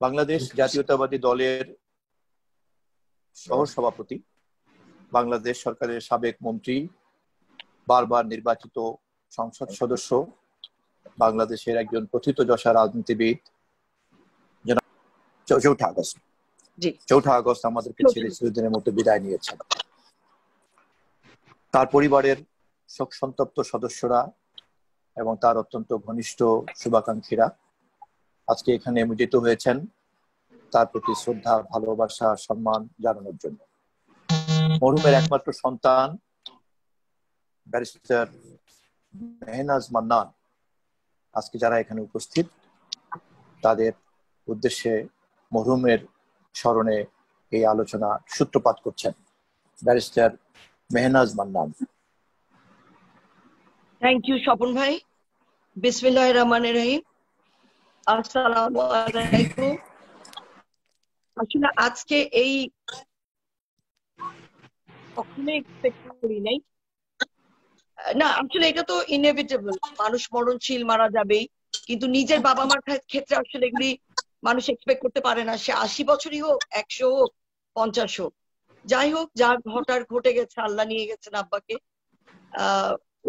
বাংলাদেশ জাতীয়তাবাদী দলের সহসভাপতি, বাংলাদেশ সরকারের সাবেক মন্ত্রী, বারবার নির্বাচিত সংসদ সদস্য, বাংলাদেশের একজন প্রথিতযশা রাজনীতিবিদ, জনাব 4 আগস্ট আমাদেরকে ছেড়ে চিরদিনের মতো বিদায় নিয়েছেন। তার পরিবারের শোক সন্তপ্ত সদস্যরা এবং তার অত্যন্ত ঘনিষ্ঠ শুভাকাঙ্ক্ষীরা আজকে এখানে মিলিত হয়েছেন তার প্রতি শ্রদ্ধা, ভালোবাসা, সম্মান জানানোর জন্য। মরহুমের একমাত্র সন্তান ব্যারিস্টার মেহনাজ মান্নান আজকে যারা এখানে উপস্থিত, তাদের উদ্দেশ্যে মরহুমের স্মরণে এই আলোচনা সূত্রপাত করছেন barrister Mehnaz Mannan. Thank you Swapan ভাই। বিসমিল্লাহির রহমানির রহিম। আসসালামু আলাইকুম। আসলে আজকে এই কখনো এক্সপেক্ট করি নাই, না আসলে এটা তো ইনএভিটেবল, মানুষ মরণশীল, মারা যাবেই, কিন্তু নিজের বাবা মার ক্ষেত্রে আসলে এগুলি মানুষ এক্সপেক্ট করতে পারে না। সে 80 বছরই হোক, 100 হোক, 50 হোক, যাই হোক, যা ঘটার ঘটে গেছে, আল্লাহ নিয়ে গেছেন আব্বাকে।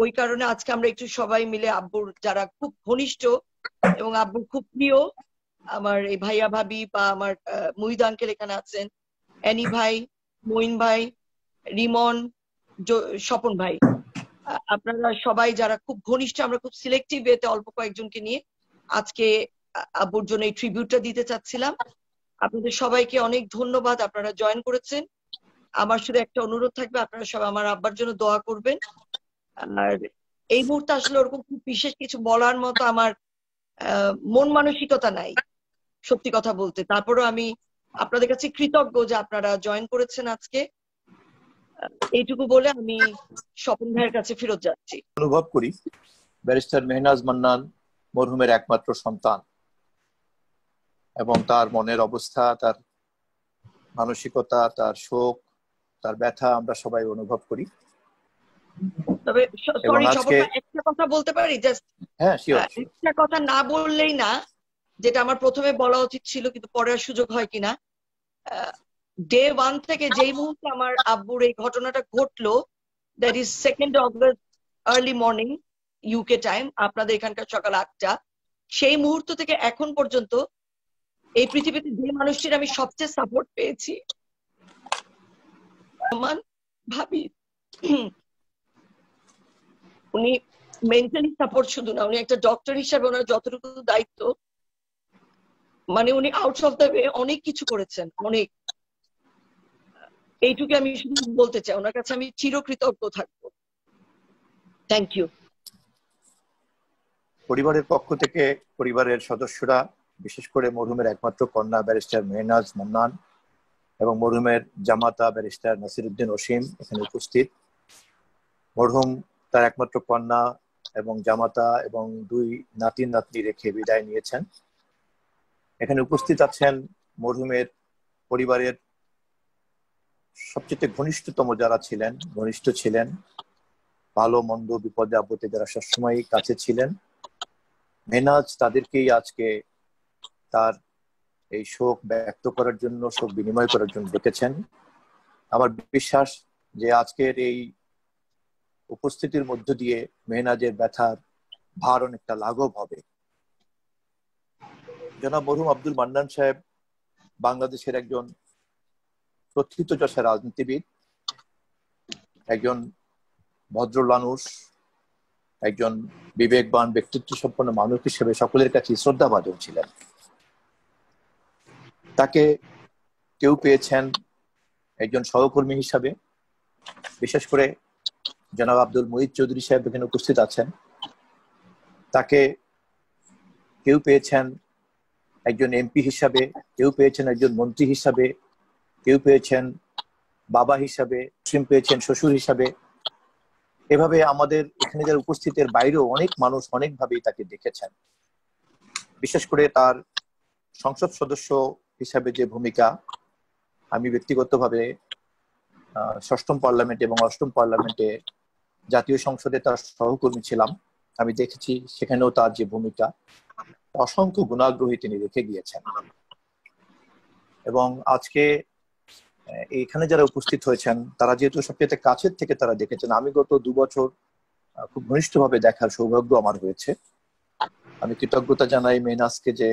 ওই কারণে আজকে আমরা একটু সবাই মিলে আব্বুর যারা খুব ঘনিষ্ঠ এবং আব্বুর খুব প্রিয়, আমার এই ভাইয়া ভাবি বা আমার মুহিদ আঙ্কেল এখানে আছেন, অ্যানি ভাই, মঈন ভাই, রিমন, স্বপন ভাই, আপনারা সবাই যারা খুব ঘনিষ্ঠ, আমরা খুব সিলেক্টিভ ওয়েতে অল্প কয়েকজনকে নিয়ে আজকে আব্বুর জন্য এই ট্রিবিউটটা দিতে চাচ্ছিলাম। আপনাদের সবাইকে অনেক ধন্যবাদ, আপনারা জয়েন করেছেন। আমার শুধু একটা অনুরোধ থাকবে, আপনারা সবাই আমার আব্বার জন্য দোয়া করবেন। আর এই মুহূর্তে আসলে ওরকম খুব বিশেষ কিছু বলার মতো আমার মন মানসিকতা নাই, সত্যি কথা বলতে। তারপরেও আমি আপনাদের কাছে কৃতজ্ঞ যে আপনারা জয়েন করেছেন আজকে। এইটুকু বলে আমি স্বপন ভাইয়ের কাছে ফেরত যাচ্ছি। অনুভব করি ব্যারিস্টার মেহনাজ মান্নান মরহুমের একমাত্র সন্তান এবং তার মনের অবস্থা, তার মানসিকতা, তার শোক, তার ব্যথা আমরা সবাই অনুভব করি। তবে সরি স্বপন ভাই, একটা কথা বলতে পারি? জাস্ট হ্যাঁ, একটা কথা না বললেই না, যেটা আমার প্রথমে বলা উচিত ছিল কিন্তু পরে আর সুযোগ হয় কিনা। ডে 1 থেকে যেই মুহূর্তে আমার আব্বুর এই ঘটনাটা ঘটলো, that is 2 August early morning UK time, আপনাদের এখানকার সকাল 8টা, সেই মুহূর্ত থেকে এখন পর্যন্ত এই পৃথিবীতে যে মানুষটির আমি সবচেয়ে সাপোর্ট পেয়েছি, ভাবি, উনি মেন্টালি সাপোর্ট শুধু না, উনি একটা ডক্টর হিসাবে ওনার যতটুকু দায়িত্ব, মানে উনি আউট অফ দ্য ওয়ে অনেক কিছু করেছেন, অনেক। এইটুকু আমি শুধু বলতে চাই, ওনার কাছে আমি চিরকৃতজ্ঞ থাকবো। Thank you. পরিবারের পক্ষ থেকে পরিবারের সদস্যরা, বিশেষ করে মরহুমের একমাত্র কন্যা ব্যারিস্টার মেহনাজ মান্নান এবং মরহুমের জামাতা ব্যারিস্টার নাসিরউদ্দিন অসীম এখানে উপস্থিত। মরহুম তার একমাত্র কন্যা এবং জামাতা এবং 2 নাতি নাতনি রেখে বিদায় নিয়েছেন। এখানে উপস্থিত আছেন মরহুমের পরিবারের সবচেয়ে ঘনিষ্ঠতম যারা ছিলেন, ঘনিষ্ঠ ছিলেন, ভালো মন্দ বিপদে আপদে যারা সবসময় কাছে ছিলেন। মেহনাজ তাদেরকেই আজকে তার এই শোক ব্যক্ত করার জন্য, শোক বিনিময় করার জন্য ডেকেছেন। আমার বিশ্বাস যে আজকের এই উপস্থিতির মধ্য দিয়ে মেহনাজের ব্যথার ভার অনেকটা লাঘব হবে। জনাব মরহুম আব্দুল মান্নান সাহেব বাংলাদেশের একজন প্রথিতযশা রাজনীতিবিদ, একজন ভদ্র মানুষ, একজন বিবেকবান ব্যক্তিত্ব সম্পন্ন মানুষ হিসেবে সকলের কাছে শ্রদ্ধাভাজন ছিলেন। তাকে কেউ পেয়েছেন একজন সহকর্মী হিসাবে, বিশেষ করে জনাব আব্দুল মুহিত চৌধুরী সাহেব এখানে উপস্থিত আছেন। তাকে কেউ পেয়েছেন একজন এমপি হিসাবে, কেউ পেয়েছেন একজন মন্ত্রী হিসাবে, কেউ পেয়েছেন বাবা হিসাবে, মুসলিম পেয়েছেন শ্বশুর হিসাবে। এভাবে আমাদের এখানে যারা উপস্থিতের বাইরেও অনেক মানুষ অনেকভাবেই তাকে দেখেছেন। বিশেষ করে তার সংসদ সদস্য হিসাবে যে ভূমিকা, আমি ব্যক্তিগতভাবে 6ম পার্লামেন্টে এবং 8ম পার্লামেন্টে জাতীয় সংসদে তার সহকর্মী ছিলাম। আমি দেখেছি সেখানেও তার যে ভূমিকা, অসংখ্য গুণাগ্রহী তিনি রেখে গিয়েছেন। এবং আজকে এখানে যারা উপস্থিত হয়েছেন তারা যেহেতু সবচেয়ে কাছের থেকে তারা দেখেছেন, আমি গত 2 বছর খুব ঘনিষ্ঠভাবে দেখার সৌভাগ্য আমার হয়েছে। আমি কৃতজ্ঞতা জানাই মেহনাজকে যে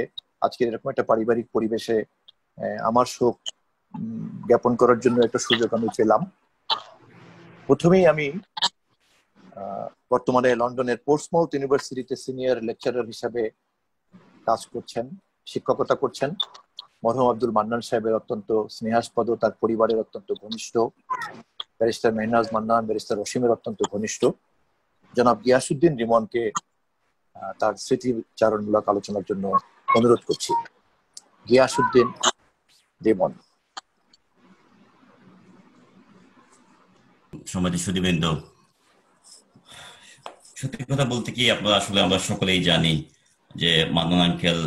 আজকে এরকম একটা পারিবারিক পরিবেশে আমার শোক জ্ঞাপন করার জন্য একটা সুযোগ আমি পেলাম। প্রথমেই আমি বর্তমানে লন্ডনের পোর্টসমাউথ ইউনিভার্সিটিতে সিনিয়র লেকচারার হিসাবে কাজ করছেন, শিক্ষকতা করছেন মরহুম আব্দুল মান্নান সাহেবের অত্যন্ত স্নেহাস্পদ, তার পরিবারের অত্যন্ত ঘনিষ্ঠ ব্যারিস্টার মেহনাজ মান্নান, ব্যারিস্টার অসীমের অত্যন্ত ঘনিষ্ঠ জনাব গিয়াসউদ্দিন রিমনকে তার স্মৃতিচারণমূলক আলোচনার জন্য অনুরোধ করছি। গিয়াসউদ্দিন রিমন। সম্মানিত সুধীবৃন্দ, সত্যি কথা বলতে কি আপনারা আসলে আমরা সকলেই জানি যে মান্নান আঙ্কেল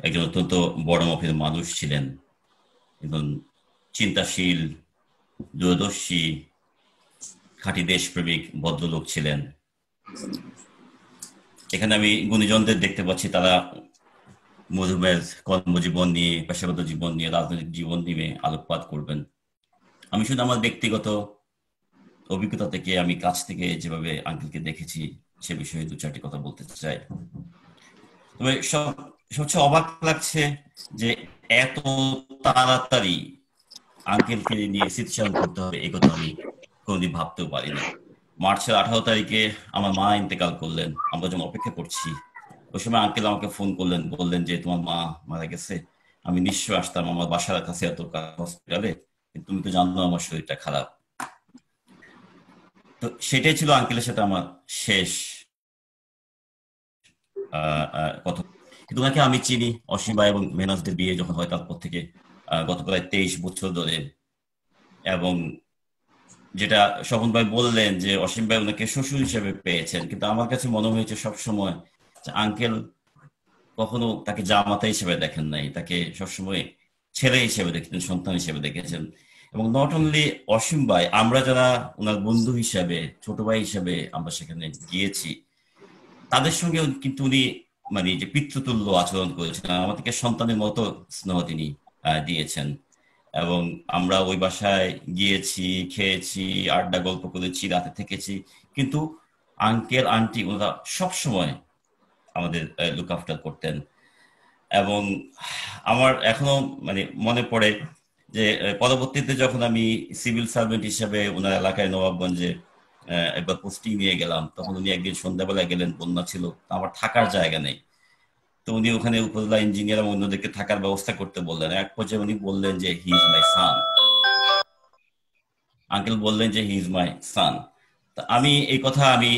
একজন অত্যন্ত বড় মাপের মানুষ ছিলেন, একজন চিন্তাশীল, দূরদর্শী, খাঁটি দেশপ্রেমিক ভদ্রলোক ছিলেন। এখানে আমি গুণীজনদের দেখতে পাচ্ছি, তারা মরহুমের কর্মজীবন নিয়ে, পেশাগত জীবন নিয়ে, রাজনৈতিক জীবন নিয়ে আলোকপাত করবেন। আমি শুধু আমার ব্যক্তিগত অভিজ্ঞতা থেকে, আমি কাছ থেকে যেভাবে আঙ্কেলকে দেখেছি সে বিষয়ে 2-4টি কথা বলতে চাই। তবে সবচেয়ে অবাক লাগছে যে এত তাড়াতাড়ি আঙ্কেলকে নিয়ে স্মৃতিচারণ করতে হবে, এই কথা আমি কোনোদিন ভাবতেও পারিনি। মার্চের 18 তারিখে আমার মা ইন্তেকাল করলেন, আমরা যখন অপেক্ষা করছি ওই সময় আঙ্কেল আমাকে ফোন করলেন, বললেন যে তোমার মা মারা গেছে। আমি নিশ্চয় আসতাম, আমার বাসার কাছে এত হসপিটালে, কিন্তু তুমি তো জানো আমার শরীরটা খারাপ। তো সেটাই ছিল আঙ্কেলের সাথে আমার শেষ কথা। কিন্তু ওনাকে আমি চিনি, অসীম ভাই এবং মেহনাজদের বিয়ে যখন হয় তারপর থেকে গত প্রায় 23 বছর ধরে। এবং যেটা স্বপন ভাই বললেন যে অসীম ভাই ওনাকে শ্বশুর হিসেবে পেয়েছেন, কিন্তু আমার কাছে মনে হয়েছে সবসময় আঙ্কেল কখনো তাকে জামাতা হিসেবে দেখেন নাই, তাকে সবসময় ছেলে হিসেবে দেখেছেন, সন্তান হিসেবে দেখেছেন। এবং নট অনলি অসীম ভাই, আমরা যারা ওনার বন্ধু হিসাবে, ছোট ভাই হিসাবে আমরা সেখানে গিয়েছি, তাদের সঙ্গে কিন্তু উনি মানে যে পিতৃতুল্য আচরণ করেছেন, আমাদেরকে সন্তানের মতো স্নেহ তিনি দিয়েছেন। এবং আমরা ওই বাসায় গিয়েছি, খেয়েছি, আড্ডা গল্প করেছি, রাতে থেকেছি, কিন্তু আঙ্কেল আন্টি ওনারা সবসময় আমাদের লুক আফটার করতেন। এবং আমার এখনো মানে মনে পড়ে যে পরবর্তীতে যখন আমি সিভিল সার্ভেন্ট হিসেবে ওনার এলাকায় নবাবগঞ্জে একবার পোস্টিং নিয়ে গেলাম, তখন উনি একদিন সন্ধ্যাবেলায় গেলেন, বন্যা ছিল, আমার থাকার জায়গা নেই। তো উনি ওখানে উপজেলা ইঞ্জিনিয়ার এবং অন্যদেরকে থাকার ব্যবস্থা করতে বললেন। এক পর্যায়ে উনি বললেন যে he is my San, uncle বললেন যে হি ইজ মাই সান। আমি এই কথা আমি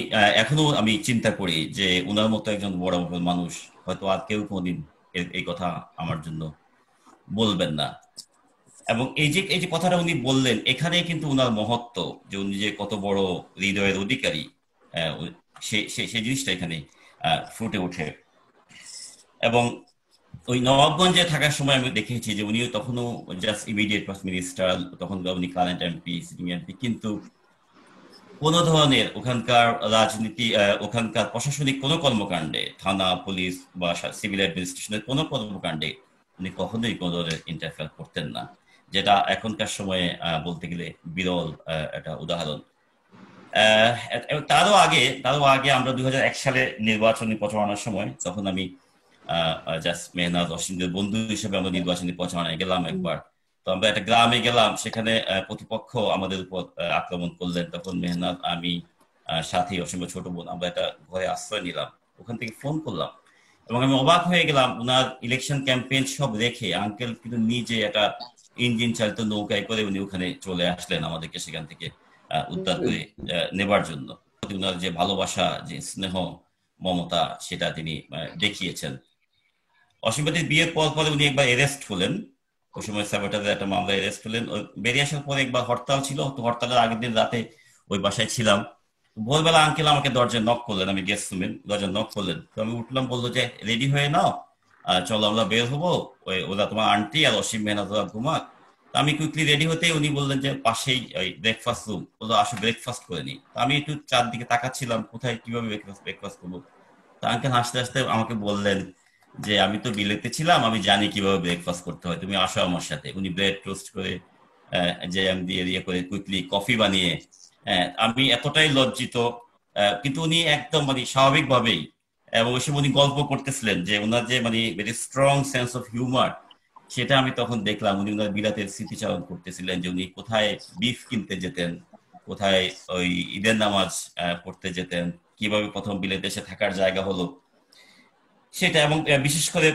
এখনো আমি চিন্তা করি যে উনার মতো একজন বড় মানুষ হয়তো আর কেউ কোনদিন এই কথা আমার জন্য বলবেন না। এবং এই যে কথাটা উনি বললেন, এখানে কিন্তু উনার মহত্ব, যে উনি যে কত বড় হৃদয়ের অধিকারী, সেই জিনিসটা এখানে ফুটে ওঠে। এবং ওই নবাবগঞ্জে থাকার সময় আমি দেখেছি যে উনি তখনও জাস্ট ইমিডিয়েট ফার্স্ট মিনিস্টার, তখন উনি কারেন্ট এমপি, সিটিং এমপি, কিন্তু কোন ধরনের ওখানকার রাজনীতি, ওখানকার প্রশাসনিক কোনো কর্মকাণ্ডে, থানা, পুলিশ বা সিভিল অ্যাডমিনিস্ট্রেশনের কোনো কর্মকাণ্ডে উনি কখনোই কোনো ধরনের ইন্টারফেয়ার করতেন না, যেটা এখনকার সময়ে বলতে গেলে বিরল একটা উদাহরণ। তারও আগে আমরা 2001 সালে নির্বাচনী প্রচারণার সময়, তখন আমি জাস্ট মেহনাজ অসীমদের বন্ধু হিসেবে আমরা নির্বাচনী প্রচারণায় গেলাম একবার। তো আমরা একটা গ্রামে গেলাম, সেখানে প্রতিপক্ষ আমাদের উপর আক্রমণ করলেন। তখন মেহনাজ, আমি, সাথী অসীমের ছোট বোন, আমরা একটা ঘরে আশ্রয় নিলাম। ওখান থেকে ফোন করলাম এবং আমি অবাক হয়ে গেলাম, ওনার ইলেকশন ক্যাম্পেইন সব রেখে আঙ্কেল কিন্তু নিজে একটা ইঞ্জিন চালিত নৌকায় করে উনি ওখানে চলে আসলেন আমাদেরকে সেখান থেকে উদ্ধার করে নেবার জন্য। ওনার যে ভালোবাসা, যে স্নেহ, মমতা, সেটা তিনি দেখিয়েছেন। অসীম ভাইয়ের বিয়ের পরে উনি একবার অ্যারেস্ট হলেন, ওই সময় সাবটারের একটা মামলা অ্যারেস্ট হলেন। বেরিয়ে আসার পরে একবার হরতাল ছিল, তো হরতালের আগের দিন রাতে ওই বাসায় ছিলাম। ভোরবেলা আঙ্কেল আমাকে দরজায় নক করলেন, আমি গেস্ট রুমে, দরজা নক করলেন। তো আমি উঠলাম, বললো যে রেডি হয়ে নাও, চলো আমরা বের হবো, ওরা তোমার আন্টি আর অসীম মেহনাজ ঘুমাক। আমি কুইকলি রেডি হতে উনি বললেন যে পাশেই ওই ব্রেকফাস্ট রুম, বললো আসো ব্রেকফাস্ট করে নি। আমি একটু চারদিকে তাকাচ্ছিলাম, কোথায় কিভাবে ব্রেকফাস্ট করবো। তো আঙ্কেল হাসতে হাসতে আমাকে বললেন যে আমি তো বিলেতে ছিলাম, আমি জানি কিভাবে ব্রেকফাস্ট করতে হয়, তুমি আসো আমার সাথে। উনি ব্রেড টোস্ট করে জ্যাম দিয়ে করে কুইকলি কফি বানিয়ে, আমি এতটাই লজ্জিত, কিন্তু উনি একদম মানে স্বাভাবিকভাবেই, এবং ওই সময় উনি গল্প করতেছিলেন যে ওনার যে মানে very strong sense of humour, সেটা আমি তখন দেখলাম। উনি ওনার বিলাতের স্মৃতিচারণ করতেছিলেন যে উনি কোথায় বিফ কিনতে যেতেন, কোথায় ওই ঈদের নামাজ পড়তে যেতেন, কিভাবে প্রথম বিলেতে এসে থাকার জায়গা হলো সেটা। এবং বিশেষ করে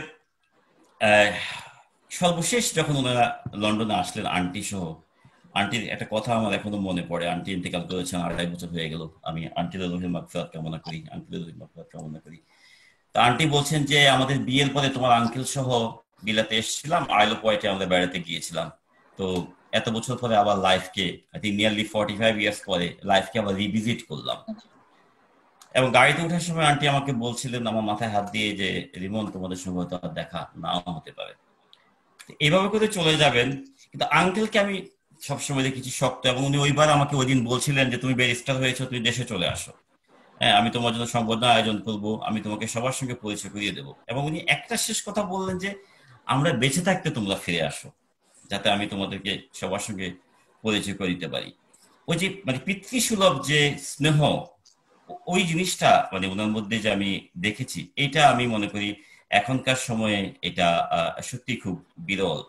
সর্বশেষ যখন ওনারা লন্ডনে আসলেন আন্টি সহ, আন্টির একটা কথা আমার এখনো মনে পড়ে। আন্টি ইন্তেকাল করেছেন, 2.5 বছর হয়ে গেল। আমি আন্টির রহিম মাগফিরাত কামনা করি, আন্টির রহিম মাগফিরাত কামনা করি। তো আন্টি বলছেন যে আমাদের বিয়ের পরে তোমার আঙ্কেল সহ বিলাতে এসেছিলাম, আইল অফ ওয়াইটে আমরা বেড়াতে গিয়েছিলাম। তো এত বছর পরে আবার লাইফকে, আই থিঙ্ক নিয়ারলি 45 ইয়ার্স পরে লাইফকে আবার রিভিজিট করলাম। এবং গাড়িতে ওঠার সময় আন্টি আমাকে বলছিলেন, আমার মাথায় হাত দিয়ে, যে রিমন, তোমাদের সঙ্গে হয়তো আর দেখা নাও হতে পারে, এইভাবে করে চলে যাবেন। কিন্তু আঙ্কেলকে আমি সবসময় দেখেছি শক্ত, এবং উনি ওইবার আমাকে ওই দিন বলছিলেন যে তুমি ব্যারিস্টার হয়েছো, তুমি দেশে চলে আসো, হ্যাঁ আমি তোমার জন্য সংবর্ধনা আয়োজন করবো, আমি তোমাকে সবার সঙ্গে পরিচয় করিয়ে দেবো। এবং উনি একটা শেষ কথা বললেন যে আমরা বেঁচে থাকতে তোমরা ফিরে আসো, যাতে আমি তোমাদেরকে সবার সঙ্গে পরিচয় করিতে পারি। ওই যে মানে পিতৃসুলভ যে স্নেহ, ওই জিনিসটা মানে ওনার মধ্যে যে আমি দেখেছি, এটা আমি মনে করি এখনকার সময়ে এটা সত্যি খুব বিরল।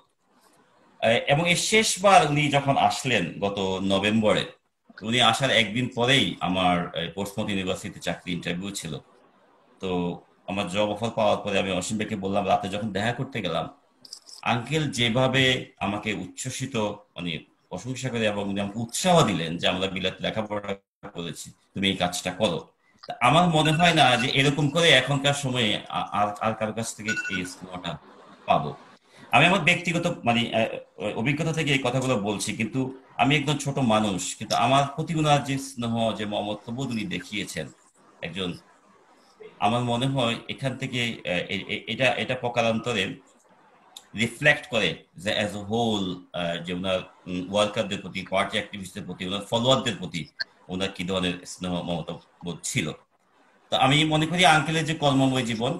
এবং এই শেষবার উনি যখন আসলেন গত নভেম্বরে, উনি আসার একদিন পরেই আমার পোর্টসমাউথ ইউনিভার্সিটি চাকরি ইন্টারভিউ ছিল। তো আমার জব অফার পাওয়ার পরে আমি অসীম ভাইকে বললাম, রাতে যখন দেখা করতে গেলাম, আঙ্কেল যেভাবে আমাকে উচ্ছ্বসিত মানে প্রশংসা করে এবং উনি আমাকে উৎসাহ দিলেন যে আমরা বিলাতে লেখাপড়া করেছি, তুমি এই কাজটা করো। আমার মনে হয় না যে এরকম করে এখনকার সময়ে আর কারো কাছ থেকে এই স্নেহটা পাবো। আমি আমার ব্যক্তিগত মানে অভিজ্ঞতা থেকে এই কথাগুলো বলছি, কিন্তু আমি একদম ছোট মানুষ, কিন্তু আমার প্রতি উনার যে স্নেহ, যে মমত্ববোধ উনি দেখিয়েছেন একজন, আমার মনে হয় এখান থেকে এটা এটা প্রকারান্তরে রিফ্লেক্ট করে যে অ্যাজ এ হোল, যে ওনার ওয়ার্কারদের প্রতি, পার্টি অ্যাক্টিভিস্টদের প্রতি, ওনার ফলোয়ারদের প্রতি ওনার কি ধরনের স্নেহ মমতাবোধ ছিল। তো আমি মনে করি আঙ্কেলের যে কর্মময় জীবন,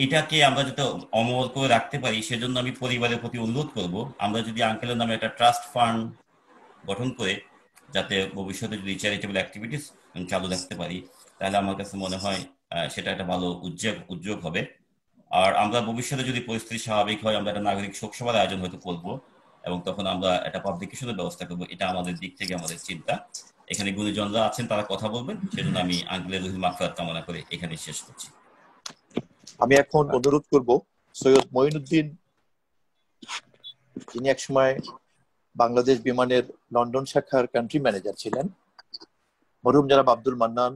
এটাকে আমরা যাতে অমর করে রাখতে পারি, সেজন্য আমি পরিবারের প্রতি অনুরোধ করব, আমরা যদি আঙ্কেলের নামে একটা ট্রাস্ট ফান্ড গঠন করে যাতে ভবিষ্যতে যদি চ্যারিটেবল অ্যাক্টিভিটিস চালু রাখতে পারি, তাহলে আমার কাছে মনে হয় সেটা একটা ভালো উদ্যোগ হবে। আর আমরা ভবিষ্যতে যদি পরিস্থিতি স্বাভাবিক হয়, আমরা একটা নাগরিক শোক সভার আয়োজন হয়তো করবো, এবং তখন আমরা একটা পাবলিকেশনের ব্যবস্থা করবো। এটা আমাদের দিক থেকে আমাদের চিন্তা। এখানে গুণীজনরা আছেন, তারা কথা বলবেন, সেজন্য আমি আঙ্কেলের রহিম মাগফিরাত কামনা করে এখানে শেষ করছি। আমি এখন অনুরোধ করব সৈয়দ মঈনুদ্দিন, যিনি একসময় বাংলাদেশ বিমানের লন্ডন শাখার কান্ট্রি ম্যানেজার ছিলেন, মরহুম জনাব আব্দুল মান্নান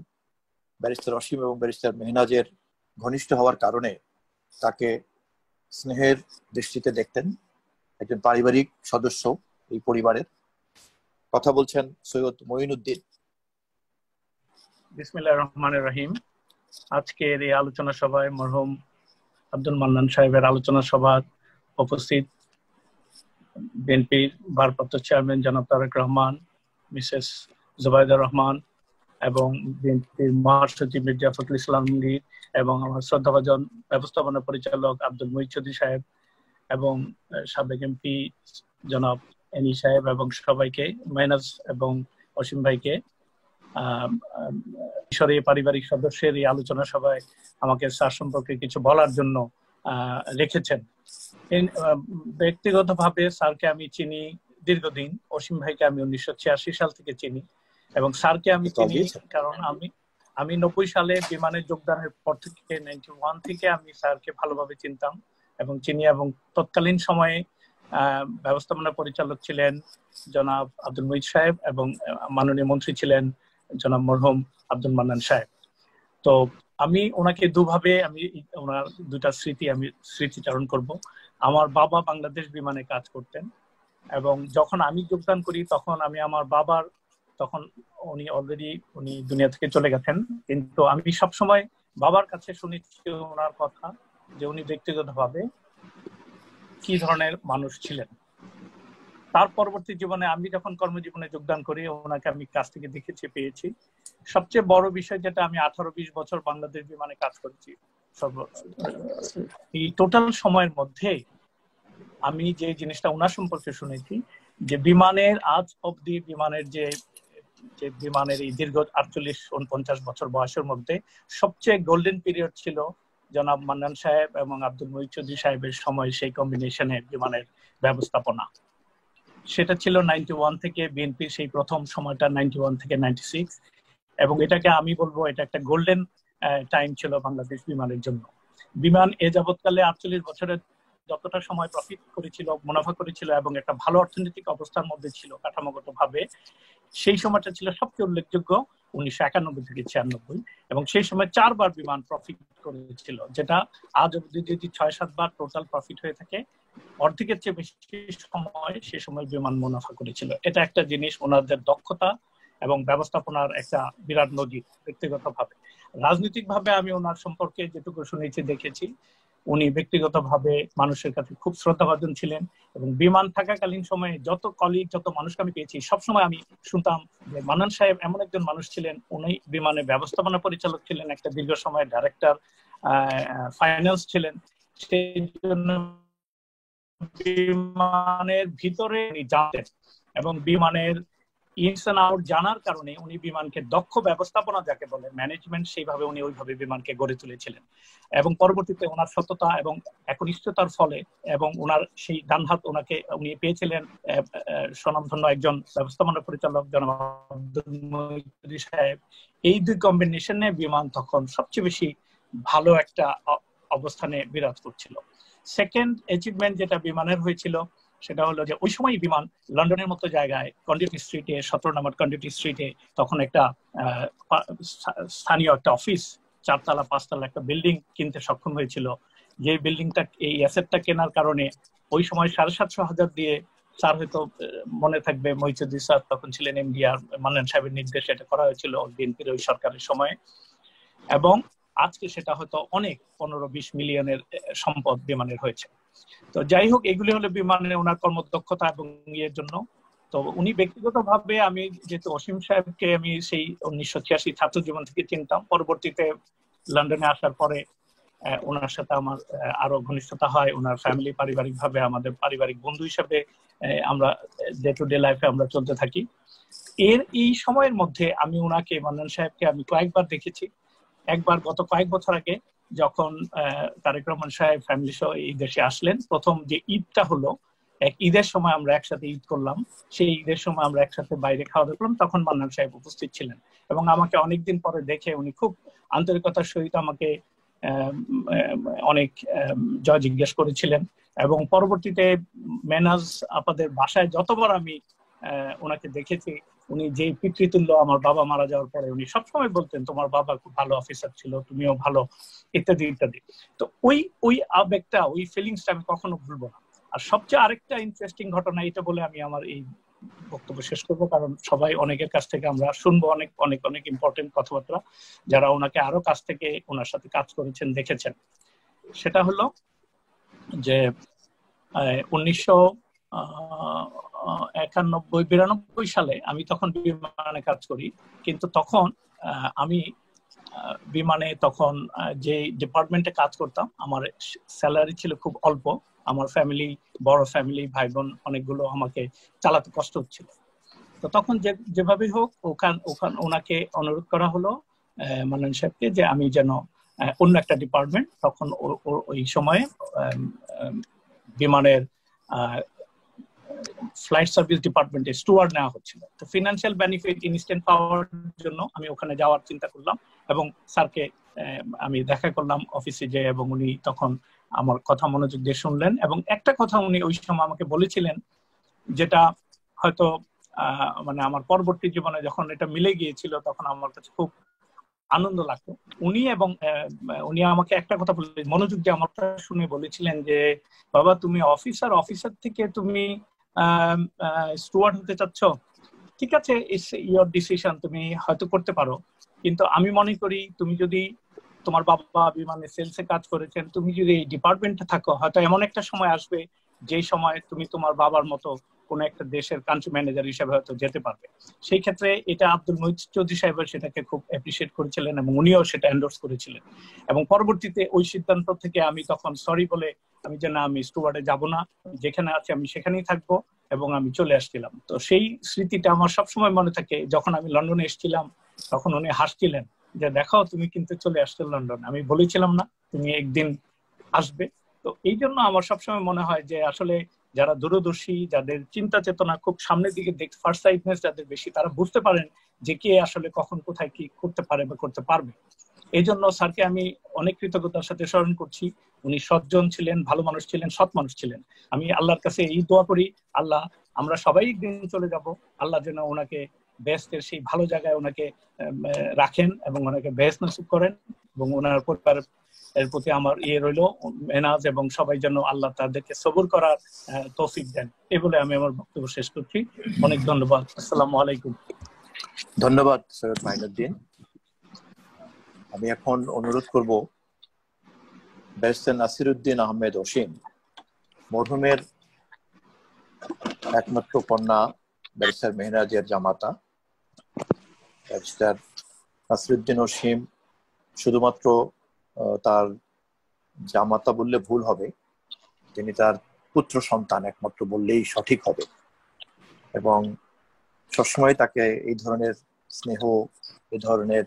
ব্যারিস্টার অসীম এবং ব্যারিস্টার মেহনাজের ঘনিষ্ঠ হওয়ার কারণে তাকে স্নেহের দৃষ্টিতে দেখতেন, একজন পারিবারিক সদস্য এই পরিবারের। কথা বলছেন সৈয়দ মঈনুদ্দিন। বিসমিল্লাহির রহমানির রহিম। আজকের এই আলোচনা সভায় মরহুম আব্দুল মান্নান সাহেবের আলোচনা সভায় উপস্থিত বিএনপির ভারপ্রাপ্ত চেয়ারম্যান জনাব তারেক রহমান, মিসেস জুবাইদা রহমান, এবং বিএনপির মহাসচিব মির্জা ফখরুল ইসলাম আলমগীর, এবং আমার শ্রদ্ধাভাজন ব্যবস্থাপনা পরিচালক আব্দুল মুহিত চৌধুরী সাহেব, এবং সাবেক এমপি জনাব এনি সাহেব, এবং সবাইকে, মাইনাস এবং অসীম ভাইকে, মিশরের পারিবারিক সদস্যের এই আলোচনা সভায় আমাকে স্যার সম্পর্কে কিছু বলার জন্য রেখেছেন। ব্যক্তিগতভাবে স্যারকে আমি চিনি দীর্ঘদিন, অসীম ভাইকে আমি 1986 সাল থেকে চিনি, এবং স্যারকে আমি চিনি কারণ আমি 90 সালে বিমানে যোগদানের পর থেকে 91 থেকে আমি স্যারকে ভালোভাবে চিনতাম এবং চিনি, এবং তৎকালীন সময়ে ব্যবস্থাপনা পরিচালক ছিলেন জনাব আব্দুল মুহিত সাহেব, এবং মাননীয় মন্ত্রী ছিলেন জনাব মরহুম আব্দুল মান্নান সাহেব। তো আমি ওনাকে দুভাবে, আমি ওনার দুটা আমি স্মৃতিচারণ করব। আমার বাবা বাংলাদেশ বিমানে কাজ করতেন, এবং যখন আমি যোগদান করি তখন আমি আমার বাবার, তখন উনি দুনিয়া থেকে চলে গেছেন, কিন্তু আমি সবসময় বাবার কাছে শুনেছি ওনার কথা যে উনি ব্যক্তিগতভাবে কি ধরনের মানুষ ছিলেন। তার পরবর্তী জীবনে আমি যখন কর্মজীবনে যোগদান করি, ওনাকে আমি কাছ থেকে দেখেছি, পেয়েছি। সবচেয়ে বড় বিষয় যেটা, আমি 18-20 বছর বাংলাদেশ বিমানে কাজ করেছি, এই টোটাল সময়ের মধ্যে আমি যে জিনিসটা ওনার সম্পর্কে শুনেছি যে বিমানের আজ অব্দি বিমানের যে বিমানের এই দীর্ঘ 48-49 বছর বয়সের মধ্যে সবচেয়ে গোল্ডেন পিরিয়ড ছিল জনাব মান্নান সাহেব এবং আব্দুল মুহিত চৌধুরী সাহেবের সময়, সেই কম্বিনেশনে বিমানের ব্যবস্থাপনা। সেটা ছিল 91 থেকে বিএনপির সেই প্রথম সময়টা 91 থেকে 96, এবং এটাকে আমি বলবো এটা একটা গোল্ডেন টাইম ছিল বাংলাদেশ বিমানের জন্য। বিমান এ যাবৎকালে 48 বছরের যতটা সময় প্রফিট করেছিল, মুনাফা করেছিল এবং একটা ভালো অর্থনৈতিক অবস্থার মধ্যে ছিল কাঠামোগত ভাবে, সেই সময়টা ছিল সবচেয়ে উল্লেখযোগ্য 1991 থেকে 96, এবং সেই সময় 4 বার বিমান প্রফিট করেছিল, যেটা আজ অবধি যদি 6-7 বার টোটাল প্রফিট হয়ে থাকে, অর্ধেকের চেয়ে বেশি সময় সে সময় বিমান মুনাফা করেছিল। এটা একটা জিনিস, ওনাদের দক্ষতা এবং ব্যবস্থাপনার একটা বিরাট নজির। ব্যক্তিগতভাবে, রাজনৈতিকভাবে আমি ওনার সম্পর্কে যেটুকু শুনেছি দেখেছি, উনি ব্যক্তিগতভাবে মানুষের কাছে খুব শ্রদ্ধাভাজন ছিলেন, এবং বিমান থাকাকালীন সময়ে যত কলিগ, যত মানুষকে আমি পেয়েছি, সবসময় আমি শুনতাম যে মান্নান সাহেব এমন একজন মানুষ ছিলেন, উনি বিমানের ব্যবস্থাপনা পরিচালক ছিলেন, একটা দীর্ঘ সময়ের ডাইরেক্টর ফাইন্যান্স ছিলেন, সেই জন্য বিমানের ভিতরে উনি জানতেন, এবং বিমানের ইনস এন্ড আউট জানার কারণে উনি বিমানকে দক্ষ ব্যবস্থাপনা যাকে বলে ম্যানেজমেন্ট, সেইভাবে উনি ওইভাবে বিমানকে গড়ে তুলেছিলেন। এবং পরবর্তীতে ওনার সততা এবং একনিষ্ঠতার ফলে, এবং ওনার সেই ডান হাত ওনাকে উনি পেয়েছিলেন স্বনামধন্য একজন ব্যবস্থাপনা পরিচালক জনাব আব্দুল মুহিত চৌধুরী সাহেব, এই দুই কম্বিনেশনে বিমান তখন সবচেয়ে বেশি ভালো একটা অবস্থানে বিরাজ করছিল। সেকেন্ড অ্যাচিভমেন্ট যেটা বিমানের হয়েছিল সেটা হলো যে ওই সময় বিমান লন্ডনের মতো জায়গায় কন্ডিউটি স্ট্রিটে, 17 নম্বর কন্ডিউটি স্ট্রিটে তখন একটা স্থানীয় একটা অফিস 4 তলা 5 তলা একটা বিল্ডিং কিনতে সক্ষম হয়েছিল। যে বিল্ডিংটা, এই অ্যাসেটটা কেনার কারণে ওই সময় 750,000 দিয়ে, স্যার হয়তো মনে থাকবে মুহিত চৌধুরী স্যার তখন ছিলেন এমডি, আর মান্নান সাহেবের নির্দেশে এটা করা হয়েছিল বিএনপির ওই সরকারের সময়ে, এবং আজকে সেটা হয়তো অনেক 15-20 মিলিয়নের সম্পদ বিমানের হয়েছে। তো যাই হোক, এগুলি হলো বিমানের ওনার কর্মদক্ষতা এবং ইয়ের জন্য। তো উনি ব্যক্তিগতভাবে, আমি যেহেতু অসীম সাহেবকে আমি সেই 1986 ছাত্র জীবন থেকে চিনতাম, পরবর্তীতে লন্ডনে আসার পরে ওনার সাথে আমার আরো ঘনিষ্ঠতা হয়। ওনার ফ্যামিলি পারিবারিকভাবে আমাদের পারিবারিক বন্ধু হিসেবে আমরা ডে টু ডে লাইফে আমরা চলতে থাকি। এই সময়ের মধ্যে আমি ওনাকে, মান্নান সাহেবকে আমি কয়েকবার দেখেছি। একবার গত কয়েক বছর আগে যখন তারেক রহমান সাহেব ফ্যামিলি সহ এই দেশে আসলেন, প্রথম যে ঈদটা হলো, এক ঈদের সময় আমরা একসাথে ঈদ করলাম, সেই ঈদের সময় আমরা একসাথে বাইরে খাওয়া দাওয়া করলাম, তখন মান্নান সাহেব উপস্থিত ছিলেন, এবং আমাকে অনেকদিন পরে দেখে উনি খুব আন্তরিকতার সহিত আমাকে অনেক জয় জিজ্ঞেস করেছিলেন। এবং পরবর্তীতে মেনাজ আপাদের বাসায় যতবার আমি ওনাকে দেখেছি, উনি যে পিতৃতুল্য, আমার বাবা মারা যাওয়ার পরে উনি সবসময় বলতেন তোমার বাবা খুব ভালো অফিসার ছিল, তুমিও ভালো, ইত্যাদি ইত্যাদি। তো ওই আবেগটা, ওই ফিলিংসটা আমি কখনো ভুলবো না। আর সবচেয়ে আরেকটা ইন্টারেস্টিং ঘটনা, এটা বলে আমি আমার এই বক্তব্য শেষ করবো, কারণ সবাই অনেকের কাছ থেকে আমরা শুনবো অনেক অনেক অনেক ইম্পর্টেন্ট কথাবার্তা, যারা ওনাকে আরো কাছ থেকে ওনার সাথে কাজ করেছেন, দেখেছেন। সেটা হলো যে 1991-92 সালে আমি তখন বিমানে কাজ করি, কিন্তু তখন আমি বিমানে তখন যে ডিপার্টমেন্টে কাজ করতাম, আমার স্যালারি ছিল খুব অল্প, আমার ফ্যামিলি, বড় ফ্যামিলি, ভাই বোন অনেকগুলো, আমাকে চালাতে কষ্ট হচ্ছিল। তো তখন যেভাবে হোক ওনাকে অনুরোধ করা হলো মান্নান সাহেবকে যে আমি যেন অন্য একটা ডিপার্টমেন্ট, তখন ওই সময়ে বিমানের ফ্লাইট সার্ভিস ডিপার্টমেন্টে স্টুয়ার্ড নেওয়া হচ্ছিল। তো ফিনান্সিয়াল বেনিফিট ইনস্ট্যান্ট পাওয়ার জন্য আমি ওখানে যাওয়ার চিন্তা করলাম, এবং স্যারকে আমি দেখা করলাম অফিসে যে, এবং উনি তখন আমার কথা মনোযোগ দিয়ে শুনলেন, এবং একটা কথা উনি ওই সময় আমাকে বলেছিলেন, যেটা হয়তো মানে আমার পরবর্তী জীবনে যখন এটা মিলে গিয়েছিল তখন আমার কাছে খুব আনন্দ লাগতো। উনি আমাকে একটা কথা বলে, মনোযোগ দিয়ে আমার শুনে বলেছিলেন যে, বাবা তুমি অফিসার থেকে তুমি স্টুয়ার্ড হতে চাচ্ছ, ঠিক আছে, ইটস ইওর ডিসিশন, তুমি হয়তো করতে পারো, কিন্তু আমি মনে করি তুমি যদি, তোমার বাবা বিমানে সেলসে কাজ করেছেন, তুমি যদি এই ডিপার্টমেন্টে থাকো, হয়তো এমন একটা সময় আসবে যে সময় তুমি তোমার বাবার মতো কোন একটা দেশের কান্ট্রি ম্যানেজার হিসেবে হয়তো যেতে পারবে। সেই ক্ষেত্রে এটা আব্দুল মুহিত চৌধুরী সাহেব সেটাকে খুব অ্যাপ্রিসিয়েট করেছিলেন এবং উনিও সেটা এন্ডোর্স করেছিলেন। এবং পরবর্তীতে ওই সিদ্ধান্ত থেকে আমি তখন সরি বলে আমি যে না, আমি স্টুয়ার্ডে যাব না, যেখানে আছি আমি সেখানেই থাকবো, এবং আমি চলে আসছিলাম। তো সেই স্মৃতিটা আমার সবসময় মনে থাকে। যখন আমি লন্ডনে এসেছিলাম তখন উনি হাসছিলেন যে দেখো তুমি কিন্তু চলে আসছো লন্ডন, আমি বলেছিলাম না তুমি একদিন আসবে। তো এই জন্য আমার সবসময় মনে হয় যে আসলে যারা দূরদর্শী, যাদের চিন্তা চেতনা খুব সামনের দিকে ফার্স্ট সাইডনেস যাদের বেশি, তারা বুঝতে পারেন যে কে আসলে কখন কোথায় কি করতে পারে বা করতে পারবে। এই জন্য স্যারকে আমি অনেক কৃতজ্ঞতার সাথে স্মরণ করছি। উনি সজ্জন ছিলেন, ভালো মানুষ ছিলেন, সৎ মানুষ ছিলেন। আমি আল্লাহর কাছে এই দোয়া করি, আল্লাহ আমরা সবাই একদিন চলে যাব, আল্লাহ যেন ওনাকে বেহেশতের সেই ভালো জায়গায় ওনাকে রাখেন এবং ওনাকে বেহেশত নসিব করেন, এবং ওনার পরিবার এর প্রতি আমার রইল মেনাজ এবং সবাই যেন আল্লাহ তাদেরকে সবর করার তৌফিক দেন। এই বলে আমি আমার বক্তব্য শেষ করছি। অনেক ধন্যবাদ। আসসালামু আলাইকুম। ধন্যবাদ সৈয়দ মাইনুদ্দিন। আমি এখন অনুরোধ করব ব্যারিস্টার নাসিরউদ্দিন আহমেদ অসীম, মরহুমের একমাত্র কন্যা ব্যারিস্টার মেহনাজের জামাতা। ব্যারিস্টার নাসিরউদ্দিন অসীম শুধুমাত্র তার জামাতা বললে ভুল হবে, তিনি তার পুত্র সন্তান একমাত্র বললেই সঠিক হবে, এবং সবসময় তাকে এই ধরনের স্নেহ, এই ধরনের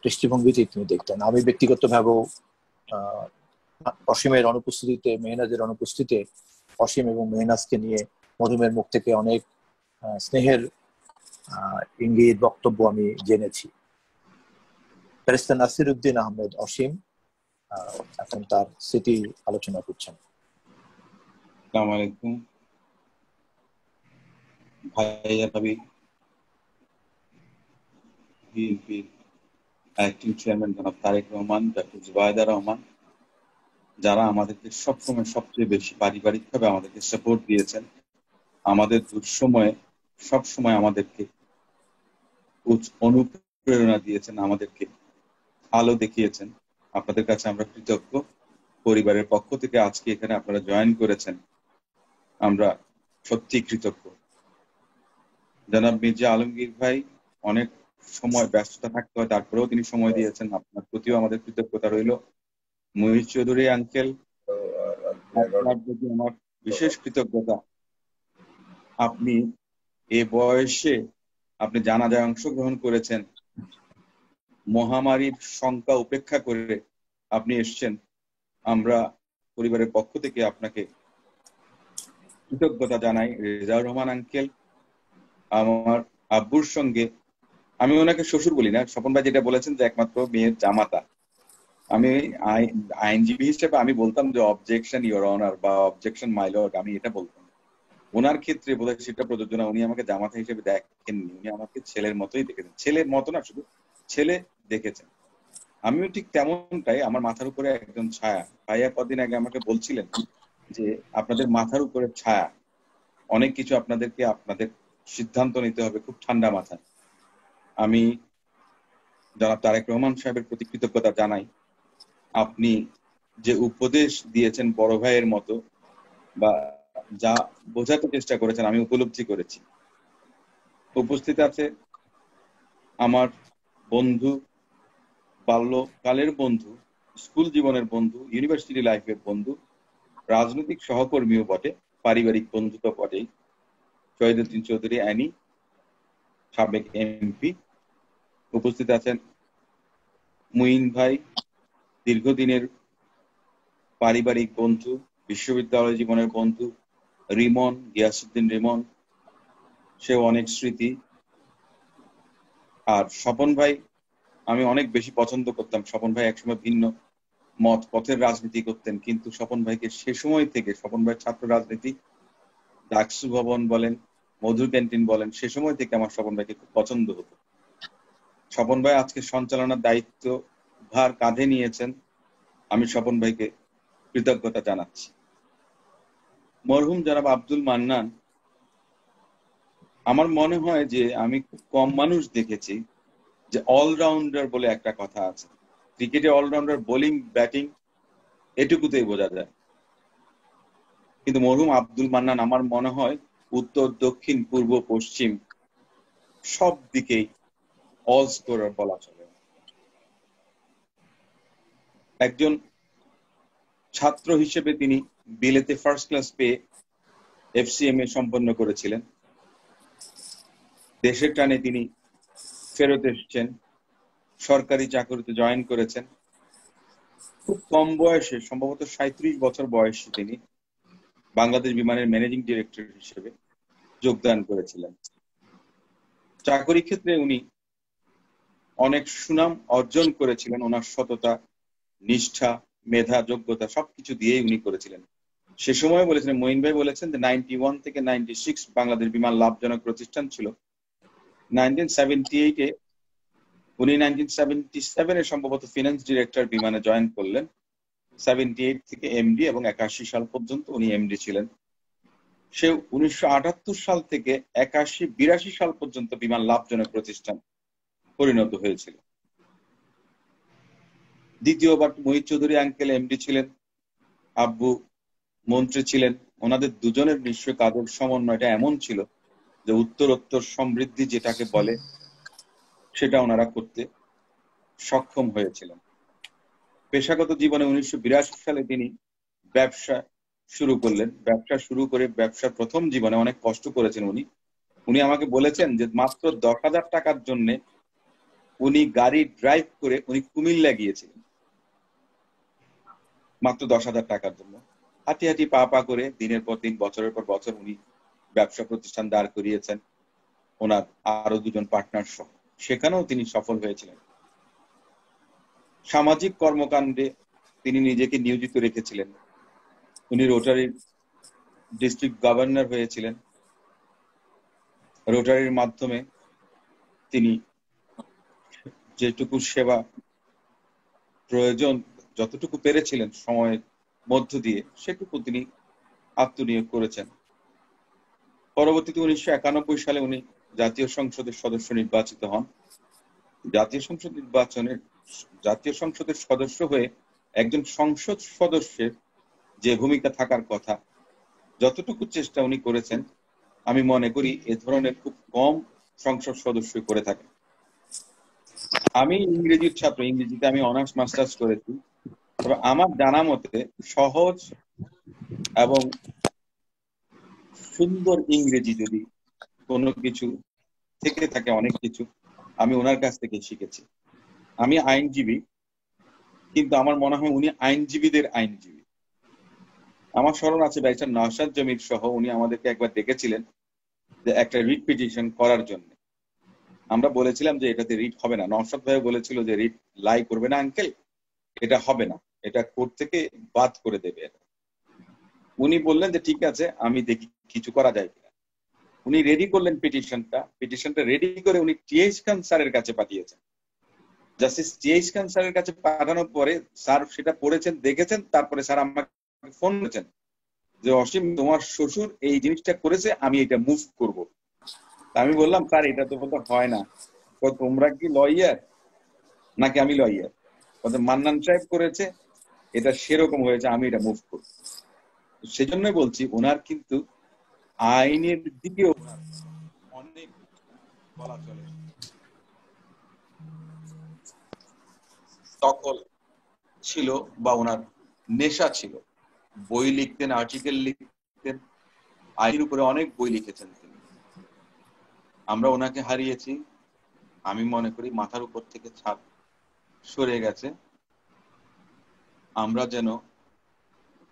দৃষ্টিভঙ্গিতে তিনি দেখতেন। আমি ব্যক্তিগতভাবেও অসীমের অনুপস্থিতিতে, মেহনাজের অনুপস্থিতিতে অসীম এবং মেহনাজকে নিয়ে মরহুমের মুখ থেকে অনেক স্নেহের ইঙ্গিত, বক্তব্য আমি জেনেছি। ব্যারিস্টার নাসিরউদ্দিন আহমেদ অসীম এখন তার স্মৃতি আলোচনা করছেন। আসসালামু আলাইকুম ভাইয়া, ভাবি, বিএনপির অ্যাক্টিং চেয়ারম্যান জনাব তারেক রহমান, ডক্টর জুবাইদা রহমান, যারা আমাদেরকে সবসময় সবচেয়ে বেশি পারিবারিকভাবে আমাদেরকে সাপোর্ট দিয়েছেন, আমাদের দুঃসময়ে সবসময় আমাদেরকে অনুপ্রেরণা দিয়েছেন, আমাদেরকে আলো দেখিয়েছেন, আপনাদের কাছে আমরা কৃতজ্ঞ। পরিবারের পক্ষ থেকে আজকে এখানে আপনারা জয়েন করেছেন, আমরা সত্যি কৃতজ্ঞ। জনাব মির্জা আলমগীর ভাই অনেক সময় ব্যস্ততা থাকতে হয়, তারপরেও তিনি সময় দিয়েছেন, আপনার প্রতিও আমাদের কৃতজ্ঞতা রইল। মুহিত চৌধুরী আঙ্কেল, আপনার প্রতি আমার বিশেষ কৃতজ্ঞতা। আপনি এ বয়সে আপনি জানাজায় অংশগ্রহণ করেছেন, মহামারীর শঙ্কা উপেক্ষা করে আপনি এসছেন। আমরা পরিবারের পক্ষ থেকে আপনাকে কৃতজ্ঞতা জানাই। রেজাউর রহমান আঙ্কেল, আমার আব্বুর সঙ্গে, আমি ওনাকে শ্বশুর বলি না, স্বপন ভাই যেটা বলেছেন যে একমাত্র মেয়ের জামাতা, আমি আইনজীবী হিসেবে আমি বলতাম যে অবজেকশন ইওর অনার বা অবজেকশন মাই লর্ড, আমি এটা বলতাম। ওনার ক্ষেত্রে বোধহয় সেটা প্রযোজ্য না, উনি আমাকে জামাতা হিসেবে দেখেননি, উনি আমাকে ছেলের মতোই দেখেছেন। ছেলের মতো না, শুধু ছেলে দেখেছেন। আমিও ঠিক তেমনটাই, আমার মাথার উপরে একজন ছায়া। ভাইয়া কদিন আগে আমাকে বলছিলেন যে আপনাদের মাথার উপরে ছায়া, অনেক কিছু আপনাদেরকে আপনাদের সিদ্ধান্ত নিতে হবে খুব ঠান্ডা মাথায়। আমি জনাব তারেক রহমান সাহেবের প্রতি কৃতজ্ঞতা জানাই। আপনি যে উপদেশ দিয়েছেন বড় ভাইয়ের মতো, বা যা বোঝাতে চেষ্টা করেছেন আমি উপলব্ধি করেছি। উপস্থিত আছে আমার বন্ধু, বাল্যকালের বন্ধু, স্কুল জীবনের বন্ধু, ইউনিভার্সিটি লাইফের বন্ধু, রাজনৈতিক সহকর্মীও বটে, পারিবারিক বন্ধু তো বটেই, শহীদুদ্দিন চৌধুরী অ্যানি, সাবেক এমপি। উপস্থিত আছেন মুইন ভাই, দীর্ঘদিনের পারিবারিক বন্ধু, বিশ্ববিদ্যালয় জীবনের বন্ধু, রিমন, গিয়াসউদ্দিন রিমন, সেও অনেক স্মৃতি। আর স্বপন ভাই আমি অনেক বেশি পছন্দ করতাম। স্বপন ভাই একসময় ভিন্ন মত পথের রাজনীতি করতেন, কিন্তু স্বপন ভাইকে সে সময় থেকে, স্বপন ভাই ছাত্র রাজনীতি, ডাকসু ভবন বলেন, মধুর ক্যান্টিন বলেন, সে সময় থেকে আমার স্বপন ভাইকে খুব পছন্দ হতো। স্বপন ভাই আজকে সঞ্চালনার দায়িত্ব ভার কাঁধে নিয়েছেন, আমি স্বপন ভাইকে কৃতজ্ঞতা জানাচ্ছি। মরহুম জনাব আব্দুল মান্নান, আমার মনে হয় যে আমি খুব কম মানুষ দেখেছি যে অলরাউন্ডার বলে একটা কথা আছে। ক্রিকেটে অলরাউন্ডার বোলিং ব্যাটিং এটুকুতেই বোঝা যায়। কিন্তু মরহুম আব্দুল মান্নান আমার মনে হয় উত্তর, দক্ষিণ, পূর্ব, পশ্চিম সব দিকেই অল স্কোরার বলা চলে। একজন ছাত্র হিসেবে তিনি বিলেতে ফার্স্ট ক্লাস পেয়ে FCMA সম্পন্ন করেছিলেন। দেশের টানে তিনি ফেরত এসেছেন, সরকারি চাকরিতে জয়েন করেছেন। খুব কম বয়সে, সম্ভবত 37 বছর বয়সে তিনি বাংলাদেশ বিমানের ম্যানেজিং ডিরেক্টর হিসেবে যোগদান করেছিলেন। চাকরি ক্ষেত্রে উনি অনেক সুনাম অর্জন করেছিলেন। ওনার সততা, নিষ্ঠা, মেধা, যোগ্যতা সবকিছু দিয়েই উনি করেছিলেন। সে সময় বলেছিলেন, মঈন ভাই বলেছেন যে 91 থেকে 96 বাংলাদেশ বিমান লাভজনক প্রতিষ্ঠান ছিল। 1978-এ উনি 1977-এ সম্ভবত ফিনান্স ডিরেক্টর বিমানে জয়েন করলেন। 78 থেকে MD এবং 81 সাল পর্যন্ত উনি MD ছিলেন। সে 1978 সাল থেকে 81-82 সাল পর্যন্ত বিমান লাভজনক প্রতিষ্ঠান পরিণত হয়েছিল। দ্বিতীয়বার মোহিত চৌধুরী আঙ্কেল MD ছিলেন, আব্বু মন্ত্রী ছিলেন। ওনাদের দুজনের নিশ্চয় কাজের সমন্বয়টা এমন ছিল যে উত্তরোত্তর সমৃদ্ধি যেটাকে বলে সেটা ওনারা করতে সক্ষম হয়েছিলেন। পেশাগত জীবনে 1982 সালে তিনি ব্যবসা শুরু করলেন। ব্যবসা শুরু করে ব্যবসার প্রথম জীবনে অনেক কষ্ট করেছেন উনি আমাকে বলেছেন যে মাত্র 10,000 টাকার জন্য উনি গাড়ি ড্রাইভ করে উনি কুমিল্লা গিয়েছিলেন, মাত্র 10,000 টাকার জন্য। হাঁটি হাঁটি পা করে দিনের পর দিন, বছরের পর বছর উনি ব্যবসা প্রতিষ্ঠান দাঁড় করিয়েছেন, ওনার আরো দুজন পার্টনার সহ। সেখানেও তিনি সফল হয়েছিলেন। সামাজিক কর্মকাণ্ডে তিনি নিজেকে নিয়োজিত রেখেছিলেন। উনি রোটারির ডিস্ট্রিক্ট গভর্নর হয়েছিলেন। রোটারির মাধ্যমে তিনি যেটুকু সেবা প্রয়োজন, যতটুকু পেরেছিলেন সময়ের মধ্য দিয়ে, সেটুকু তিনি আত্মনিয়োগ করেছেন। পরবর্তীতে 1991 সালে উনি জাতীয় সংসদের সদস্য নির্বাচিত হন। জাতীয় সংসদের সদস্য হয়ে একজন সংসদ সদস্যের যে ভূমিকা থাকার কথা, যতটুকু চেষ্টা উনি করেছেন, আমি মনে করি এ ধরনের খুব কম সংসদ সদস্য করে থাকেন। আমি ইংরেজির ছাত্র, ইংরেজিতে আমি অনার্স মাস্টার্স করেছি। তবে আমার জানা মতে সহজ এবং সুন্দর ইংরেজি যদি কোনো কিছু থেকে থাকে, অনেক কিছু আমি ওনার কাছ থেকে শিখেছি। আমি আইনজীবী, কিন্তু আমার মনে হয় উনি আইনজীবীদের আইনজীবী। আমার স্মরণ আছে ব্যারিস্টার নওশাদ জমির সহ উনি আমাদেরকে একবার ডেকেছিলেন যে একটা রিট পিটিশন করার জন্য। আমরা বলেছিলাম যে এটাতে রিট হবে না। নওশাদ ভাই বলেছিল যে রিট লাই করবে না আঙ্কেল, এটা হবে না, এটা কোর্ট থেকে বাদ করে দেবে। উনি বললেন যে ঠিক আছে, আমি দেখি কিছু করা যায় কিনা। উনি রেডি করলেন পিটিশনটা রেডি করে উনি টিএইচ খান স্যারের কাছে পাঠিয়েছেন। জাস্টিস টিএইচ খান স্যারের কাছে পাঠানোর পরে স্যার সেটা পড়েছেন, দেখেছেন। তারপরে স্যার আমাকে ফোন করেছেন যে অসীম, তোমার শ্বশুর এই জিনিসটা করেছে, আমি এটা মুভ করব। আমি বললাম স্যার এটা তো বলতে হয় না, তোমরা কি লয়ার নাকি আমি লয়ার? মান্নান সাহেব করেছে, এটা সেরকম হয়েছে, আমি এটা মুভ করব। সেজন্যই বলছি ওনার কিন্তু আইনের দিকেও অনেক বলা চলে দখল ছিল বা ওনার নেশা ছিল। বই লিখতেন, আর্টিকেল লিখতেন, আইনের উপরে অনেক বই লিখেছেন তিনি। আমরা ওনাকে হারিয়েছি। আমি মনে করি মাথার উপর থেকে ছাদ সরে গেছে। আমরা যেন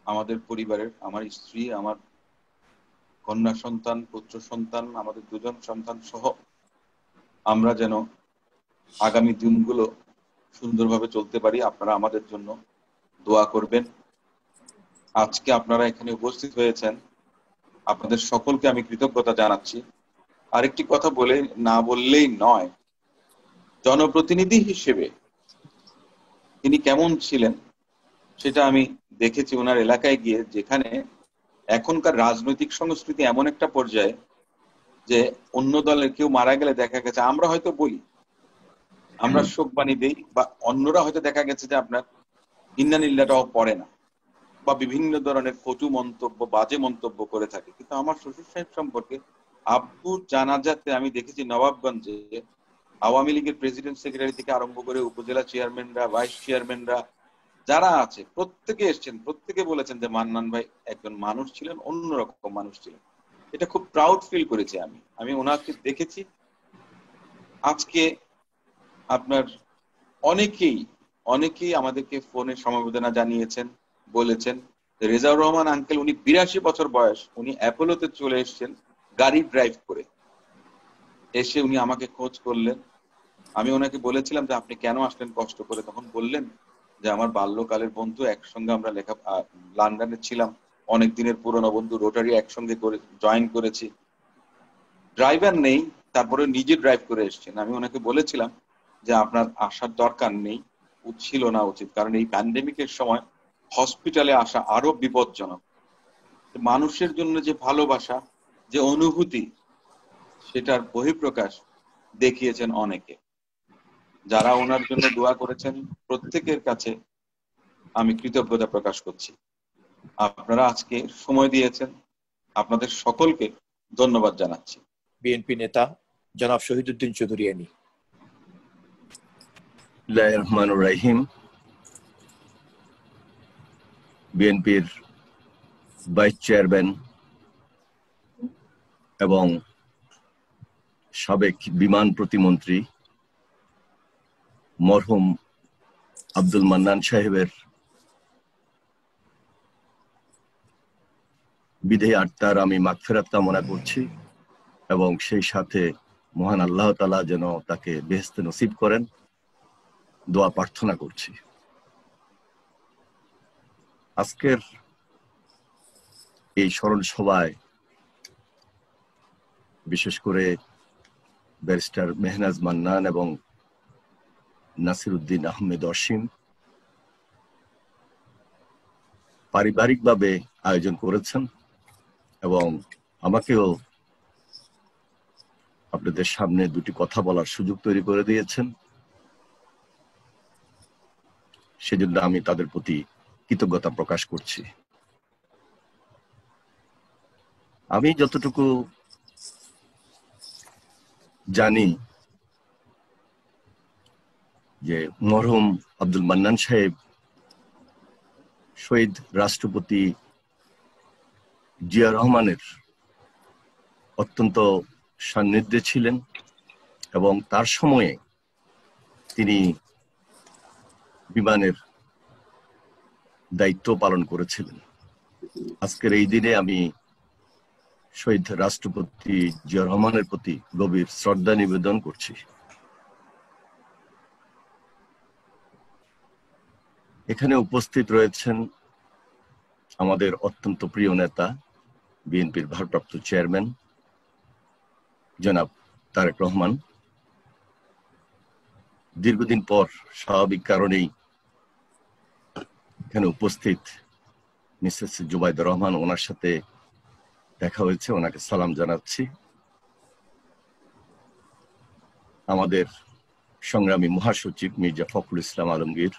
আমাদের পরিবারের, আমার স্ত্রী, আমার কন্যা সন্তান, পুত্র সন্তান, আমাদের দুজন সন্তান সহ আমরা যেন আগামী দিনগুলো সুন্দরভাবে চলতে পারি। আপনারা আমাদের জন্য দোয়া করবেন। আজকে আপনারা এখানে উপস্থিত হয়েছেন, আপনাদের সকলকে আমি কৃতজ্ঞতা জানাচ্ছি। আরেকটি কথা না বললেই নয়, জনপ্রতিনিধি হিসেবে তিনি কেমন ছিলেন সেটা আমি দেখেছি ওনার এলাকায় গিয়ে, যেখানে এখনকার রাজনৈতিক সংস্কৃতি এমন একটা পর্যায়ে যে অন্য দলের কেউ মারা গেলে দেখা গেছে আমরা হয়তো বলি, আমরা শোকবাণী দেই, বা অন্যরা হয়তো দেখা গেছে যে আপনার ইন্নানিল্লাটাও পড়ে না। বা বিভিন্ন ধরনের কটু মন্তব্য, বাজে মন্তব্য করে থাকে, কিন্তু আমার শ্বশুর সাহেব সম্পর্কে আব্বুর জানাজাতে আমি দেখেছি নবাবগঞ্জে আওয়ামী লীগের প্রেসিডেন্ট সেক্রেটারি থেকে আরম্ভ করে উপজেলা চেয়ারম্যানরা, ভাইস চেয়ারম্যানরা যারা আছে প্রত্যেকে এসছেন, প্রত্যেকে বলেছেন যে মান্নান ভাই একজন মানুষ ছিলেন, অন্যরকম মানুষ ছিলেন। এটা খুব প্রাউড ফিল করেছি আমি ওনাকে দেখেছি। আজকে আপনার অনেকেই আমাদেরকে ফোনে সমবেদনা জানিয়েছেন, বলেছেন রেজাউর রহমান আঙ্কেল, উনি 82 বছর বয়স, উনি অ্যাপোলোতে চলে এসেছেন গাড়ি ড্রাইভ করে, এসে উনি আমাকে খোঁজ করলেন। আমি ওনাকে বলেছিলাম যে আপনি কেন আসলেন কষ্ট করে, তখন বললেন যে আমার বাল্যকালের বন্ধু, একসঙ্গে আমরা লন্ডনে ছিলাম, অনেক দিনের পুরনো বন্ধু, রোটারি একসঙ্গে করে জয়েন করেছি, ড্রাইভার নেই তারপরে নিজে ড্রাইভ করে এসেছেন। আমি ওনাকে বলেছিলাম যে আপনার আসার দরকার নেই, ছিল না উচিত, কারণ এই প্যান্ডেমিকের সময় হসপিটালে আসা আরো বিপজ্জনক। মানুষের জন্য যে ভালোবাসা, যে অনুভূতি, সেটার বহিঃপ্রকাশ দেখিয়েছেন অনেকে। যারা ওনার জন্য দোয়া করেছেন প্রত্যেকের কাছে আমি কৃতজ্ঞতা প্রকাশ করছি। আপনারা আজকে সময় দিয়েছেন, আপনাদের সকলকে ধন্যবাদ জানাচ্ছি। বিএনপি নেতা জনাব শহীদুদ্দিন চৌধুরী এনি। বিসমিল্লাহির রহমানির রহিম। বিএনপির ভাইস চেয়ারম্যান এবং সাবেক বিমান প্রতিমন্ত্রী মরহুম আব্দুল মান্নান সাহেবের বিদেহী আত্মার আমি মাগফিরাত কামনা করছি এবং সেই সাথে মহান আল্লাহ তাআলা যেন তাকে বেহেশতে নসিব করেন দোয়া প্রার্থনা করছি। আজকের এই স্মরণ সভায় বিশেষ করে ব্যারিস্টার মেহনাজ মান্নান এবং নাসিরউদ্দিন আহমেদ অসীম পারিবারিকভাবে আয়োজন করেছেন এবং আমাকেও আপনাদের সামনে দুটি কথা বলার সুযোগ তৈরি করে দিয়েছেন, সেজন্য আমি তাদের প্রতি কৃতজ্ঞতা প্রকাশ করছি। আমি যতটুকু জানি যে মরহুম আব্দুল মান্নান সাহেব শহীদ রাষ্ট্রপতি জিয়া রহমানের অত্যন্ত সান্নিধ্যে ছিলেন এবং তার সময়ে তিনি বিমানের দায়িত্ব পালন করেছিলেন। আজকের এই দিনে আমি শহীদ রাষ্ট্রপতি জিয়া রহমানের প্রতি গভীর শ্রদ্ধা নিবেদন করছি। এখানে উপস্থিত রয়েছেন আমাদের অত্যন্ত প্রিয় নেতা, বিএনপির ভারপ্রাপ্ত চেয়ারম্যান জনাব তারেক রহমান। দীর্ঘদিন পর স্বাভাবিক কারণেই এখানে উপস্থিত মিসেস জুবাইদা রহমান, ওনার সাথে দেখা হয়েছে, ওনাকে সালাম জানাচ্ছি। আমাদের সংগ্রামী মহাসচিব মির্জা ফখরুল ইসলাম আলমগীর,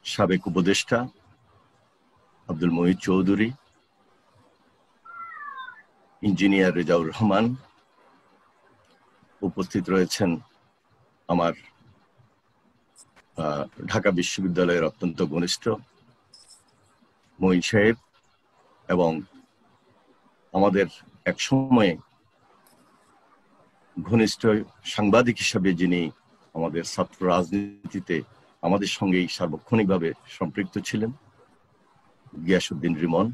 সাবেক উপদেষ্টা আব্দুল মহিদ চৌধুরী, ইঞ্জিনিয়ার রেজাউর রহমান, উপস্থিত রয়েছেন আমার ঢাকা বিশ্ববিদ্যালয়ের অত্যন্ত ঘনিষ্ঠ মঈন সাহেব এবং আমাদের এক সময়ে ঘনিষ্ঠ সাংবাদিক হিসাবে যিনি আমাদের ছাত্র রাজনীতিতে আমাদের সঙ্গেই সার্বক্ষণিকভাবে সম্পৃক্ত ছিলেন, গিয়াসউদ্দিন রিমন।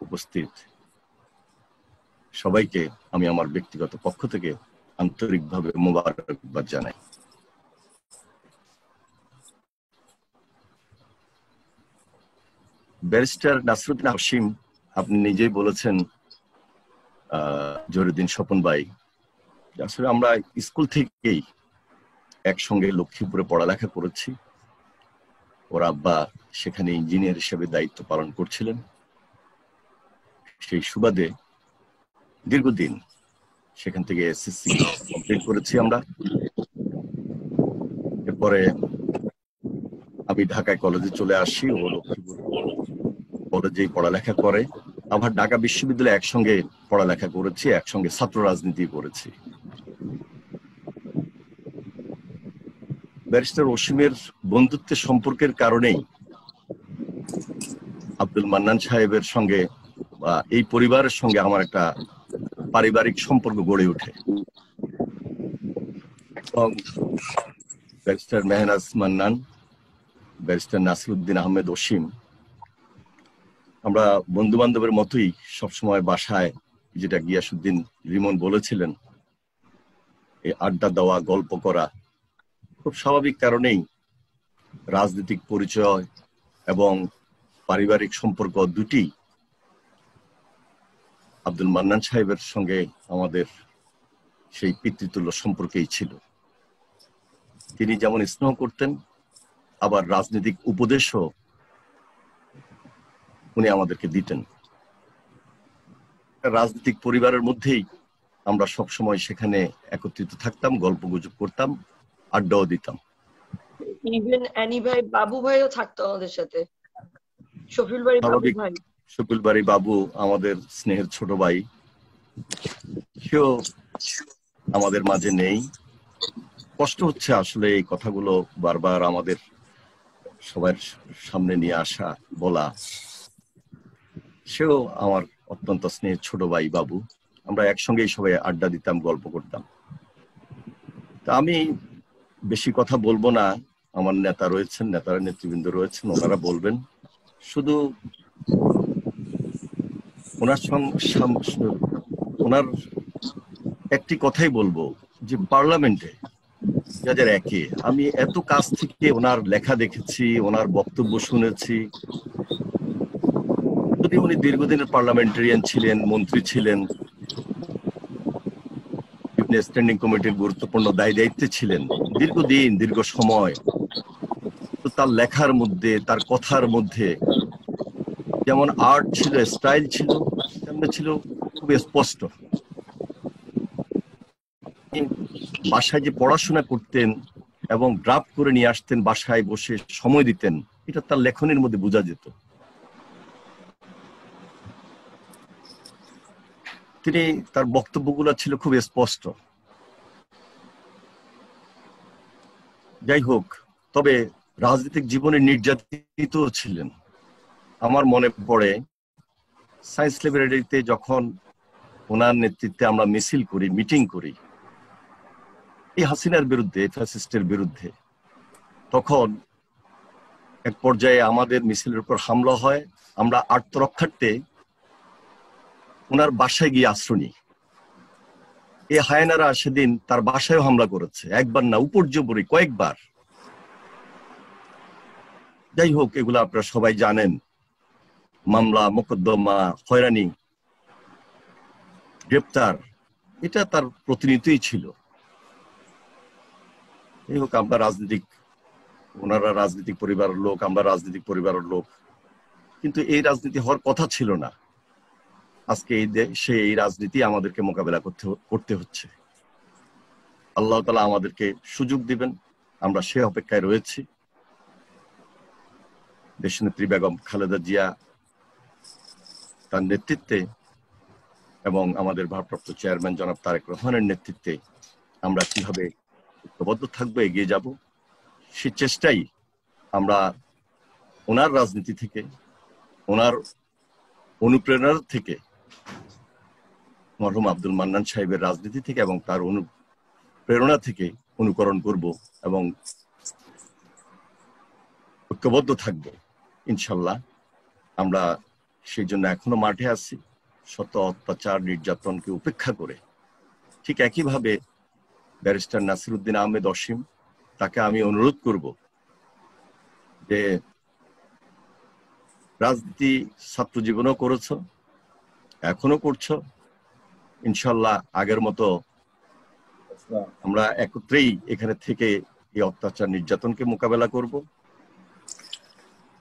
উপস্থিত সবাইকে আমি আমার ব্যক্তিগত পক্ষ থেকে আন্তরিকভাবে মোবারকবাদ জানাই। ব্যারিস্টার নাসিরউদ্দিন হাশিম, আপনি নিজেই বলেছেন জহিরুদ্দিন স্বপন ভাই, আসলে আমরা স্কুল থেকেই একসঙ্গে লক্ষ্মীপুরে পড়ালেখা করেছি। ওর আব্বা সেখানে ইঞ্জিনিয়ার হিসেবে দায়িত্ব পালন করছিলেন। সেই সুবাদে দীর্ঘদিন সেখান থেকে এসএসসি কমপ্লিট করেছি আমরা। এরপরে আমি ঢাকায় কলেজে চলে আসি, ও লক্ষ্মীপুর কলেজেই পড়ালেখা করে। আবার ঢাকা বিশ্ববিদ্যালয়ে একসঙ্গে পড়ালেখা করেছি, একসঙ্গে ছাত্র রাজনীতি করেছি। ব্যারিস্টার অসীমের বন্ধুত্বের সম্পর্কের কারণেই আব্দুল মান্নান সাহেবের সঙ্গে বা এই পরিবারের সঙ্গে আমার একটা পারিবারিক সম্পর্ক গড়ে ওঠে। এবং ব্যারিস্টার মেহনাজ মান্নান, ব্যারিস্টার নাসিরউদ্দিন আহমেদ অসীম, আমরা বন্ধু বান্ধবের মতোই সবসময় বাসায়, যেটা গিয়াসউদ্দিন রিমন বলেছিলেন, এই আড্ডা দেওয়া, গল্প করা, খুব স্বাভাবিক কারণেই রাজনৈতিক পরিচয় এবং পারিবারিক সম্পর্ক দুটি আব্দুল মান্নান সাহেবের সঙ্গে আমাদের সেই পিতৃতুল্য সম্পর্কেই ছিল। তিনি যেমন স্নেহ করতেন, আবার রাজনৈতিক উপদেশও উনি আমাদেরকে দিতেন। রাজনৈতিক পরিবারের মধ্যেই আমরা সবসময় সেখানে একত্রিত থাকতাম, গল্পগুজব করতাম, আড্ডাও দিতাম। ইভেন অ্যানি ভাই, বাবু ভাইও থাকতো আমাদের সাথে, শফিউল বাড়ি বাবু ভাই। শফিউল বাড়ি বাবু আমাদের স্নেহের ছোট ভাই, সেও আমাদের মাঝে নেই। কষ্ট হচ্ছে আসলে এই কথাগুলো বারবার আমাদের সবার সামনে নিয়ে আসা, বলা। সেও আমার অত্যন্ত স্নেহের ছোট ভাই বাবু। আমরা একসঙ্গেই সবাই আড্ডা দিতাম, গল্প করতাম। তা আমি বেশি কথা বলবো না, আমার নেতা রয়েছেন, নেতারা নেতৃবৃন্দ রয়েছেন, ওনারা বলবেন। শুধু ওনার একটি কথাই বলবো, যে পার্লামেন্টে 2001-এ আমি এত কাছ থেকে ওনার লেখা দেখেছি, ওনার বক্তব্য শুনেছি। যদি উনি দীর্ঘদিনের পার্লামেন্টারিয়ান ছিলেন, মন্ত্রী ছিলেন, বিভিন্ন স্ট্যান্ডিং কমিটির গুরুত্বপূর্ণ দায়িত্বে ছিলেন দীর্ঘদিন, দীর্ঘ সময়, তো তার লেখার মধ্যে, তার কথার মধ্যে যেমন আর্ট ছিল, স্টাইল ছিল, তেমনি ছিল খুব স্পষ্ট। বাসায় যে পড়াশোনা করতেন এবং ড্রাফট করে নিয়ে আসতেন, বাসায় বসে সময় দিতেন, এটা তার লেখনের মধ্যে বোঝা যেত। তিনি, তার বক্তব্যগুলো ছিল খুব স্পষ্ট। যাই হোক, তবে রাজনৈতিক জীবনে নির্যাতিত ছিলেন। আমার মনে পড়ে সায়েন্স ল্যাবরেটরিতে যখন ওনার নেতৃত্বে আমরা মিছিল করি, মিটিং করি এই হাসিনার বিরুদ্ধে, ফ্যাসিস্টের বিরুদ্ধে, তখন এক পর্যায়ে আমাদের মিছিলের উপর হামলা হয়। আমরা আত্মরক্ষার্থে ওনার বাসায় গিয়ে আশ্রয় নিই। এই হায়নারা সেদিন তার বাসায় হামলা করেছে, একবার না, উপর্যুপরি কয়েকবার। যাই হোক, এগুলো আপনারা সবাই জানেন। মামলা, মোকদ্দমা, হয়রানি, গ্রেপ্তার, এটা তার প্রতিনিধিই ছিল। যাই হোক, আমরা রাজনীতিক, ওনারা রাজনৈতিক পরিবারের লোক, আমরা রাজনৈতিক পরিবারের লোক, কিন্তু এই রাজনীতি হওয়ার কথা ছিল না। আজকে এই দেশে এই রাজনীতি আমাদেরকে মোকাবেলা করতে হচ্ছে। আল্লাহ তাআলা আমাদেরকে সুযোগ দিবেন, আমরা সে অপেক্ষায় রয়েছি। দেশনেত্রী বেগম খালেদা জিয়া তার নেতৃত্বে এবং আমাদের ভারপ্রাপ্ত চেয়ারম্যান জনাব তারেক রহমানের নেতৃত্বে আমরা কিভাবে ঐক্যবদ্ধ থাকবো, এগিয়ে যাব, সে চেষ্টাই আমরা ওনার রাজনীতি থেকে, ওনার অনুপ্রেরণা থেকে, মরহুম আব্দুল মান্নান সাহেবের রাজনীতি থেকে এবং তার অনুপ্রেরণা থেকে অনুকরণ করব এবং ঐক্যবদ্ধ থাকব ইনশাল্লাহ। আমরা সেই জন্য এখনো মাঠে আছি, শত অত্যাচার, নির্যাতনকে উপেক্ষা করে। ঠিক একইভাবে ব্যারিস্টার নাসিরউদ্দিন আহমেদ অসীম, তাকে আমি অনুরোধ করব যে রাজনীতি ছাত্র জীবনেও করেছো, এখনো করছো, ইনশাল্লাহ আগের মতো আমরা একত্রেই এখানে থেকে এই অত্যাচার, নির্যাতনকে মোকাবেলা করব।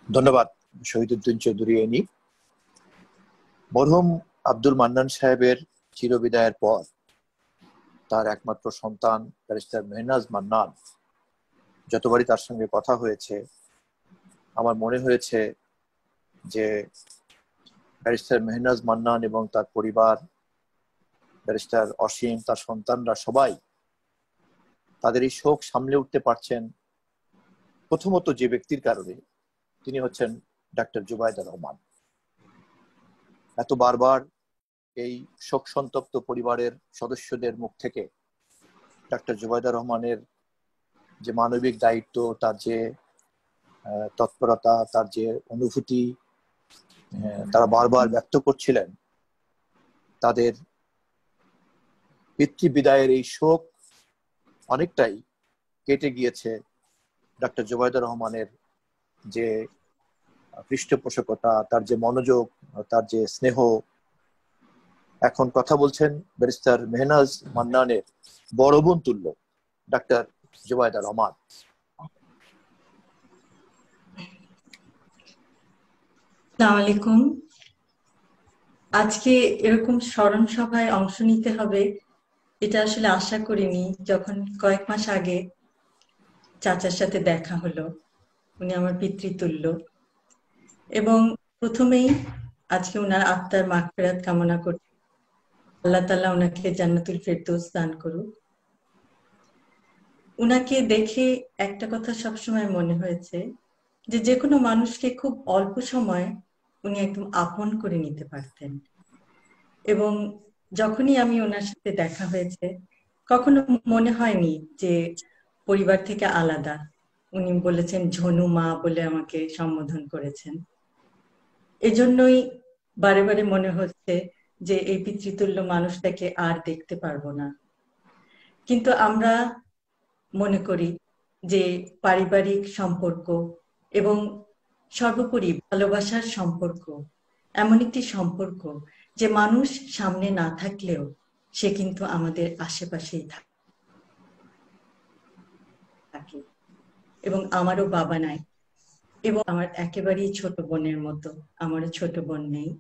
ধন্যবাদ শহীদউদ্দিন চৌধুরী এনি। মরহুম আব্দুল মান্নান সাহেবের চিরবিদায়ের পর তার একমাত্র সন্তান ব্যারিস্টার মেহনাজ মান্নান, যতবারই তার সঙ্গে কথা হয়েছে আমার মনে হয়েছে যে ব্যারিস্টার মেহনাজ মান্নান এবং তার পরিবার, ব্যারিস্টার অসীম, তার সন্তানরা সবাই তাদের এই শোক সামলে উঠতে পারছেন প্রথমত যে ব্যক্তির কারণে, তিনি হচ্ছেন ডাক্তার জুবাইদা রহমান। এত বারবার এই শোক সন্তপ্ত পরিবারের সদস্যদের মুখ থেকে ডাক্তার জুবাইদা রহমানের যে মানবিক দায়িত্ব, তার যে তৎপরতা, তার যে অনুভূতি তারা বারবার ব্যক্ত করছিলেন, তাদের পিতৃ বিদায়ের এই শোক অনেকটাই কেটে গিয়েছে ডাক্তার জুবাইদা রহমানের যে পৃষ্ঠপোষকতা, তার যে মনোযোগ, তার যে স্নেহ। এখন কথা বলছেন ব্যারিস্টার মেহনাজ মান্নানের বড় বোন তুল্য ডাক্তার জুবাইদা রহমান। আসসালামু আলাইকুম। আজকে এরকম স্মরণ সভায় অংশ নিতে হবে এটা আসলে আশা করিনি। যখন কয়েক মাস আগে চাচার সাথে দেখা হলো, উনি আমার পিতৃতুল্য, এবং প্রথমেই আজকে ওনার আত্মার মাগফিরাত কামনা করছি। আল্লাহ তাআলা ওনাকে জান্নাতুল ফেরদৌস দান করুক। উনাকে দেখে একটা কথা সবসময় মনে হয়েছে যে যে কোনো মানুষকে খুব অল্প সময় উনি একদম আপন করে নিতে পারতেন। এবং যখনই আমি ওনার সাথে দেখা হয়েছে, কখনো মনে হয়নি যে পরিবার থেকে আলাদা। উনি বলেছেন ঝনু মা বলে আমাকে সম্বোধন করেছেন। এজন্যই বারে বারে মনে হচ্ছে যে এই পিতৃতুল্য মানুষটাকে আর দেখতে পারবো না। কিন্তু আমরা মনে করি যে পারিবারিক সম্পর্ক এবং সর্বোপরি ভালোবাসার সম্পর্ক এমন একটি সম্পর্ক যে মানুষ সামনে না থাকলেও সে কিন্তু আমাদের আশেপাশেই থাকে। এবং আমারও বাবা নাই, এবং আমার একেবারেই ছোট বোনের মতো, আমারও ছোট বোন নেই।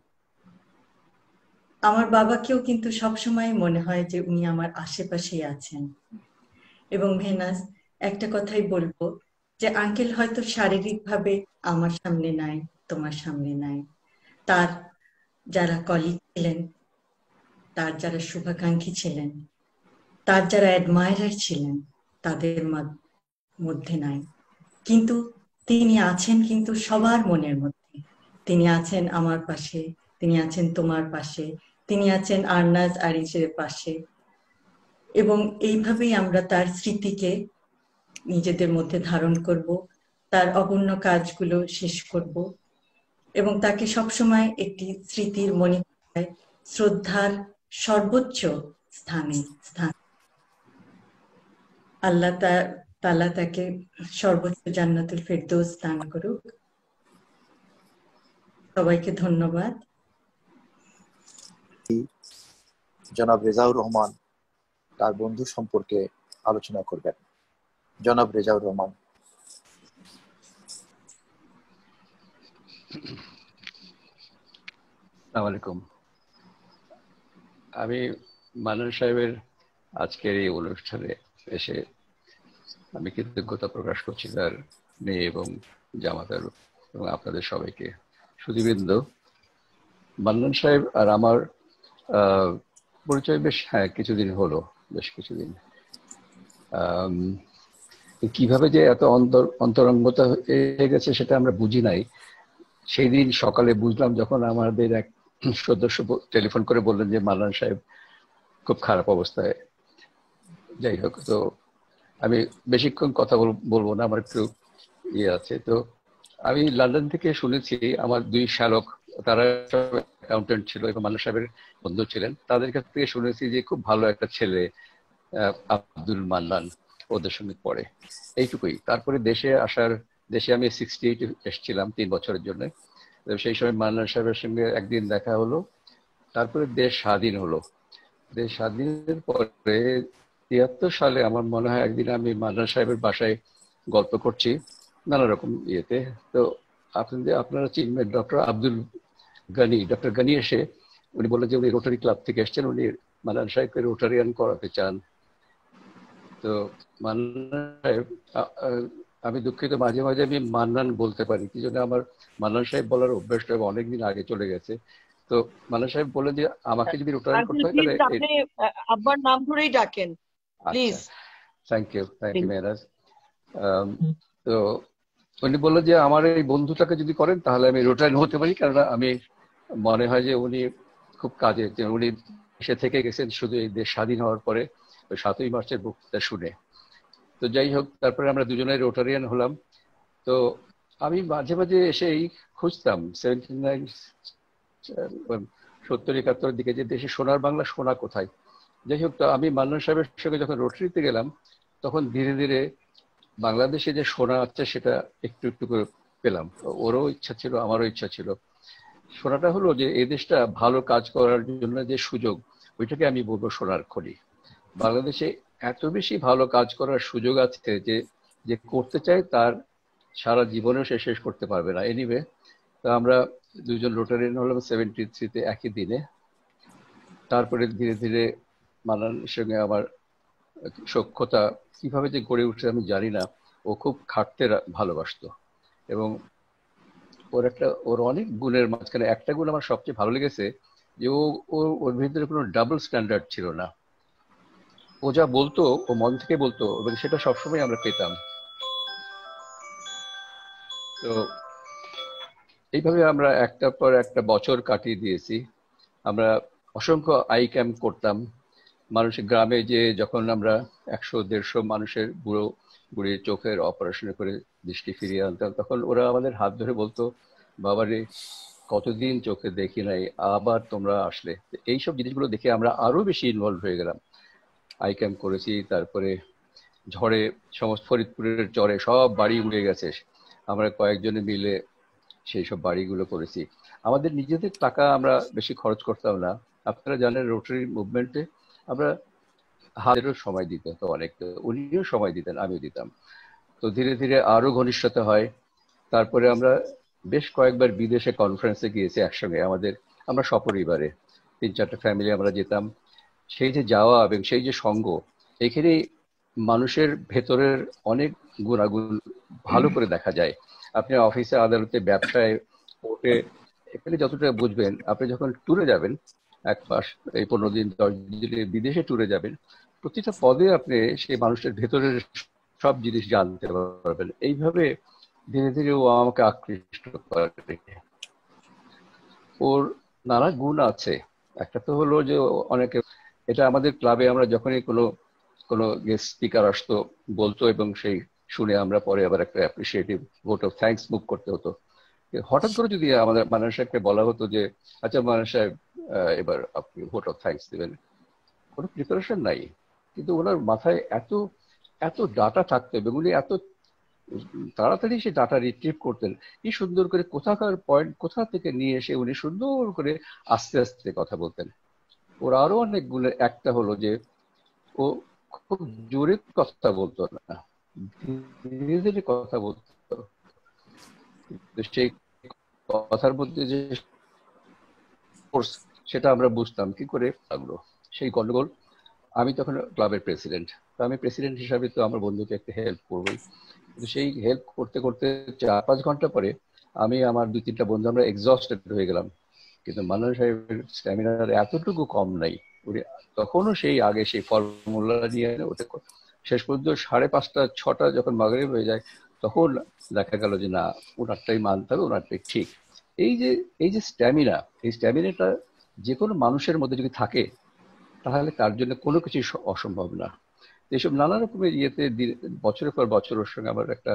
আমার বাবাকেও কিন্তু সবসময় মনে হয় যে উনি আমার আশেপাশেই আছেন। এবং মেহনাজ, একটা কথাই বলবো যে আঙ্কেল হয়তো শারীরিকভাবে আমার সামনে নাই, তোমার সামনে নাই, তার যারা কলিগ ছিলেন, তার যারা শুভাকাঙ্ক্ষী ছিলেন, তার যারা অ্যাডমায়ারার ছিলেন, তাদের মধ্যে নাই। কিন্তু তিনি আছেন কিন্তু সবার মনের মধ্যে। তিনি আছেন আমার পাশে, তিনি আছেন তোমার পাশে, তিনি আছেন আরনাজ আরিজের পাশে। এবং এইভাবেই আমরা তার স্মৃতিকে নিজেদের মধ্যে ধারণ করব, তার অগণ্য কাজগুলো শেষ করব, এবং তাকে সবসময় একটি স্মৃতির মণিমালায় শ্রদ্ধার সর্বোচ্চ স্থান আল্লাহ তাআলা তাকে সর্বোচ্চ জান্নাতুল ফেরদৌস দান করুক। সবাইকে ধন্যবাদ। জনাব রেজাউর রহমান তার বন্ধু সম্পর্কে আলোচনা করবেন। জনাব রেজাউর রহমান। আসসালামু আলাইকুম। আমি মান্নান সাহেবের আজকের এই অনুষ্ঠানে এসে আমি কৃতজ্ঞতা প্রকাশ করছি তার মেয়ে এবং জামাতার এবং আপনাদের সবাইকে। সুধীবৃন্দ, মান্নান সাহেব আর আমার পরিচয় বেশ কিছুদিন হলো, বেশ কিছুদিন। কিভাবে যে এত অন্তরঙ্গতা হয়ে গেছে সেটা আমরা বুঝি নাই। সেই দিন সকালে বুঝলাম যখন আমাদের এক সদস্য টেলিফোন করে বললেন যে মান্নান সাহেব খুব খারাপ অবস্থায়। যাই হোক, তো আমি বেশিক্ষণ কথা বলবো না, আমার একটু ইয়ে আছে। তো আমি লন্ডন থেকে শুনেছি, আমার দুই শালক, তারা অ্যাকাউন্টেন্ট ছিল এবং মান্নান সাহেবের বন্ধু ছিলেন, তাদের কাছ থেকে শুনেছি যে খুব ভালো একটা ছেলে আব্দুল মান্নান ওদের সঙ্গে পড়ে। এইটুকুই। তারপরে দেশে আমি 68 এসেছিলাম 3 বছরের জন্য। সেই সময় মান্নান সাহেবের সঙ্গে একদিন দেখা হলো। তারপরে দেশ স্বাধীন হলো। দেশ স্বাধীনের পরে 73 সালে আমার মনে হয় একদিন আমি মান্নান সাহেবের বাসায় গল্প করছি নানা রকম ইয়েতে। তো আপনারা চিনবেন ডক্টর আব্দুল গানি। ডক্টর গানি এসে উনি বললেন যে উনি রোটারি ক্লাব থেকে এসছেন, উনি মান্নান সাহেবকে রোটারিয়ান করাতে চান। তো মান্নান সাহেব আমি দুঃখিত, মাঝে মাঝে আমি মান্নান বলতে পারি, কি জন্য আমার মান্নান সাহেব বলার অভ্যাসটা অনেকদিন আগে চলে গেছে। তো মান্নান সাহেব বলেন যে আমাকে যদি রোটারিয়ান করতে হয় তাহলে আপনি আব্বার নাম ধরেই ডাকেন প্লিজ। Thank you Mehraj. তো উনি বললেন যে আমার এই বন্ধুটাকে যদি করেন তাহলে আমি রোটারিয়ান হতে পারি, কারণ আমি মনে হয় যে উনি খুব কাজে, উনি দেশে থেকে গেছেন শুধু এই দেশ স্বাধীন হওয়ার পরে, ওই 7ই মার্চের বক্তৃতা শুনে। তো যাই হোক, তারপরে আমরা দুজনেই রোটারিয়ান হলাম। তো আমি মাঝে মাঝে এসেই খুঁজতাম 70-71 দিকে যে দেশে সোনার বাংলা সোনা কোথায়। যাই হোক, তো আমি মান্নান সাহেবের সঙ্গে যখন রোটারিতে গেলাম তখন ধীরে ধীরে বাংলাদেশে যে সোনা আছে সেটা একটু একটু করে পেলাম। ওরও ইচ্ছা ছিল, আমারও ইচ্ছা ছিল। সোনাটা হলো যে এই দেশটা ভালো কাজ করার জন্য যে সুযোগ, ওইটাকে আমি বলবো সোনার খনি। বাংলাদেশে এত বেশি ভালো কাজ করার সুযোগ আছে যে যে করতে চায় তার সারা জীবনেও সে শেষ করতে পারবে না। এনিওয়ে, তো আমরা দুজন রোটারিয়ান হলাম 73-তে একই দিনে। তারপরে ধীরে ধীরে মান্নানের সঙ্গে আমার সখ্যতা কিভাবে যে গড়ে উঠছে আমি জানি না। ও খুব খাটতে ভালোবাসতো এবং ওর অনেক গুণের মাঝখানে একটা গুণ আমার সবচেয়ে ভালো লেগেছে, যে ওর ভিতরে কোনো ডাবল স্ট্যান্ডার্ড ছিল না। ও যা বলতো ও মন থেকে বলতো এবং সেটা সবসময় আমরা পেতাম। তো এইভাবে আমরা একটার পর একটা বছর কাটিয়ে দিয়েছি। আমরা অসংখ্য আই ক্যাম্প করতাম মানুষের গ্রামে, যে যখন আমরা 100-150 মানুষের বুড়ো বুড়ি চোখের অপারেশন করে দৃষ্টি ফিরিয়ে আনতাম, তখন ওরা আমাদের হাত ধরে বলতো, বাবারে কতদিন চোখে দেখি নাই, আবার তোমরা আসলে। এইসব জিনিসগুলো দেখে আমরা আরো বেশি ইনভলভ হয়ে গেলাম। আই ক্যাম্প করেছি, তারপরে ঝড়ে সমস্ত ফরিদপুরের চরে সব বাড়ি উড়ে গেছে, আমরা কয়েকজনে মিলে সেই সব বাড়িগুলো করেছি। আমাদের নিজেদের টাকা আমরা বেশি খরচ করতাম না। আপনারা জানেন রোটারি মুভমেন্টে আমরা হাতেরও সময় দিতে হতো অনেক, উনিও সময় দিতেন, আমিও দিতাম। তো ধীরে ধীরে আরো ঘনিষ্ঠতা হয়। তারপরে আমরা বেশ কয়েকবার বিদেশে কনফারেন্সে গিয়েছি একসঙ্গে, আমরা সপরিবারে 3-4টা ফ্যামিলি আমরা যেতাম। সেই যে যাওয়া এবং সেই যে সঙ্গ, এখানে মানুষের ভেতরের অনেক গুণাগুণ ভালো করে দেখা যায়। আপনি অফিসে, আদালতে, ব্যবসায়, কোর্টে, এখানে যতটা বুঝবেন, আপনি যখন ট্যুরে যাবেন 1 মাস, এই 15 দিন 10 দিনে বিদেশে ট্যুরে যাবেন, প্রতিটা পদে আপনি সেই মানুষের ভেতরের সব জিনিস জানতে পারবেন। এইভাবে ধীরে ধীরে ও আমাকে আকৃষ্ট করে। ওর নানা গুণ আছে। একটা তো হলো যে অনেকে, এটা আমাদের ক্লাবে আমরা যখনই কোনো গেস্ট স্পিকার আসতো বলতো এবং সেই শুনে আমরা পরে আবার একটা appreciative vote of thanks move করতে হতো। হঠাৎ করে যদি আমাদের মান্নান সাহেবকে বলা হতো যে আচ্ছা মান্নান সাহেব এবার আপনি ভোট অফ থ্যাঙ্কস দেবেন, কোনো প্রিপারেশন নাই, কিন্তু ওনার মাথায় এত এত ডাটা থাকতো এবং উনি এত তাড়াতাড়ি সে ডাটা রিট্রিভ করতেন। কি সুন্দর করে কোথাকার পয়েন্ট কোথা থেকে নিয়ে এসে উনি সুন্দর করে আস্তে আস্তে কথা বলতেন। ওর আরো অনেক গুণের একটা হলো যে ও খুব জোরে কথা বলতো না, ধীরে ধীরে কথা বলতো। সেই কথার মধ্যে যে সেটা আমরা বুঝতাম কি করে লাগলো। সেই গন্ডগোল, আমি তখন ক্লাবের প্রেসিডেন্ট, তো আমি প্রেসিডেন্ট হিসাবে তো আমার বন্ধুকে একটা হেল্প করবোই। কিন্তু সেই হেল্প করতে করতে 4-5 ঘন্টা পরে আমি আমার 2-3টা বন্ধু আমরা এক্সস্টেড হয়ে গেলাম। কিন্তু মান্নান সাহেবের স্ট্যামিনার এতটুকু কম নাই, উনি তখনও সেই আগে সেই ফর্মুলা নিয়ে ওটা শেষ পর্যন্ত 5:30-6টা যখন মাগরিব হয়ে যায় তখন দেখা গেল যে না, ওনারটাই মানতে হবে, ওনারটাই ঠিক। এই যে স্ট্যামিনা, এই স্ট্যামিনাটা যে কোনো মানুষের মধ্যে যদি থাকে তাহলে তার জন্য কোনো কিছু অসম্ভব না। এইসব নানা রকমের ইয়েতে বছরের পর বছর ওর সঙ্গে আমার একটা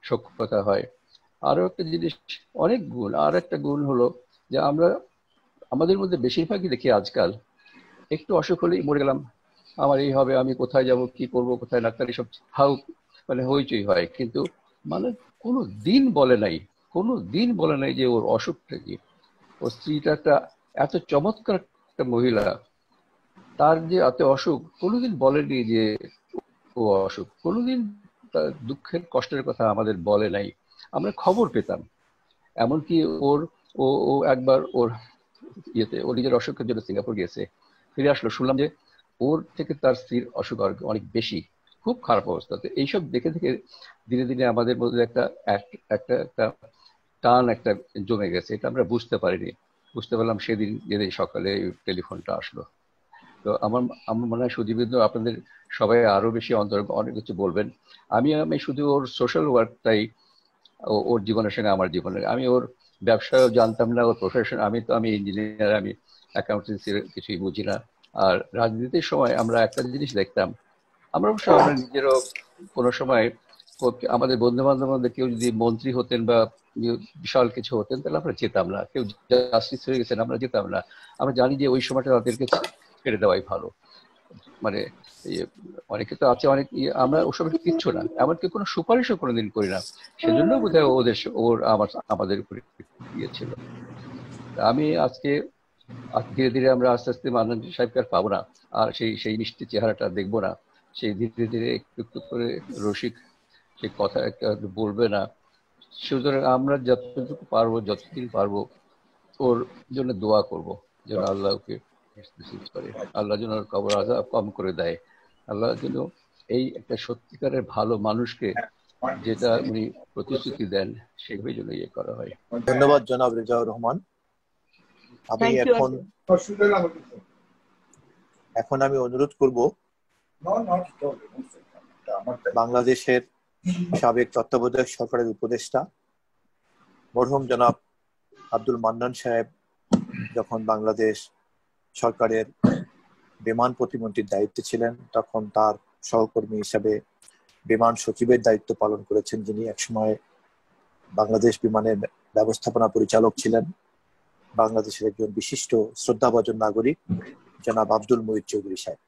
সখ্যতা হয়। আরো একটা জিনিস, অনেক গুণ। আর একটা গুণ হলো যে আমাদের মধ্যে বেশিরভাগই দেখি আজকাল একটু অসুখ হলেই মরে গেলাম, আমার এই হবে, আমি কোথায় যাব, কি করব, কোথায় ডাক্তার, এসব হইচই হয়। কিন্তু কোনো দিন বলে নাই যে ওর অসুখটা কি। ওর স্ত্রীটা একটা এত চমৎকার একটা মহিলা, তার যে এত অসুখ কোনোদিন বলেনি যে ও অসুখ, কোনোদিন তার দুঃখের কষ্টের কথা আমাদের বলে নাই। আমরা খবর পেতাম। এমনকি ও একবার ওর নিজের অসুখের জন্য সিঙ্গাপুর গিয়েছে, ফিরে আসলো, শুনলাম যে ওর থেকে তার স্ত্রীর অসুখ অনেক বেশি। খুব খারাপ অবস্থা। তো এইসব দেখে দেখে ধীরে ধীরে আমাদের মধ্যে একটা একটা একটা টান একটা জমে গেছে, এটা আমরা বুঝতে পারিনি। বুঝতে পারলাম সেদিন যেদিন সকালে টেলিফোনটা আসলো। তো আমার আমার মনে হয় সুদীপেন্দ্র আপনাদের সবাই আরো বেশি অনেক কিছু বলবেন। আমি শুধু ওর সোশ্যাল ওয়ার্কটাই ওর জীবনের সঙ্গে আমার জীবনের, আমি ওর ব্যবসাও জানতাম না, ওর প্রফেশন, আমি ইঞ্জিনিয়ার, আমি অ্যাকাউন্টেন্সির কিছুই বুঝি না। আর রাজনীতির সময় আমরা একটা জিনিস দেখতাম, আমরা অবশ্য আমরা নিজেরও কোনো সময় আমাদের বন্ধু বান্ধব মধ্যে কেউ যদি মন্ত্রী হতেন বা বিশাল কিছু হতেন তাহলে আমরা যেতাম না, কেউ জাস্টিস হয়ে গেছেন আমরা যেতাম না। আমরা জানি যে ওই সময়টা তাদেরকে ছেড়ে দেওয়াই ভালো। মানে অনেকে তো আছে অনেক আমরা ওসব কিচ্ছু না, এমনকি কোনো সুপারিশও কোনোদিন করি না, সেজন্য বোধহয় ওর আমাদের উপরে দিয়েছিল। আমি আজকে ধীরে ধীরে আমরা আস্তে আস্তে মান্নান সাহেবকে আর পাবো না, আর সেই মিষ্টি চেহারাটা দেখবো না। সেই ধীরে ধীরে একটু একটু করে রসিক সেই কথা একটা বলবে না। সুতরাং আমরা যতটুকু পারবো, যতদিন পারবো ওর জন্য দোয়া করব, যেন আল্লাহ ওকে করে, আল্লাহ যেন ওর কবর আযাব কম করে দেয়, আল্লাহ যেন এই একটা সত্যিকারের ভালো মানুষকে যেটা উনি প্রতিশ্রুতি দেন সেভাবে যেন ইয়ে করা হয়। ধন্যবাদ জনাব রেজাউর রহমান। আমি এখন আমি অনুরোধ করব বাংলাদেশের সাবেক তত্ত্বাবধায়ক সরকারের উপদেষ্টা মরহুম জনাব আব্দুল মান্নান সাহেব যখন বাংলাদেশ সরকারের বিমান প্রতিমন্ত্রীর দায়িত্বে ছিলেন, তখন তার সহকর্মী হিসাবে বিমান সচিবের দায়িত্ব পালন করেছেন, যিনি একসময় বাংলাদেশ বিমানের ব্যবস্থাপনা পরিচালক ছিলেন, বাংলাদেশের একজন বিশিষ্ট শ্রদ্ধাভাজন নাগরিক জনাব আব্দুল মুহিত চৌধুরী সাহেব।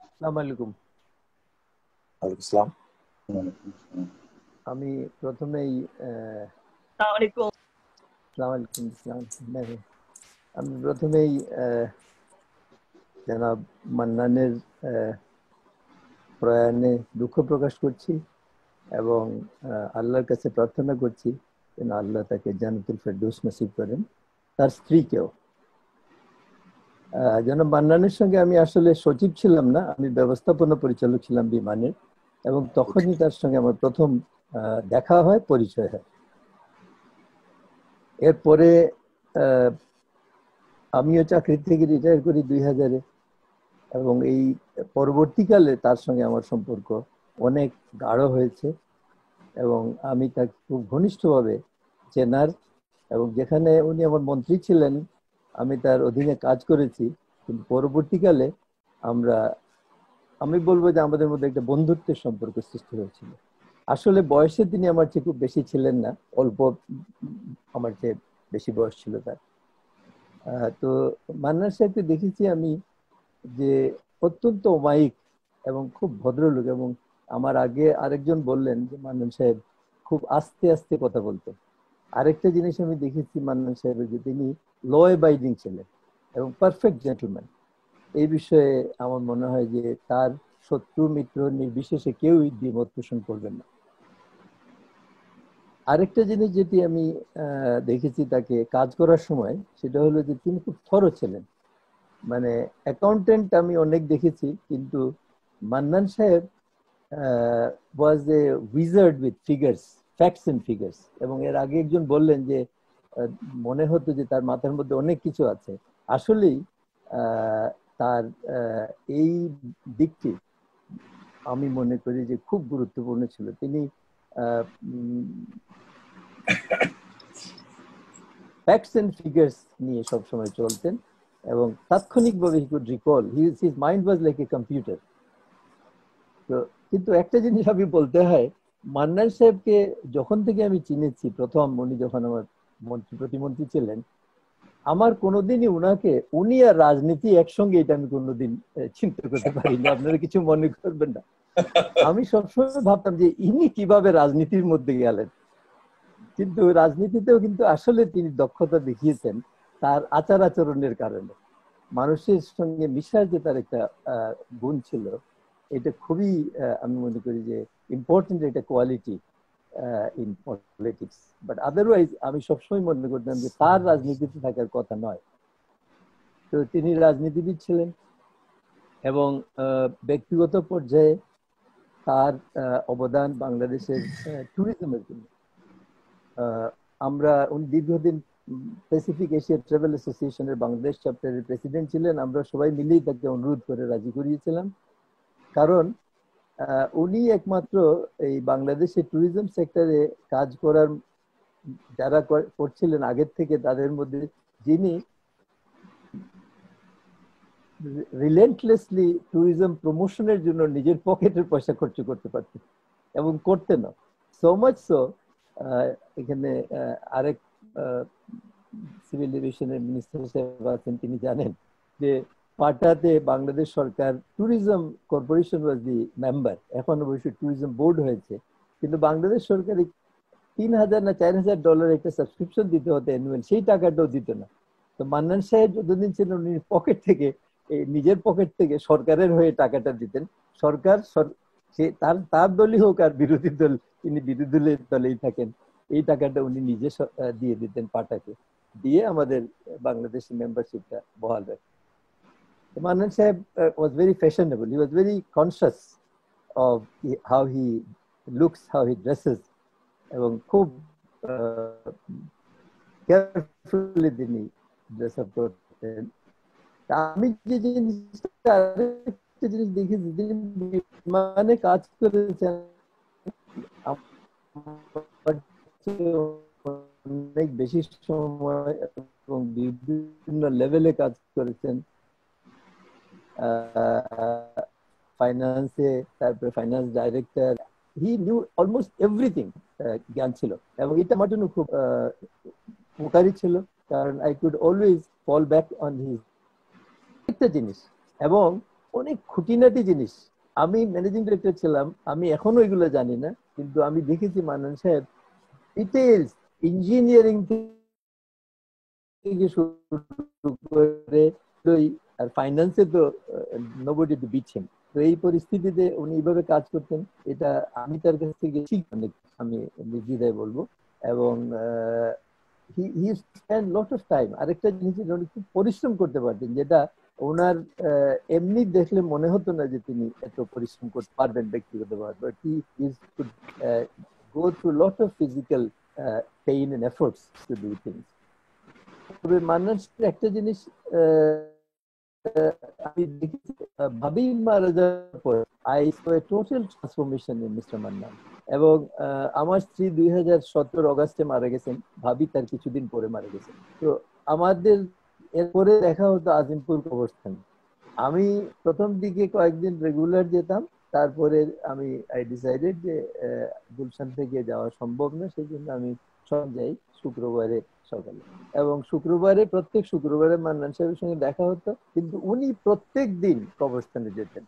আসসালামু আলাইকুম। ওয়ালাইকুম আসসালাম। আমি প্রথমেই আমি প্রথমেই জনাব মান্নানের প্রয়াণে দুঃখ প্রকাশ করছি এবং আল্লাহর কাছে প্রার্থনা করছি যেন আল্লাহ তাকে জান্নাতুল ফেরদৌস নসিব করেন, তার স্ত্রীকেও। জনাব মান্নানের সঙ্গে আমি আসলে সচিব ছিলাম না, আমি ব্যবস্থাপনা পরিচালক ছিলাম বিমানের, এবং তখনই তার সঙ্গে আমার প্রথম দেখা হয়, পরিচয় হয়। এরপরে আমিও চাকরি থেকে রিটায়ার করি 2000-এ, এবং এই পরবর্তীকালে তার সঙ্গে আমার সম্পর্ক অনেক গাঢ় হয়েছে এবং আমি তাকে খুব ঘনিষ্ঠভাবে চেনার, এবং যেখানে উনি আমার মন্ত্রী ছিলেন আমি তার অধীনে কাজ করেছি, কিন্তু পরবর্তীকালে আমি বলবো যে আমাদের মধ্যে একটা বন্ধুত্বের সম্পর্ক সৃষ্টি হয়েছিল। আসলে বয়সে তিনি আমার চেয়ে খুব বেশি ছিলেন না, অল্প, আমার চেয়ে বেশি বয়স ছিল তার। তো মান্নান সাহেবকে দেখেছি আমি যে অত্যন্ত অমায়িক এবং খুব ভদ্রলোক, এবং আমার আগে আরেকজন বললেন যে মান্নান সাহেব খুব আস্তে আস্তে কথা বলতেন। আরেকটা জিনিস আমি দেখেছি মান্নান সাহেবের, যে তিনি ল অ্যাবাইডিং ছিলেন এবং পারফেক্ট জেন্টলম্যান। এই বিষয়ে আমার মনে হয় যে তার শত্রু মিত্র নির্বিশেষে কেউই দ্বিমত পোষণ করবেন না। আরেকটা জিনিস যেটি আমি দেখেছি তাকে কাজ করার সময়, সেটা হলো যে তিনি খুব থরো ছিলেন। মানে অ্যাকাউন্টেন্ট আমি অনেক দেখেছি, কিন্তু মান্নান সাহেব was a wizard with figures, facts and figures. এবং এর আগে একজন বললেন যে মনে হতো যে তার মাথার মধ্যে অনেক কিছু আছে। আসলেই তার এই দিকটি আমি মনে করি যে খুব গুরুত্বপূর্ণ ছিল। তিনি ফ্যাক্টস এন্ড ফিগার্স নিয়ে সবসময় চলতেন এবং তাৎক্ষণিকভাবে he could recall, his mind was like a computer. তো কিন্তু একটা জিনিস আমি বলতে হয়, মান্নান সাহেবকে যখন থেকে আমি চিনেছি, প্রথম উনি যখন আমার প্রতিমন্ত্রী ছিলেন, আমার কোনোদিনই উনি আর রাজনীতি একসঙ্গে, এটা আমি কোনোদিন চিন্তা করতে পারিনি। আপনারা কিছু মনে করবেন না। আমি সবসময় ভাবতাম যে ইনি কিভাবে রাজনীতির মধ্যে গেলেন, কিন্তু রাজনীতিতেও কিন্তু আসলে তিনি দক্ষতা দেখিয়েছেন তার আচার আচরণের কারণে। মানুষের সঙ্গে মিশার যে তার একটা গুণ ছিল, এটা খুবই আমি মনে করি যে ইম্পর্টেন্ট একটা quality in politics. But otherwise আমি সবসময় মনে করতাম যে তার রাজনীতিতে থাকার কথা নয়, তো তিনি রাজনীতিবিদ ছিলেন এবং ব্যক্তিগত পর্যায়ে তার অবদান বাংলাদেশের ট্যুরিজমের জন্য। আমরা উনি দীর্ঘদিন প্যাসিফিক এশিয়া ট্রাভেল অ্যাসোসিয়েশনের বাংলাদেশ চ্যাপ্টারের প্রেসিডেন্ট ছিলেন। আমরা সবাই মিলেই তাকে অনুরোধ করে রাজি করিয়েছিলাম, কারণ উনি একমাত্র এই বাংলাদেশের ট্যুরিজম সেক্টরে কাজ করার যারা করছিলেন আগের থেকে তাদের মধ্যে যিনি রিলেন্টলেসলি ট্যুরিজম প্রমোশনের জন্য নিজের পকেটের পয়সা খরচ করতে পারতেন এবং করতেন। সো মাচ সো এখানে আরেক সিভিল এভিয়েশনের মিনিস্টার সাহেব আছেন, তিনি জানেন যে পাটাতে বাংলাদেশ সরকার tourism corporation was the member, এখন অবশ্যই ট্যুরিজম বোর্ড হয়েছে, কিন্তু বাংলাদেশ সরকার $3,000 না $4,000 একটা সাবস্ক্রিপশন দিতে হতো অ্যানুয়াল, সেই টাকাটাও দিত না। তো মান্নান সাহেব যতদিন ছিলেন উনি পকেট থেকে, নিজের পকেট থেকে সরকারের হয়ে টাকাটা দিতেন। সরকার তার দলই হোক আর বিরোধী দল, তিনি বিরোধী দলেই থাকেন, এই টাকাটা উনি নিজে দিয়ে দিতেন পাটাকে, দিয়ে আমাদের বাংলাদেশের মেম্বারশিপটা বহাল রাখেন। Mannan Sahib was very fashionable. He was very conscious of how he looks, how he dresses, এবং খুব কেয়ারফুলি তিনি ড্রেস আপ করতেন। আমি যে জিনিসটা দেখেছি, তিনি বিমানে কাজ করেছেন অনেক বেশি সময় এবং বিভিন্ন লেভেলে কাজ করেছেন। ফাইন্যান্সে, তারপরে finance director, he knew almost everything, জ্ঞান ছিল এবং এটা আমার জন্য খুব উপকারী ছিল, কারণ I could always fall back on his একটা জিনিস এবং অনেক খুঁটিনাটি জিনিস। আমি ম্যানেজিং ডিরেক্টর ছিলাম, আমি এখনো এগুলো জানি না, কিন্তু আমি দেখেছি মান্নান সাহেব ডিটেইলস ইঞ্জিনিয়ারিং থেকে শুরু করে আর ফাইন্যান্সে তো নোবডি টু বিট হিম। তো এই পরিস্থিতিতে উনি এইভাবে কাজ করতেন, এটা আমি তার কাছ থেকে শিখি অনেক, আমি নির্দ্বিধায় বলবো। এবং he spend lot of time. আরেকটা জিনিস উনি খুব পরিশ্রম করতে পারতেন, যেটা ওনার এমনি দেখলে মনে হতো না যে তিনি এত পরিশ্রম করতে পারবেন ব্যক্তিগতভাবে, but he is could go through lot of physical pain and efforts to do things. তবে মান্নান একটা জিনিস আমি দেখেছি, ভাবি মারা যাওয়ার পর I so A total transformation in mister Mannan. এবং আমার স্ত্রী 2017 অগাস্টে মারা গেছেন, ভাবি তার কিছুদিন পরে মারা গেছেন। তো আমাদের এরপরে দেখা হতো আজিমপুর কবরস্থানে। আমি প্রথম দিকে কয়েকদিন রেগুলার যেতাম, তারপরে আমি আই ডিসাইডেড যে গুলশান থেকে যাওয়া সম্ভব না, সেই জন্য আমি সব যাই শুক্রবারে সকালে। এবং প্রত্যেক শুক্রবারে মান্নান সাহেবের সঙ্গে দেখা হতো, কিন্তু উনি প্রত্যেক দিন কবরস্থানে যেতেন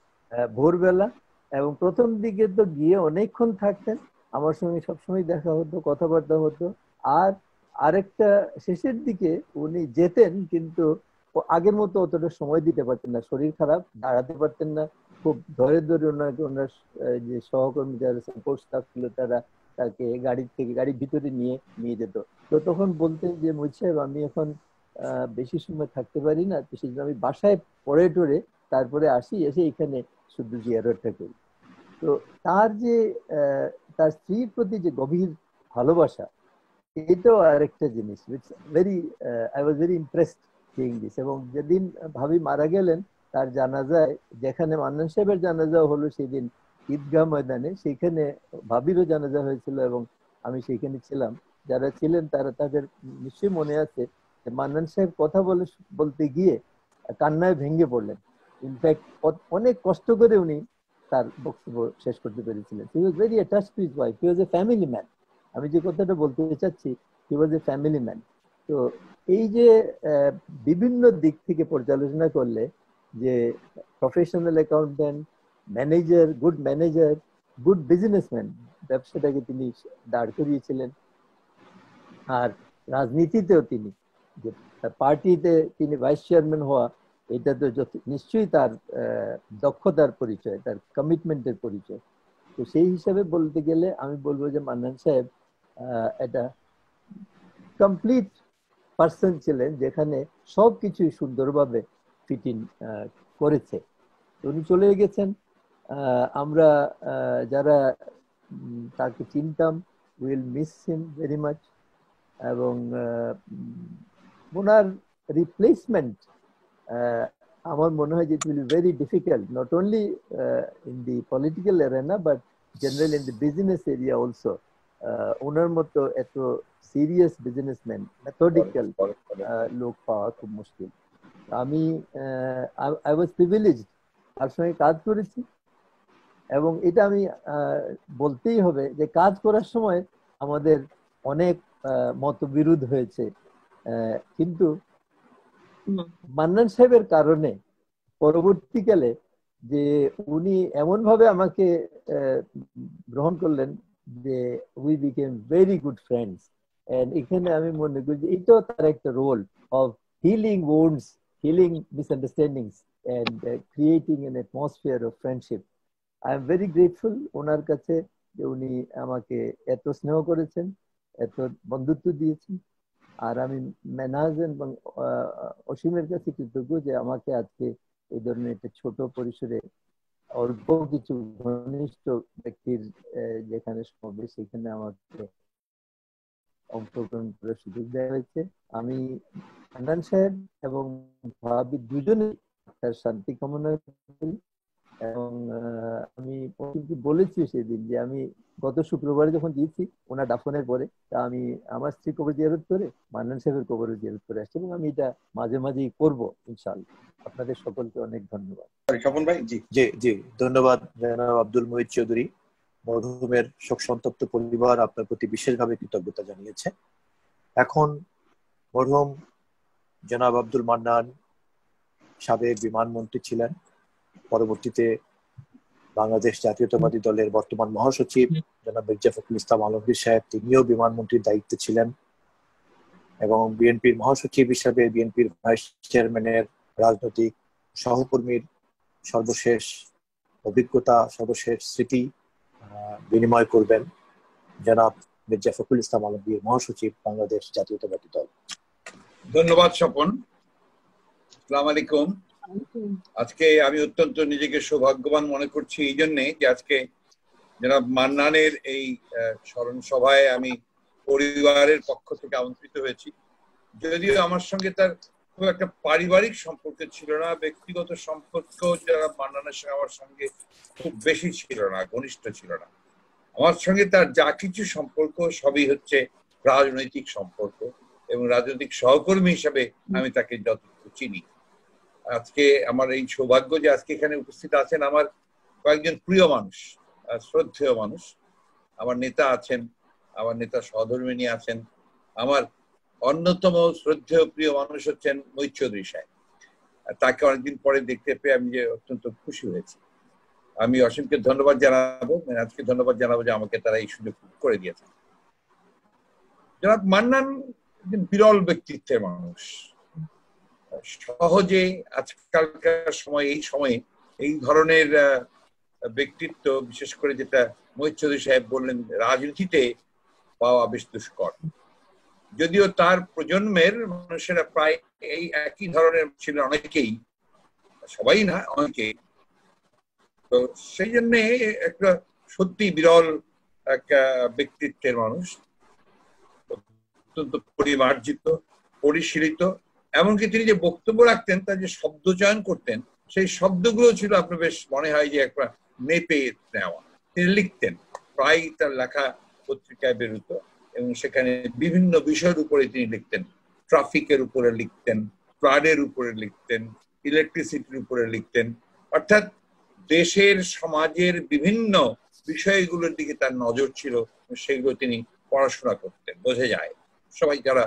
ভোরবেলা, এবং প্রথম দিকে তো গিয়ে অনেকক্ষণ থাকতেন, আমার সঙ্গে সবসময় দেখা হতো, কথাবার্তা হতো। আর আরেকটা শেষের দিকে উনি যেতেন, কিন্তু আগের মতো অতটা সময় দিতে পারতেন না, শরীর খারাপ, দাঁড়াতে পারতেন না, খুব ধরে ধরে ওনাকে ওনার যে সহকর্মী যারা সাপোর্ট স্টাফ ছিল তারা তাকে গাড়ির ভিতরে নিয়ে যেত। তো তখন বলতেন যে মুহিত সাহেব, আমি এখন বেশি সময় থাকতে পারি না, তো সেই জন্য আমি বাসায় পড়ে টরে তারপরে আসি, এসে এখানে শুধু জিয়ারতটা করি। তো তার স্ত্রীর প্রতি যে গভীর ভালোবাসা, এটাও আরেকটা জিনিস, I was very impressed seeing this. এবং যেদিন ভাবি মারা গেলেন, তার জানাজায়, যেখানে মান্নান সাহেবের জানাজা হলো সেদিন ঈদগাহ ময়দানে, সেখানে ভাবিরও জানাজা হয়েছিল এবং আমি সেখানে ছিলাম। যারা ছিলেন তাদের নিশ্চয়ই মনে আছে মান্নান সাহেব কথা বলতে গিয়ে কান্নায় ভেঙে পড়লেন। ইনফ্যাক্ট অনেক কষ্ট করে উনি তার বক্তব্য শেষ করতে পেরেছিলেন। He was very attached to his wife, he was a family man. আমি যে কথাটা বলতে চাচ্ছি, হি ওয়াজ এ ফ্যামিলি ম্যান। তো এই যে বিভিন্ন দিক থেকে পর্যালোচনা করলে, যে professional accountant, manager, good businessman, ব্যবসাটাকে তিনি দাঁড় করিয়েছিলেন। আর রাজনীতিতেও তিনি, যে পার্টিতে তিনি ভাইস চেয়ারম্যান হওয়া, এটা তো নিশ্চয়ই তার দক্ষতার পরিচয়, তার কমিটমেন্টের পরিচয়। তো সেই হিসাবে বলতে গেলে আমি বলবো যে মান্নান সাহেব এটা কমপ্লিট পার্সন ছিলেন, যেখানে সবকিছুই সুন্দরভাবে ফিট ইন করেছে। উনি চলে গেছেন, আমরা যারা তাকে চিনতাম will miss him very much, এবং ওনার রিপ্লেসমেন্ট আমার মনে হয় যে it will be very difficult, not only in the political arena but general in the business area also. ওনার মতো এত সিরিয়াস বিজনেসম্যান, মেথডিক্যাল লোক পাওয়া খুব মুশকিল। আমি আই ওয়াজ প্রিভিলেজড, তার সঙ্গে কাজ করেছি, এবং এটা আমি বলতেই হবে যে কাজ করার সময় আমাদের অনেক মতবিরোধ হয়েছে, কিন্তু মান্নান সাহেবের কারণে পরবর্তীকালে যে উনি এমন ভাবে আমাকে গ্রহণ করলেন যে we became very good friends. এখানে আমি মনে করি যে এটাও তার একটা role of healing wounds, healing misunderstandings and creating an atmosphere of friendship. I am very grateful ওনার কাছে যে উনি আমাকে এত স্নেহ করেছেন, এত বন্ধুত্ব দিয়েছেন। আর আমি মেনাজ এবং অসীমের কাছে কৃতজ্ঞ যে আমাকে আজকে এই ধরনের একটা ছোট পরিসরে অল্প কিছু ঘনিষ্ঠ ব্যক্তির যেখানে সমাবেশ, সেখানে আমাকে অংশগ্রহণ করার সুযোগ দেওয়া হয়েছে। আমি মান্নান সাহেব এবং ভাবি দুজনেই তার শান্তি কামনা করি, এবং আমি বলেছি সেদিন যে আমি গত শুক্রবারে যখন দিয়েছি ওনার দাফনের পরে, তা আমি আমার স্ত্রী কবর জিয়ারত করে মান্নান সাহেবের কবর জিয়ারত করে আসছি, এবং আমি এটা মাঝে মাঝেই করবো ইনশাআল্লাহ। আপনাদের সকলকে অনেক ধন্যবাদ। স্বপন ভাই। জি জি জি, ধন্যবাদ জনাব আব্দুল মুহিত চৌধুরী। মরহুমের শোক সন্তপ্ত পরিবার আপনার প্রতি বিশেষভাবে কৃতজ্ঞতা জানিয়েছে। এখন মরহুম জনাব আব্দুল মান্নান সাবেক বিমানমন্ত্রী ছিলেন, পরবর্তীতে বাংলাদেশ জাতীয়তাবাদী দলের বর্তমান মহাসচিব জনাব মির্জা ফখরুল ইসলাম আলমগীর সাহেব, তিনিও বিমানমন্ত্রীর দায়িত্বে ছিলেন, এবং বিএনপির মহাসচিব হিসাবে বিএনপির ভাইস চেয়ারম্যানের রাজনৈতিক সহকর্মীর সর্বশেষ অভিজ্ঞতা, সর্বশেষ স্মৃতি বিনিময় করবেন জনাব মির্জা ফখরুল ইসলাম আলমগীর, মহাসচিব বাংলাদেশ জাতীয়তাবাদী দল। ধন্যবাদ স্বপন। আসসালামু আলাইকুম। আজকে আমি অত্যন্ত নিজেকে সৌভাগ্যবান মনে করছি এই জন্যে যে আজকে জনাব মান্নানের এই স্মরণ সভায় আমি পরিবারের পক্ষ থেকে আমন্ত্রিত হয়েছি। যদিও আমার সঙ্গে তার খুব একটা পারিবারিক সম্পর্ক ছিল না, ব্যক্তিগত সম্পর্ক জনাব মান্নানের সঙ্গে আমার সঙ্গে খুব বেশি ছিল না, ঘনিষ্ঠ ছিল না। আমার সঙ্গে তার যা কিছু সম্পর্ক সবই হচ্ছে রাজনৈতিক সম্পর্ক, এবং রাজনৈতিক সহকর্মী হিসাবে আমি তাকে যতটুকু চিনি। আজকে আমার এই সৌভাগ্য যে আজকে এখানে উপস্থিত আছেন আমার কয়েকজন প্রিয় মানুষ, শ্রদ্ধেয় মানুষ। আমার নেতা আছেন, আমার নেতা সহধর্মিণী আছেন। আমার অন্যতম শ্রদ্ধেয় প্রিয় মানুষ হচ্ছেন মুহিত চৌধুরী সাহেব। তাকে অনেকদিন পরে দেখতে পেয়ে আমি যে অত্যন্ত খুশি হয়েছি। আমি অসীমকে ধন্যবাদ জানাবো, আজকে ধন্যবাদ জানাবো যে আমাকে তারা এই সুযোগ করে দিয়েছে। জনাব মান্নান একজন বিরল ব্যক্তিত্বের মানুষ। সহজে আজকালকার সময় এই ধরনের ব্যক্তিত্ব, বিশেষ করে যেটা মুহিত চৌধুরী সাহেব বললেন, রাজনীতিতে পাওয়া বেশ দুষ্কর। যদিও তার প্রজন্মের মানুষেরা প্রায় এই একই ধরনের ছিল, অনেকেই, সবাই না অনেকেই। তো সেই জন্য একটা সত্যি বিরল একটা ব্যক্তিত্বের মানুষ, অত্যন্ত পরিমার্জিত, পরিশীলিত। এমনকি তিনি যে বক্তব্য রাখতেন, তার যে শব্দ চয়ন করতেন, সেই শব্দগুলো ছিল আপনার বেশ মনে হয় যে একটা মেপে নেওয়া। তিনি লিখতেন, প্রায় তার লেখা পত্রিকায় বেরোত, এবং সেখানে বিভিন্ন বিষয়ের উপরে তিনি লিখতেন। ট্রাফিকের উপরে লিখতেন, ফ্লাডের উপরে লিখতেন, ইলেকট্রিসিটির উপরে লিখতেন। অর্থাৎ দেশের সমাজের বিভিন্ন বিষয়গুলোর দিকে তার নজর ছিল, সেগুলো তিনি পড়াশোনা করতেন, বোঝা যায়, সবাই যারা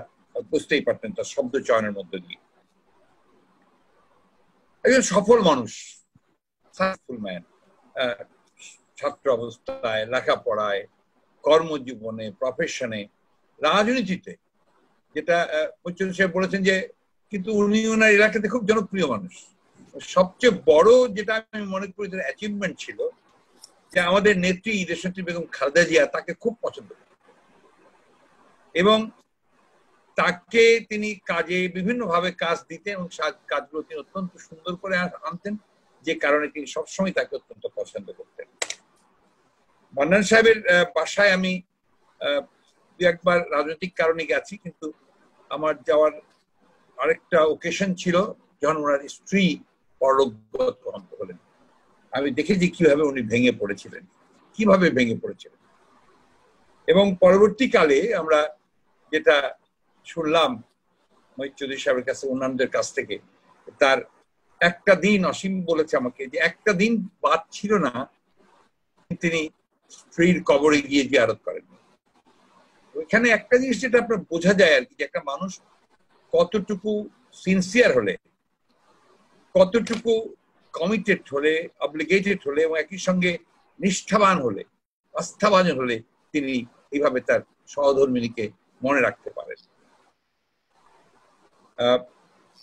বুঝতেই পারতেন তার শব্দ চয়নের মধ্যে দিয়ে। একজন সফল মানুষ, সাকসেসফুল ম্যান, ছাত্র অবস্থায়, লেখাপড়ায়, কর্মজীবনে, প্রফেশনে, রাজনীতিতে, যেটা মুহিত বলেছেন যে কিন্তু উনি ওনার এলাকাতে খুব জনপ্রিয় মানুষ। সবচেয়ে বড় যেটা আমি মনে করি যে অ্যাচিভমেন্ট ছিল যে আমাদের নেত্রী দেশনেত্রী বেগম খালেদা জিয়া তাকে খুব পছন্দ করতেন, এবং তাকে তিনি কাজে বিভিন্নভাবে কাজ দিতেন এবং কাজগুলো তিনি অত্যন্ত সুন্দর করে আনতেন, যে কারণে তিনি সবসময় তাকে অত্যন্ত পছন্দ করতেন। মান্নান সাহেবের বাসায় আমি একবার রাজনৈতিক কারণে গেছি, কিন্তু আমার যাওয়ার আরেকটা ওকেশন ছিল যখন ওনার স্ত্রী পরলোকগত হলেন। আমি দেখেছি কিভাবে উনি ভেঙে পড়েছিলেন, এবং পরবর্তীকালে আমরা যেটা শুনলাম মহিত চৌধুরী সাহেবের কাছে, অন্যান্যদের কাছ থেকে, তার একটা দিন, অসীম বলেছে আমাকে যে একটা দিন বাদ ছিল না তিনি স্ত্রীর কবরে গিয়ে জিয়ারত করেন। ওইখানে একটা জিনিস যেটা আপনার বোঝা যায় আর কি, যে একটা মানুষ কতটুকু সিনসিয়ার হলে, কতটুকু কমিটেড হলে, অব্লিগেটেড হলে, এবং একই সঙ্গে নিষ্ঠাবান হলে, আস্থাবান হলে তিনি এইভাবে তার সহধর্মিনীকে মনে রাখতে পারেন।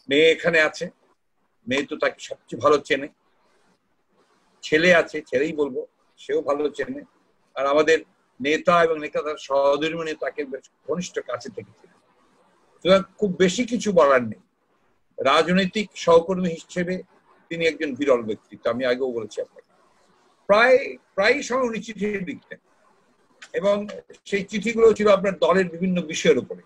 মেয়ে এখানে আছে, মেয়ে তো তাকে সবচেয়ে ভালো চেনে, ছেলে আছে, ছেলেই বলবো, সেও ভালো চেনে, আর আমাদের নেতা এবং নেতার সহধর্মিনী তাকে ঘনিষ্ঠ কাছে থেকেছিলেন। খুব বেশি কিছু বলার নেই। রাজনৈতিক সহকর্মী হিসেবে তিনি একজন বিরল ব্যক্তিত্ব, আমি আগেও বলেছি আপনাকে। প্রায় সময় উনি চিঠি লিখতেন, এবং সেই চিঠিগুলো ছিল আপনার দলের বিভিন্ন বিষয়ের উপরে।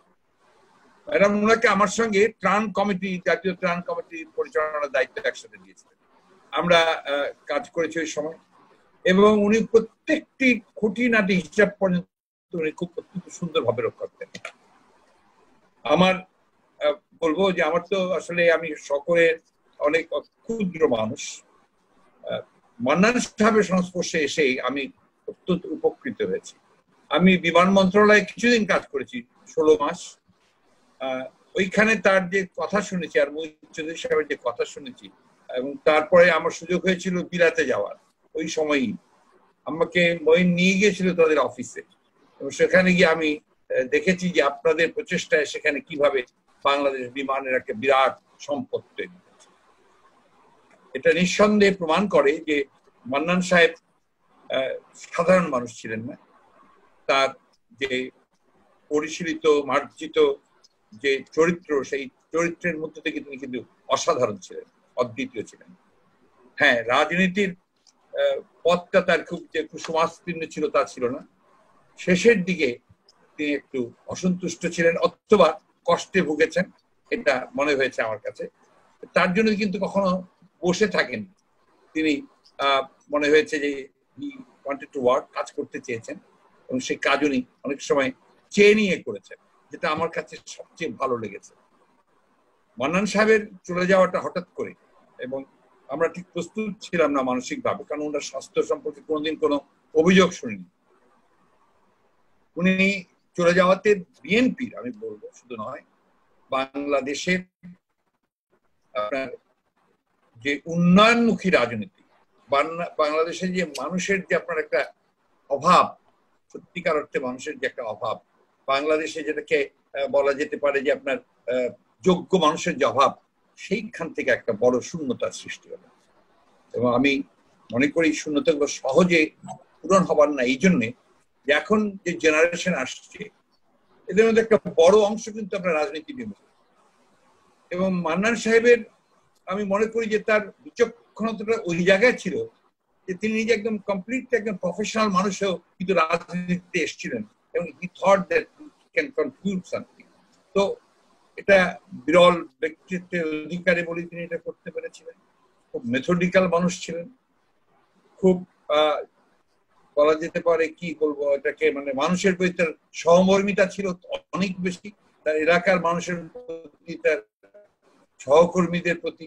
ম্যাডাম ওনাকে আমার সঙ্গে ত্রাণ কমিটি, জাতীয় ত্রাণ কমিটির পরিচালনার দায়িত্ব একসাথে দিয়েছিলেন। আমরা কাজ করেছি ওই সময়, এবং উনি প্রত্যেকটি খুঁটিনাটি হিসাব পর্যন্ত উনি খুব অত্যন্ত সুন্দরভাবে রক্ষা করতেন। আমার বলবো যে আমার তো আসলে আমি সকলের অনেক ক্ষুদ্র মানুষ, মান্নান সাহেবের সংস্পর্শে এসেই আমি অত্যন্ত উপকৃত হয়েছি। আমি বিমান মন্ত্রণালয়ে কিছুদিন কাজ করেছি, 16 মাস। ওইখানে তার যে কথা শুনেছি, আর মহিত চৌধুরী সাহেবের যে কথা শুনেছি, এবং তারপরে আমার সুযোগ হয়েছিল বিলাতে যাওয়ার। ওই সময়ই আমাকে মহিন নিয়ে গিয়েছিল তাদের অফিসে, এবং সেখানে গিয়ে আমি দেখেছি যে আপনাদের প্রচেষ্টায় সেখানে কিভাবে বাংলাদেশ বিমানের একটা বিরাট সম্পদ তৈরি হয়েছে। এটা নিঃসন্দেহে প্রমাণ করে যে মান্নান সাহেব সাধারণ মানুষ ছিলেন না। তার যে পরিশীলিত, মার্জিত যে চরিত্র, সেই চরিত্রের মধ্যে থেকে তিনি কিন্তু অসাধারণ ছিলেন, অদ্বিতীয় ছিলেন। হ্যাঁ, রাজনীতির পথটা তার খুব যে সুমাস্তীর্ণ ছিল তা ছিল না। শেষের দিকে তিনি একটু অসন্তুষ্ট ছিলেন, অথবা কষ্টে ভুগেছেন, এটা মনে হয়েছে আমার কাছে। তার জন্য কিন্তু কখনো বসে থাকেন তিনি। মনে হয়েছে যে হি ওয়ান্টেড টু ওয়ার্ক, কাজ করতে চেয়েছেন, এবং সেই কাজ উনি অনেক সময় চেয়ে নিয়ে করেছেন, যেটা আমার কাছে সবচেয়ে ভালো লেগেছে। মান্নান সাহেবের চলে যাওয়াটা হঠাৎ করে, এবং আমরা ঠিক প্রস্তুত ছিলাম না মানসিকভাবে, কারণ ওনার স্বাস্থ্য সম্পর্কে কোনোদিন কোনো অভিযোগ শুনিনি। উনি চলে যাওয়াতে বিএনপির, আমি বলবো শুধু নয়, বাংলাদেশের আপনার যে উন্নয়নমুখী রাজনীতি, বাংলাদেশের যে মানুষের যে আপনার একটা অভাব, সত্যিকার অর্থে মানুষের যে একটা অভাব, বাংলাদেশে যেটাকে বলা যেতে পারে যে আপনার যোগ্য মানুষের যে অভাব, সেইখান থেকে একটা বড় শূন্যতার সৃষ্টি হলো। এবং আমি মনে করি শূন্যতাগুলো সহজে পূরণ হবার না, এই জন্যে যে এখন যে জেনারেশন আসছে এদের মধ্যে একটা বড় অংশ কিন্তু আপনার রাজনীতি বিমুখ। এবং মান্নান সাহেবের আমি মনে করি যে তার বিচক্ষণতাটা ওই জায়গায় ছিল যে তিনি নিজে একদম কমপ্লিট একদম প্রফেশনাল মানুষও কিন্তু রাজনীতিতে এসেছিলেন, এবং he thought that he can conclude something. তো এটা বিরল ব্যক্তিত্বের অধিকারী বলে তিনি এটা করতে পেরেছিলেন। খুব মেথডিক্যাল মানুষ ছিলেন, খুব বলা যেতে পারে কি বলবো এটাকে, মানে মানুষের প্রতি তার সহমর্মিতা ছিল অনেক বেশি, তার এলাকার মানুষের প্রতি, তার সহকর্মীদের প্রতি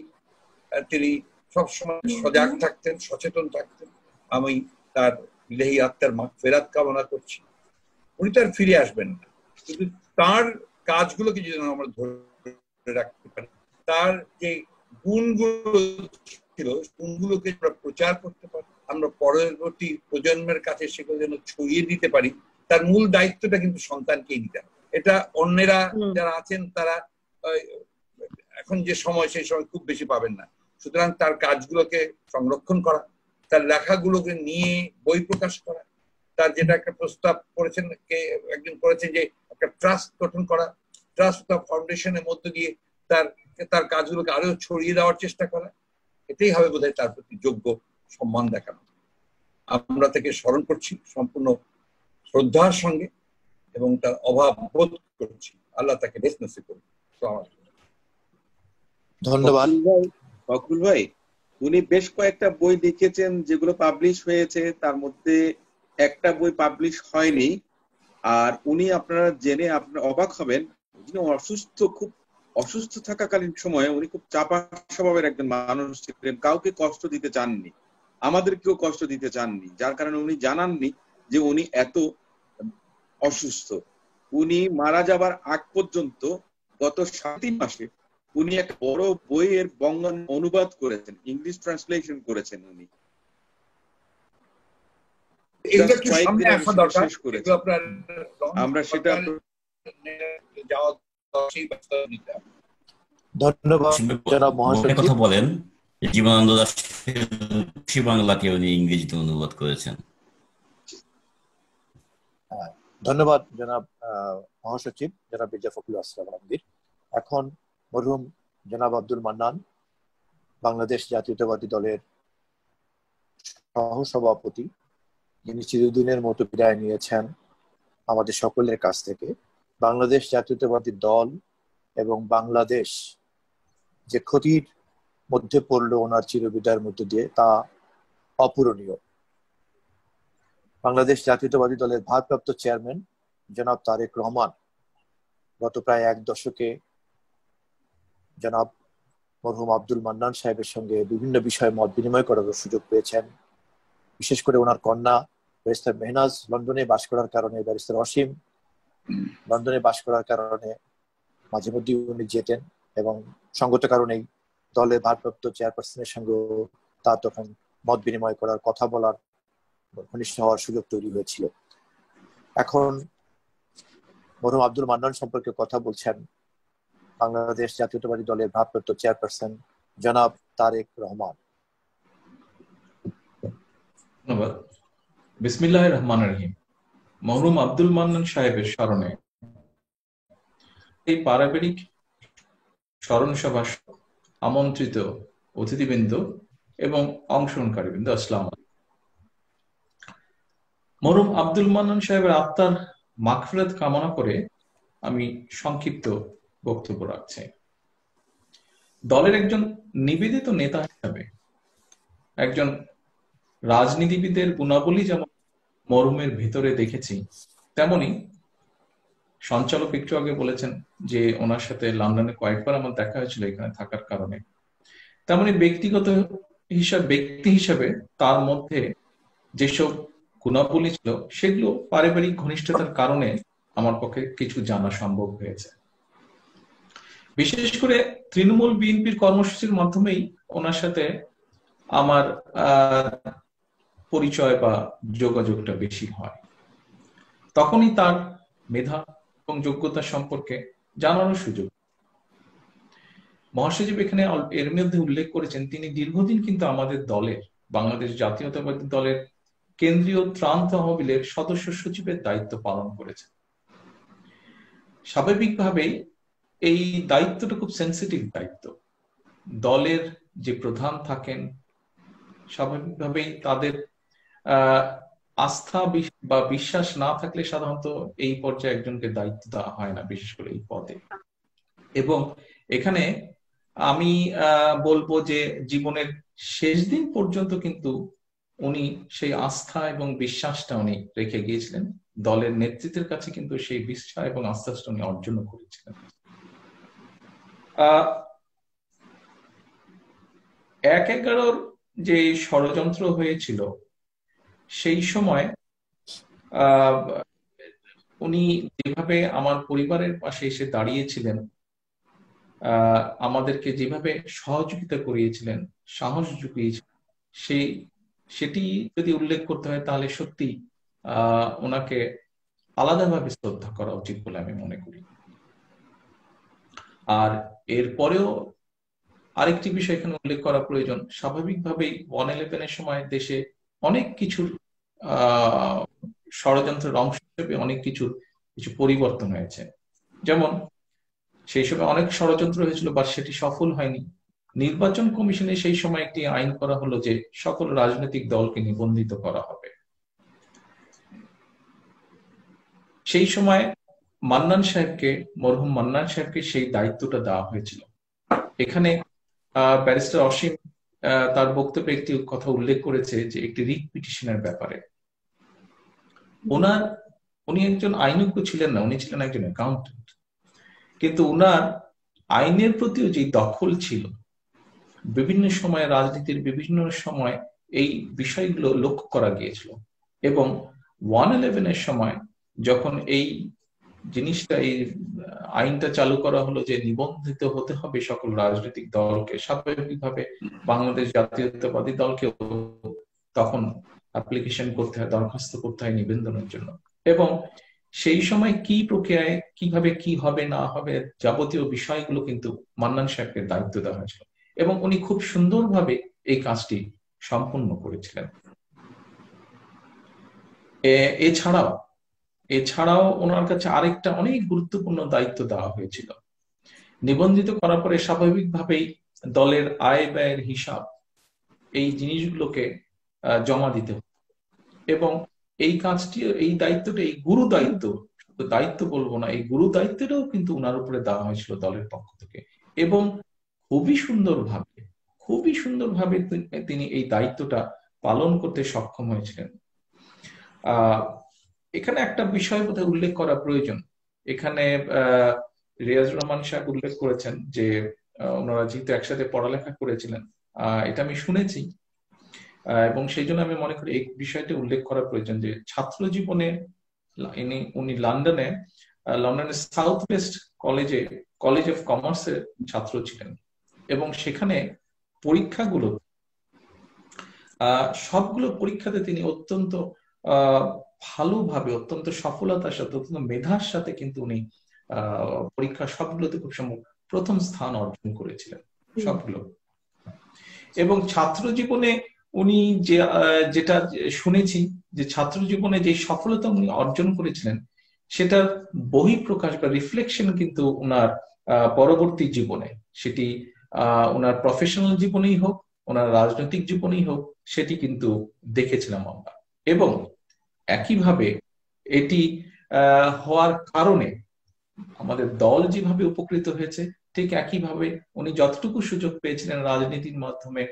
তিনি সবসময় সজাগ থাকতেন, সচেতন থাকতেন। আমি তার ইলাহি আত্মার মাগফিরাত কামনা করছি। উনি তার ফিরে আসবেন না, কিন্তু তার কাজগুলোকে যদি আমরা ধরে রাখতে পারি, তার যে গুণগুলো ছিল গুণগুলোকে আমরা প্রচার করতে পারি, আমরা পরবর্তী প্রজন্মের কাছে সেগুলো যেন ছড়িয়ে দিতে পারি, তার মূল দায়িত্বটা কিন্তু সন্তানকেই নিতে হবে। এটা অন্যেরা যারা আছেন তারা এখন যে সময়, সেই সময় খুব বেশি পাবেন না। সুতরাং তার কাজগুলোকে সংরক্ষণ করা, তার লেখাগুলোকে নিয়ে বই প্রকাশ করা, তার যেটা একটা প্রস্তাব করেছেন, একজন করেছেন যে একটা ট্রাস্ট গঠন করা, ট্রাস্ট ফাউন্ডেশনের মধ্য দিয়ে তার কাজগুলোকে আরো ছড়িয়ে দেওয়ার চেষ্টা করা, এটাই হবে বোধহয় তার প্রতি যোগ্য সম্মান দেখানো। আমরা তাকে স্মরণ করছি সম্পূর্ণ শ্রদ্ধার সঙ্গে এবং তার অভাব বোধ করছি। আল্লাহ তাকে নেস নসিব করুন। ধন্যবাদ। ফখরুল ভাই, উনি বেশ কয়েকটা বই লিখেছেন যেগুলো পাবলিশ হয়েছে, তার মধ্যে একটা বই পাবলিশ হয়নি। আর উনি আপনারা জেনে আপনারা অবাক হবেন, উনি খুব অসুস্থ থাকাকালীন সময়ে উনি খুব চাপা স্বভাবের একজন মানুষ ছিলেন, কাউকে কষ্ট দিতে চাননি, আমাদেরকেও কষ্ট দিতে চাননি, যার কারণে উনি জানাননি যে উনি এত অসুস্থ। উনি মারা যাবার আগ পর্যন্ত গত 7 মাসে উনি একটা বড় বইয়ের বঙ্গানুবাদ অনুবাদ করেছেন, ইংলিশ ট্রান্সলেশন করেছেন উনি। আমরা সেটা ধন্যবাদ জনাব মহাসচিব। কথা বলেন জীবনানন্দ দাশ বাংলাকে উনি ইংরেজিতে অনুবাদ করেছেন। ধন্যবাদ জনাব মহাসচিব জনাব মির্জা ফখরুল আসলাম আলমগীর। এখন মরহুম জনাব আব্দুল মান্নান, বাংলাদেশ জাতীয়তাবাদী দলের সহসভাপতি, যিনি চিরদিনের মতো বিদায় নিয়েছেন আমাদের সকলের কাছ থেকে। বাংলাদেশ জাতীয়তাবাদী দল এবং বাংলাদেশ যে ক্ষতির মধ্যে পড়লো ওনার চিরবিদায়ের মধ্যে দিয়ে, তা অপূরণীয়। বাংলাদেশ জাতীয়তাবাদী দলের ভারপ্রাপ্ত চেয়ারম্যান জনাব তারেক রহমান গত প্রায় 1 দশকে জনাব মরহুম আব্দুল মান্নান সাহেবের সঙ্গে বিভিন্ন বিষয়ে মত বিনিময় করার সুযোগ পেয়েছেন। বিশেষ করে ওনার কন্যা ব্যারিস্টার মেহনাজ লন্ডনে বাস করার কারণে, ব্যারিস্টার অসীম লন্ডনে বাস করার কারণে মাঝে মধ্যে উনি যেতেন এবং সঙ্গত কারণেই দলের ভারপ্রাপ্ত চেয়ারপারসনের সঙ্গে তা তখন মত বিনিময় করার, কথা বলার, ঘনিষ্ঠ হওয়ার সুযোগ তৈরি হয়েছিল। এখন মরহুম আব্দুল মান্নান সম্পর্কে কথা বলছেন বাংলাদেশ জাতীয়তাবাদী দলের ভারপ্রাপ্ত চেয়ারপারসন জনাব তারেক রহমান। ধন্যবাদ। বিসমিল্লাহির রহমানির রহিম। মরহুম আব্দুল মান্নান সাহেবের স্মরণে এই পারিবারিক স্মরণ সভা আমন্ত্রিত অতিথিবৃন্দ এবং অংশগ্রহণকারীবৃন্দ, আসসালামু আলাইকুম। মরহুম আব্দুল মান্নান সাহেবের আত্মার মাগফিরাত কামনা করে আমি সংক্ষিপ্ত বক্তব্য রাখছি। দলের একজন নিবেদিত নেতা হিসাবে, একজন রাজনীতিবিদের গুণাবলী যেমন মরহুমের ভিতরে দেখেছি, তেমনি সঞ্চালক একটু আগে বলেছেন যে ওনার সাথে লন্ডনে কয়েকবার আমার দেখা হয়েছিল এখানে থাকার কারণে, তেমনি ব্যক্তি হিসাবে তার মধ্যে যেসব গুণাবলী ছিল সেগুলো পারিবারিক ঘনিষ্ঠতার কারণে আমার পক্ষে কিছু জানা সম্ভব হয়েছে। বিশেষ করে তৃণমূল বিএনপির কর্মসূচির মাধ্যমেই ওনার সাথে আমার পরিচয় বা যোগাযোগটা বেশি হয়। তখনই তার মেধা এবং যোগ্যতা সম্পর্কে জানানোর সুযোগ। মহাসচিব এখানে এর মধ্যে উল্লেখ করেছেন তিনি দীর্ঘদিন কিন্তু আমাদের দলের, বাংলাদেশ জাতীয়তাবাদী দলের কেন্দ্রীয় ত্রাণ তহবিলের সদস্য সচিবের দায়িত্ব পালন করেছেন। স্বাভাবিকভাবেই এই দায়িত্বটা খুব সেন্সিটিভ দায়িত্ব। দলের যে প্রধান থাকেন স্বাভাবিকভাবেই তাদের আস্থা বা বিশ্বাস না থাকলে সাধারণত এই পর্যায়ে একজনকে দায়িত্ব দেওয়া হয় না, বিশেষ করে এই পদে। এবং এখানে আমি বলবো যে জীবনের শেষ দিন পর্যন্ত কিন্তু উনি সেই আস্থা এবং বিশ্বাসটা উনি রেখে গিয়েছিলেন। দলের নেতৃত্বের কাছে কিন্তু সেই বিশ্বাস এবং আস্থাটা উনি অর্জন করেছিলেন। 1/11 যে ষড়যন্ত্র হয়েছিল সেই সময় উনি যেভাবে আমার পরিবারের পাশে এসে দাঁড়িয়েছিলেন, আমাদেরকে যেভাবে সহযোগিতা করিয়েছিলেন, সাহস জুগিয়েছিলেন, সেটি যদি উল্লেখ করতে হয় তাহলে সত্যি ওনাকে আলাদাভাবে শ্রদ্ধা করা উচিত বলে আমি মনে করি। আর এরপরেও আরেকটি বিষয় এখানে উল্লেখ করা প্রয়োজন। স্বাভাবিকভাবেই 1/11 সময় দেশে অনেক কিছুর ষড়যন্ত্রের অংশ হিসেবে অনেক কিছু পরিবর্তন হয়েছে। যেমন সেই সময় অনেক ষড়যন্ত্র হয়েছিল, বাট সেটি সফল হয়নি। নির্বাচন কমিশনে সেই সময় একটি আইন করা হলো যে সকল রাজনৈতিক দলকে নিবন্ধিত করা হবে। সেই সময় মান্নান সাহেবকে, মরহুম মান্নান সাহেবকে সেই দায়িত্বটা দেওয়া হয়েছিল। এখানে ব্যারিস্টার অসীম তার বক্তব্যে একটি কথা উল্লেখ করেছে যে একটি রিট পিটিশনের ব্যাপারে। উনি একজন আইনজ্ঞ ছিলেন না, উনি ছিলেন একজন অ্যাকাউন্টেন্ট, কিন্তু উনার আইনের প্রতিও যে দখল ছিল, বিভিন্ন সময় রাজনীতির বিভিন্ন সময় এই বিষয়গুলো লক্ষ্য করা গিয়েছিল। এবং 111-এর সময় যখন এই জিনিসটা, এই আইনটা চালু করা হলো যে নিবন্ধিত হতে হবে সকল রাজনৈতিক দলকে, স্বাভাবিকভাবে বাংলাদেশ জাতীয়তাবাদী দলকেও তখন অ্যাপ্লিকেশন করতে হয়, দরখাস্ত করতে হয় নিবন্ধনের জন্য। এবং সেই সময় কি প্রক্রিয়ায় কিভাবে কি হবে না হবে যাবতীয় বিষয়গুলো কিন্তু মান্নান সাহেবকে দায়িত্ব দেওয়া হয়েছিল, এবং উনি খুব সুন্দরভাবে এই কাজটি সম্পূর্ণ করেছিলেন। এছাড়াও ওনার কাছে আরেকটা অনেক গুরুত্বপূর্ণ দায়িত্ব দেওয়া হয়েছিল। নিবন্ধিত করার পরে স্বাভাবিকভাবেই দলের আয় ব্যয়ের হিসাব, এই জিনিসগুলোকে জমা দিতে হবে। এবং এই কাজটি, এই দায়িত্বটা, এই গুরু দায়িত্ব, দায়িত্ব বলবো না, এই গুরু দায়িত্বটাও কিন্তু উনার উপরে দেওয়া হয়েছিল দলের পক্ষ থেকে। এবং খুবই সুন্দরভাবে তিনি এই দায়িত্বটা পালন করতে সক্ষম হয়েছিলেন। এখানে একটা বিষয় বোধহয় উল্লেখ করা প্রয়োজন। এখানে রিয়াজুর রহমান সাহেব উল্লেখ করেছেন যে ওনারা যেহেতু একসাথে পড়ালেখা করেছিলেন, এটা আমি শুনেছি, এবং সেই জন্য আমি মনে করি এই বিষয়টা উল্লেখ করা প্রয়োজন যে ছাত্র জীবনে উনি লন্ডনের সাউথ ওয়েস্ট কলেজ অফ কমার্সের ছাত্র ছিলেন। এবং সেখানে পরীক্ষাগুলো, সবগুলো পরীক্ষাতে তিনি অত্যন্ত ভালোভাবে, অত্যন্ত সফলতার সাথে, অত্যন্ত মেধার সাথে কিন্তু উনি পরীক্ষা সবগুলোতে খুব সম্ভব প্রথম স্থান অর্জন করেছিলেন সবগুলো। এবং ছাত্র জীবনে উনি যেটা শুনেছি যে ছাত্র জীবনে যে সফলতা উনি অর্জন করেছিলেন সেটার বহিঃপ্রকাশ বা রিফ্লেকশন কিন্তু ওনার পরবর্তী জীবনে, সেটি ওনার প্রফেশনাল জীবনেই হোক, ওনার রাজনৈতিক জীবনেই হোক, সেটি কিন্তু দেখেছিলাম আমরা। এবং একইভাবে এটি হওয়ার কারণে আমাদের দল যেভাবে উপকৃত হয়েছে, ঠিক একইভাবে উনি যতটুকু সুযোগ পেয়েছিলেন রাজনীতির মাধ্যমে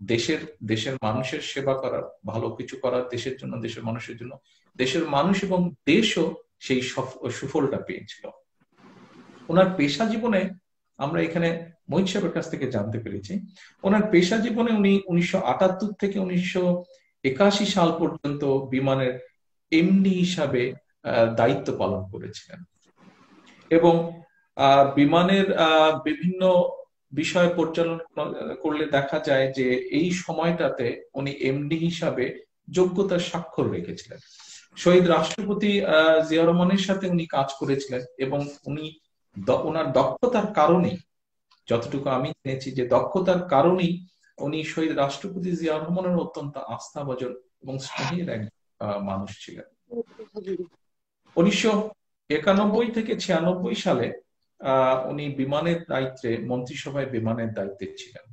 দেশের মানুষের সেবা করার, ভালো কিছু করার দেশের জন্য, দেশের মানুষের জন্য, দেশের মানুষ এবং দেশও সেই সুফলটা পেয়েছিল। ওনার পেশা জীবনে আমরা এখানে মহিত সাহেবের কাছ থেকে জানতে পেরেছি, ওনার পেশা জীবনে উনি 1978 থেকে 1981 সাল পর্যন্ত বিমানের এমডি হিসাবে দায়িত্ব পালন করেছিলেন। এবং বিমানের বিভিন্ন বিষয় পর্যালোচনা করলে দেখা যায় যে এই সময়টাতে উনি এমডি হিসাবে যোগ্যতার স্বাক্ষর রেখেছিলেন। শহীদ রাষ্ট্রপতি জিয়াউর রহমানের সাথে উনি কাজ করেছিলেন, এবং ওনার দক্ষতার কারণেই, যতটুকু আমি জেনেছি যে দক্ষতার কারণেই উনি শহীদ রাষ্ট্রপতি জিয়াউর রহমানের অত্যন্ত আস্থাভাজন এবং স্নেহের এক মানুষ ছিলেন। 1991 থেকে 96 সালে উনি বিমানের দায়িত্বে, মন্ত্রিসভায় বিমানের দায়িত্বে ছিলেন।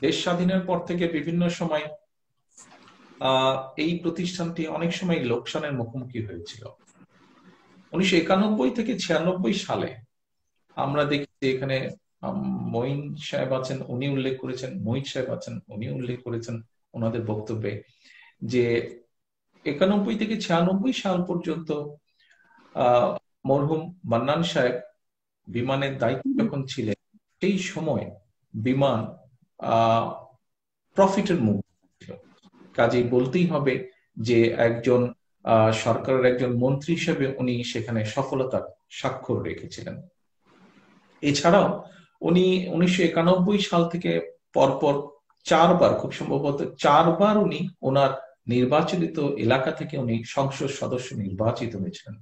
দেশ স্বাধীনের পর থেকে বিভিন্ন সময় এই প্রতিষ্ঠানটি অনেক সময় লোকসানের মুখোমুখি হয়েছিল। 1991 থেকে 96 সালে আমরা দেখি এখানে মঈন সাহেব আছেন, উনি উল্লেখ করেছেন, মোহিত সাহেব আছেন, উনি উল্লেখ করেছেন ওনাদের বক্তব্যে যে 91 থেকে 96 সাল পর্যন্ত মরহুম মান্নান সাহেব বিমানের দায়িত্ব যখন ছিলেন, সেই সময় বিমান প্রফিটের মুখ ছিল। কাজেই বলতেই হবে যে একজন সরকারের একজন মন্ত্রী হিসেবে উনি সেখানে সফলতার স্বাক্ষর রেখেছিলেন। এছাড়াও উনি 1991 সাল থেকে পরপর 4 বার, খুব সম্ভবত 4 বার উনি ওনার নির্বাচিত এলাকা থেকে উনি সংসদ সদস্য নির্বাচিত হয়েছিলেন।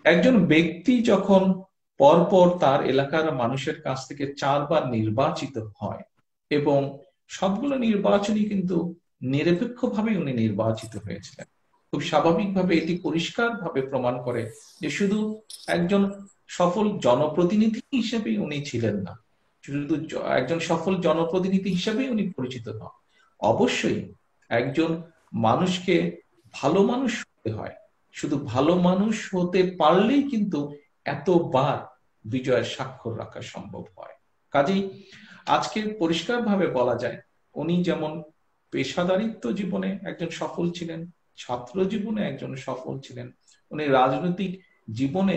একজন ব্যক্তি যখন পরপর তার এলাকার মানুষের কাছ থেকে 4 বার নির্বাচিত হয়, এবং সবগুলো নির্বাচনই কিন্তু নিরপেক্ষভাবে উনি নির্বাচিত হয়েছিলেন, খুব স্বাভাবিকভাবে এটি পরিষ্কারভাবে প্রমাণ করে যে শুধু একজন সফল জনপ্রতিনিধি হিসেবেই উনি ছিলেন না, শুধু একজন সফল জনপ্রতিনিধি হিসেবেই উনি পরিচিত নন। অবশ্যই একজন মানুষকে ভালো মানুষ হতে হয়, শুধু ভালো মানুষ হতে পারলেই কিন্তু এতবার বিজয়ের স্বাক্ষর রাখা সম্ভব হয়। কাজেই আজকে পরিষ্কারভাবে বলা যায় উনি যেমন পেশাদারিত্ব জীবনে একজন সফল ছিলেন, ছাত্র জীবনে একজন সফল ছিলেন, উনি রাজনৈতিক জীবনে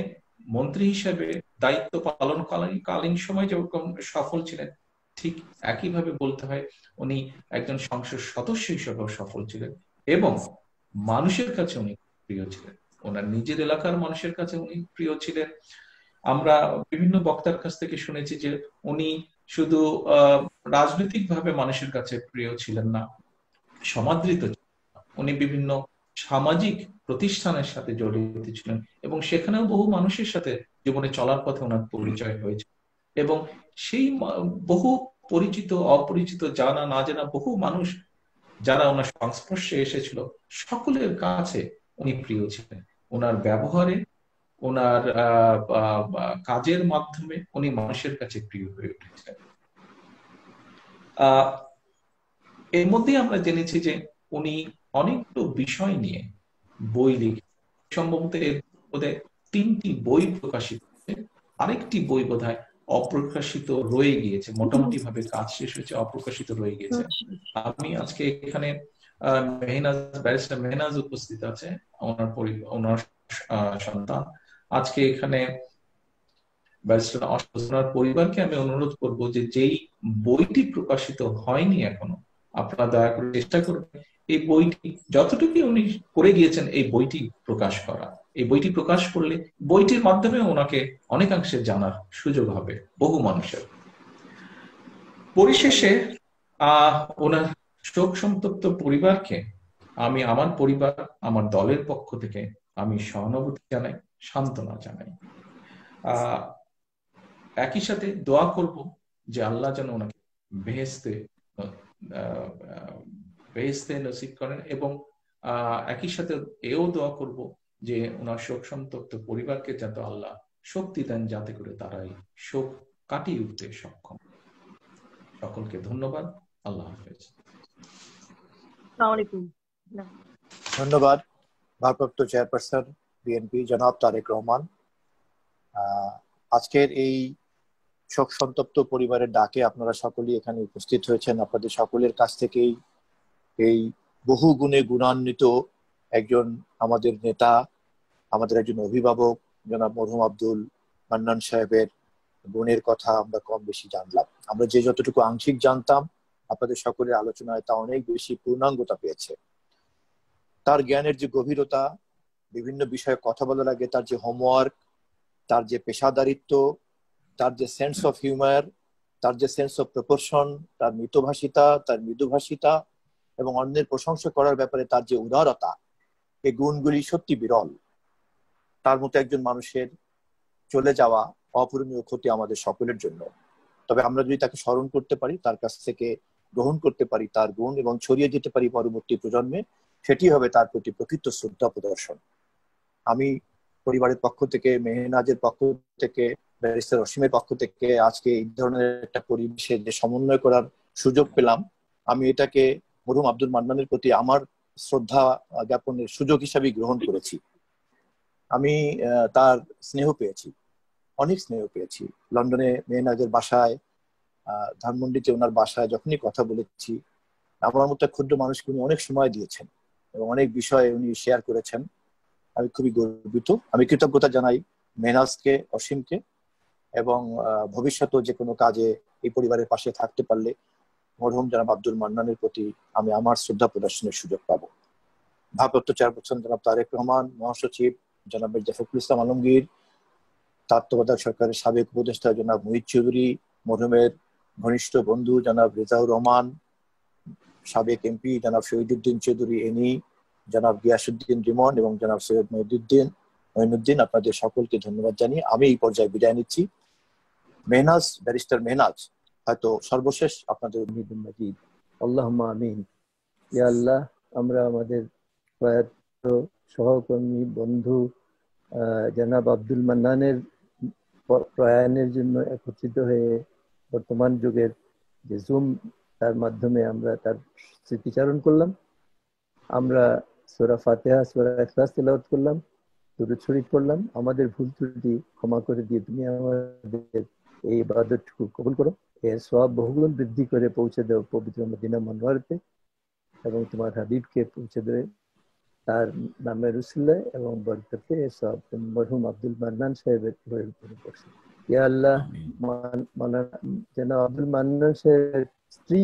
মন্ত্রী হিসেবে দায়িত্ব পালনকালীন সময় যেরকম সফল ছিলেন, ঠিক একইভাবে বলতে হয় উনি একজন সংসদ সদস্য হিসেবেও সফল ছিলেন এবং মানুষের কাছে উনি প্রিয় ছিলেন, ওনার নিজের এলাকার মানুষের কাছে উনি প্রিয় ছিলেন। আমরা বিভিন্ন বক্তার কাছ থেকে শুনেছি যে উনি শুধু রাজনৈতিকভাবে মানুষের কাছে প্রিয় ছিলেন না, সমাদৃত ছিলেন, উনি বিভিন্ন সামাজিক প্রতিষ্ঠানের সাথে জড়িত ছিলেন এবং সেখানেও বহু মানুষের সাথে জীবনে চলার পথে ওনার পরিচয় হয়েছে এবং সেই বহু পরিচিত অপরিচিত জানা না জানা বহু মানুষ যারা ওনার সংস্পর্শে এসেছিল সকলের কাছে উনি প্রিয় ছিলেন। ওনার ব্যবহারে, ওনার কাজের মাধ্যমে উনি মানুষের কাছে প্রিয় হয়ে উঠেছিলেন। এর মধ্যে আমরা জেনেছি যে উনি অনেকগুলো বিষয় নিয়ে বই লিখে, সম্ভবত এর বোধহয় 3টি বই প্রকাশিত হয়েছে, আরেকটি বই বোধহয় অপ্রকাশিত রয়ে গিয়েছে, মোটামুটি ভাবে কাজ শেষ হয়েছে, অপ্রকাশিত রয়ে গিয়েছে। আমি আজকে এখানে ব্যারিস্টার মেহনাজ উপস্থিত আছে, ওনার সন্তান। আজকে এখানে ব্যারিস্টার ওনার পরিবারকে আমি অনুরোধ করব যে যেই বইটি প্রকাশিত হয়নি এখনো, আপনারা দয়া করে চেষ্টা করবেন এই বইটি যতটুকু উনি করে গিয়েছেন এই বইটি প্রকাশ করা। এই বইটি প্রকাশ করলে বইটির মাধ্যমে ওনাকে অনেকাংশে জানার সুযোগ হবে বহু মানুষের। পরিশেষে ওনার শোক সন্তপ্ত পরিবারকে আমি আমার পরিবার, আমার দলের পক্ষ থেকে আমি সহানুভূতি জানাই, সান্ত্বনা জানাই। একই সাথে দোয়া করব যে আল্লাহ যেন ওনাকে বেহেশতে নসিব করেন এবং একই সাথে এও দোয়া করব যে ওনার শোক সন্তপ্ত পরিবারকে যাতে আল্লাহ শক্তি দেন যাতে করে তারাই শোক কাটিয়ে উঠতে সক্ষম। সকলকে ধন্যবাদ। আল্লাহ হাফেজ। ধন্যবাদ ভারপ্রাপ্ত চেয়ারপারসন বিএনপি জনাব তারেক রহমান। আজকের এই শোক সন্তপ্ত পরিবারের ডাকে আপনারা সকলেই এখানে উপস্থিত হয়েছেন। আপনাদের সকলের কাছ থেকেই এই বহু গুণে গুণান্বিত একজন আমাদের নেতা, আমাদের একজন অভিভাবক জনাব মরহুম আব্দুল মান্নান সাহেবের গুণের কথা আমরা কম বেশি জানলাম। আমরা যে যতটুকু আংশিক জানতাম, আপনাদের সকলের আলোচনায় তা অনেক বেশি পূর্ণাঙ্গতা পেয়েছে। তার জ্ঞানের যে গভীরতা, বিভিন্ন বিষয়ে কথা বলার আগে তার যে হোমওয়ার্ক, তার যে পেশাদারিত্ব, তার যে সেন্স অফ হিউমার, তার যে সেন্স অফ প্রপোর্শন, তার মিতভাষিতা, তার মৃদুভাষিতা এবং অন্যের প্রশংসা করার ব্যাপারে তার যে উদারতা, এই গুণগুলি সত্যি বিরল। তার মতো একজন মানুষের চলে যাওয়া অপূরণীয় ক্ষতি আমাদের সকলের জন্য। তবে আমরা যদি তাকে স্মরণ করতে পারি, তার কাছ থেকে গ্রহণ করতে পারি তার গুণ এবং ছড়িয়ে যেতে পারি পরবর্তী প্রজন্মে, সেটি হবে তার প্রতি প্রকৃত শ্রদ্ধা প্রদর্শন। আমি পরিবারের পক্ষ থেকে, মেহনাজের পক্ষ থেকে, ব্যারিস্টার অসীমের পক্ষ থেকে আজকে এই ধরনের একটা পরিবেশে যে সমন্বয় করার সুযোগ পেলাম, আমি এটাকে মরহুম আব্দুল মান্নানের প্রতি আমার শ্রদ্ধা জ্ঞাপনের সুযোগ হিসাবে গ্রহণ করেছি। আমি তার স্নেহ পেয়েছি, অনেক স্নেহ পেয়েছি। লন্ডনে মেহনাজের বাসায়, ধানমন্ডিতে ওনার বাসায় যখনই কথা বলেছি, আমার মতো ক্ষুদ্র মানুষকে উনি অনেক সময় দিয়েছেন এবং অনেক বিষয়ে উনি শেয়ার করেছেন। আমি খুবই গর্বিত। আমি কৃতজ্ঞতা জানাই মেহনাজকে, অসীমকে, এবং ভবিষ্যতেও যে কোনো কাজে এই পরিবারের পাশে থাকতে পারলে মরহুম জনাব আব্দুল মান্নানের প্রতি আমি আমার শ্রদ্ধা প্রদর্শনের সুযোগ পাবো। ভারপ্রাপ্ত চেয়ারপারসন জনাব তারেক রহমান, মহাসচিব জনাব মির্জা ফখরুল ইসলাম আলমগীর, তত্ত্বাবধায়ক সরকারের সাবেক উপদেষ্টা জনাব মুহিত চৌধুরী, মরহুমের ঘনিষ্ঠ বন্ধু জনাব রেজাউর রহমান, সাবেক এমপি জনাব শহীদুদ্দিন চৌধুরী এনি, জনাব গিয়াসউদ্দিন রিমন এবং জনাব সৈয়দ মঈনুদ্দিন, আপনাদের সকলকে ধন্যবাদ জানিয়ে আমি এই পর্যায়ে বিদায় নিচ্ছি। মেহনাজ, ব্যারিস্টার মেহনাজ হয়তো সর্বশেষ আপনাদের মাজিদ। আল্লাহুম্মা আমিন। ইয়া আল্লাহ, আমরা আমাদের প্রয়াত সহকর্মী বন্ধু জনাব আব্দুল মান্নানের প্রয়াণের জন্য একত্রিত হয়ে বর্তমান যুগের যে জুম তার মাধ্যমে আমরা তার স্মৃতিচারণ করলাম। আমরা সূরা ফাতিহা, সূরা ইখলাস তেলাওয়াত করলাম, দুরূদ শরীফ পড়লাম। আমাদের ভুল ত্রুটি ক্ষমা করে দিয়ে তুমি আমাদের এই ইবাদতটুকু কবুল করো। এর সওয়াব বহুগুণ বৃদ্ধি করে পৌঁছে দাও পবিত্র মদিনা মুনাওয়ারাতে, এবং তোমার হাবিবকে পৌঁছে দেবে তার নামের উসিলায় এবং বরকতে। এর সওয়াব তুমি মরহুম আব্দুল মান্নান সাহেবের উপরে পড়ছে। ইয়া আল্লাহ, জনাব আব্দুল মান্নান সাহেবের স্ত্রী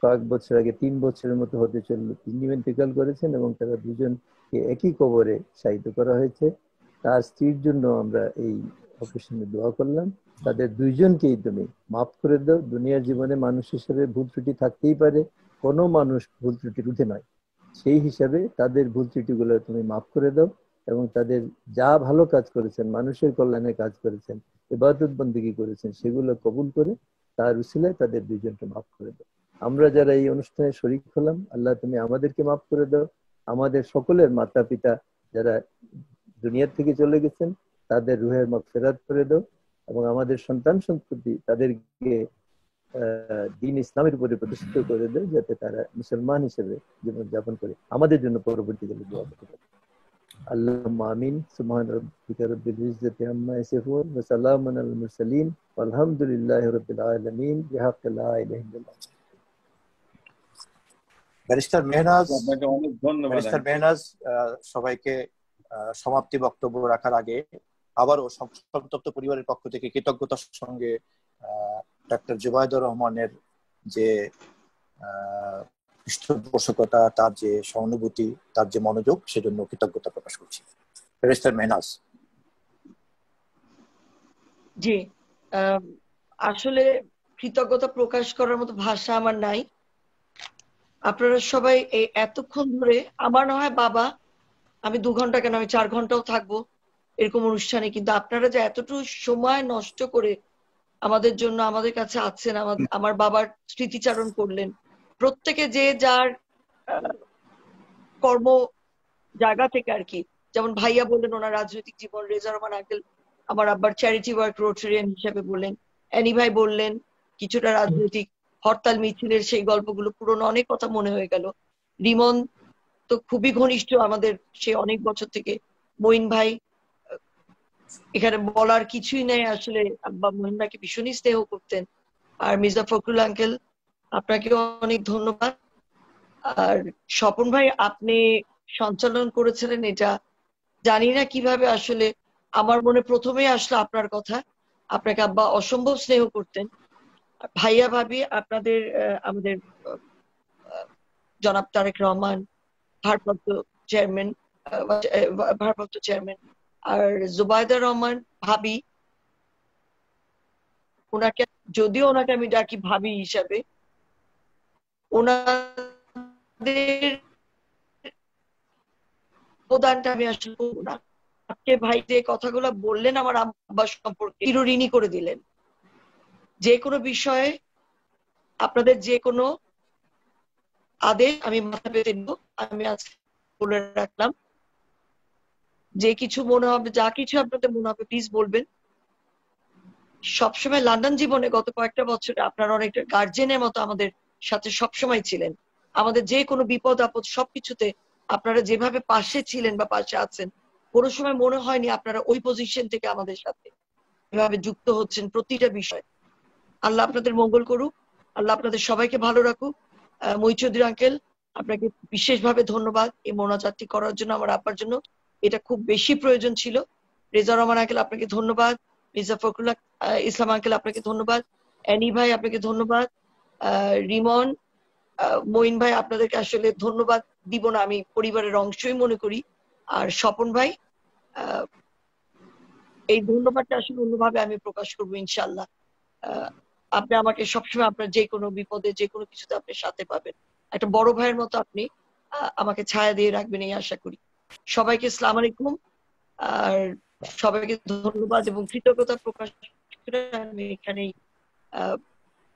কয়েক বছর আগে 3 বছরের মতো হতে চলল, তিনি ইন্তেকাল করেছেন এবং তারা দুজনকে একই কবরে শায়িত করা হয়েছে। তার স্ত্রীর জন্য আমরা এই অকেশনে দোয়া করলাম। তাদের দুইজনকেই তুমি মাফ করে দাও। দুনিয়ার জীবনে মানুষ হিসেবে ভুল ত্রুটি থাকতেই পারে, কোনো মানুষ ভুল ত্রুটির ঊর্ধ্বে নয়। সেই হিসাবে তাদের ভুল ত্রুটিগুলো তুমি মাফ করে দাও এবং তাদের যা ভালো কাজ করেছেন, মানুষের কল্যাণে কাজ করেছেন, ইবাদত বন্দেগী করেছেন, সেগুলো কবুল করে তার উসিলায় তাদের দুইজনকে মাফ করে দাও। আমরা যারা এই অনুষ্ঠানে শরীক হলাম, আল্লাহ তুমি আমাদেরকে মাফ করে দাও। আমাদের সকলের মাতা পিতা যারা দুনিয়া থেকে চলে গেছেন তাদের রুহের মাগফিরাত করে দাও, এবং আমাদের সন্তান সন্ততি তাদেরকে দ্বীন ইসলামের উপরে প্রতিষ্ঠিত করে দাও, যাতে তারা মুসলমান হিসেবে জীবনযাপন করে আমাদের জন্য পরবর্তীকালে দোয়া করতে পারে। আল্লাহুম্মা আমিন। সুবহান রাব্বিকা রাব্বিল ইজ্জাতি আম্মা ইয়াসিফুন ওয়া সালামুন আলাল মুরসালিন ওয়ালহামদুলিল্লাহি রাব্বিল আলামিন বিহাক্কি লা ইলাহা ইল্লাল্লাহ। ব্যারিস্টার মেহনাজ, আপনাকে অনেক ধন্যবাদ। ব্যারিস্টার মেহনাজ সবাইকে সমাপ্তি বক্তব্য রাখার আগে আবারও সন্তপ্ত পরিবারের পক্ষ থেকে কৃতজ্ঞতার সঙ্গে ডাক্তার জুবাইদুর রহমানের যে পৃষ্ঠপোষকতা, তার যে সহানুভূতি, তার যে মনোযোগ, সেজন্য কৃতজ্ঞতা প্রকাশ করছি। ব্যারিস্টার মেহনাজ। জি, আসলে কৃতজ্ঞতা প্রকাশ করার মতো ভাষা আমার নাই। আপনারা সবাই এই এতক্ষণ ধরে, আমার না হয় বাবা, আমি 2 ঘন্টা কেন, আমি 4 ঘন্টাও থাকবো এরকম অনুষ্ঠানে, কিন্তু আপনারা যে এতটুকু সময় নষ্ট করে আমাদের জন্য আমাদের কাছে আছেন, আমার বাবার স্মৃতিচারণ করলেন। প্রত্যেকে যে যার কর্ম জায়গা থেকে আর কি, যেমন ভাইয়া বললেন ওনার রাজনৈতিক জীবন, রেজা রহমান আঙ্কেল আমার আব্বার চ্যারিটি ওয়ার্ক রোটারিয়ান হিসেবে বললেন, অ্যানি ভাই বললেন কিছুটা রাজনৈতিক হরতাল মিছিলের সেই গল্পগুলো, পুরনো অনেক কথা মনে হয়ে গেল। রিমন তো খুবই ঘনিষ্ঠ আমাদের, সে অনেক বছর থেকে। মঈন ভাই, এখানে বলার কিছুই নেই, আসলে আব্বা মঈন ভাইকে ভীষণই স্নেহ করতেন। আর মির্জা ফখরুল আঙ্কেল, আপনাকে অনেক ধন্যবাদ। আর স্বপন ভাই, আপনি সঞ্চালন করেছিলেন এটা, জানি না কিভাবে, আসলে আমার মনে প্রথমেই আসলো আপনার কথা। আপনাকে আব্বা অসম্ভব স্নেহ করতেন। ভাইয়া ভাবি, আপনাদের আমাদের জনাব তারেক রহমান ভারপ্রাপ্ত চেয়ারম্যান, আর জুবাইদা রহমান ভাবি, ওনাকে, যদিও ওনাকে আমি ডাকি ভাবি হিসাবে, ওনাদের অবদানটা আমি আসলে বলবো না। আজকে ভাই যে কথাগুলো বললেন আমার আব্বা সম্পর্কে, চিরঋণী করে দিলেন। যে কোনো বিষয়ে আপনাদের যে কোনো আদেশ আমি মাথা পেতে নেব, আমি আজকে বলে রাখলাম। যে কিছু মনে হবে, যা কিছু আপনাদের মনে হবে প্লিজ বলবেন। সবসময় লন্ডন জীবনে গত কয়েকটা বছরে আপনারা অনেকটা গার্জেনের মতো আমাদের সাথে সবসময় ছিলেন। আমাদের যে কোনো বিপদ আপদ সবকিছুতে আপনারা যেভাবে পাশে ছিলেন বা পাশে আছেন, কোনো সময় মনে হয়নি আপনারা ওই পজিশন থেকে আমাদের সাথে এভাবে যুক্ত হচ্ছেন প্রতিটা বিষয়। আল্লাহ আপনাদের মঙ্গল করুক, আল্লাহ আপনাদের সবাইকে ভালো রাখুক। মই চৌধুরী আঙ্কেল, আপনাকে বিশেষভাবে ধন্যবাদ এই মোনাজাতটি করার জন্য, আমার আব্বার জন্য এটা খুব বেশি প্রয়োজন ছিল। রেজা রহমান আঙ্কেল, আপনাকে ধন্যবাদ। মির্জা ফখরুল ইসলাম আঙ্কেল, আপনাকে ধন্যবাদ। অ্যানি ভাই, আপনাকে ধন্যবাদ। রিমন, মঈন ভাই, আপনাদেরকে আসলে ধন্যবাদ দিব না, আমি পরিবারের অংশই মনে করি। আর স্বপন ভাই, এই ধন্যবাদটা আসলে অন্যভাবে আমি প্রকাশ করবো ইনশাল্লাহ। আপনি আমাকে সবসময় আপনার যে কোনো বিপদে, যে কোনো কিছুতে আপনি সাথে পাবেন। একটা বড় ভাইয়ের মতো আপনি আমাকে ছায়া দিয়ে রাখবেন, এই আশা করি। সবাইকে আসসালামু আলাইকুম, আর সবাইকে ধন্যবাদ এবং কৃতজ্ঞতা প্রকাশ করে আমি এখানেই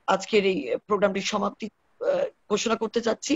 আজকের এই প্রোগ্রামটির সমাপ্তি ঘোষণা করতে চাচ্ছি।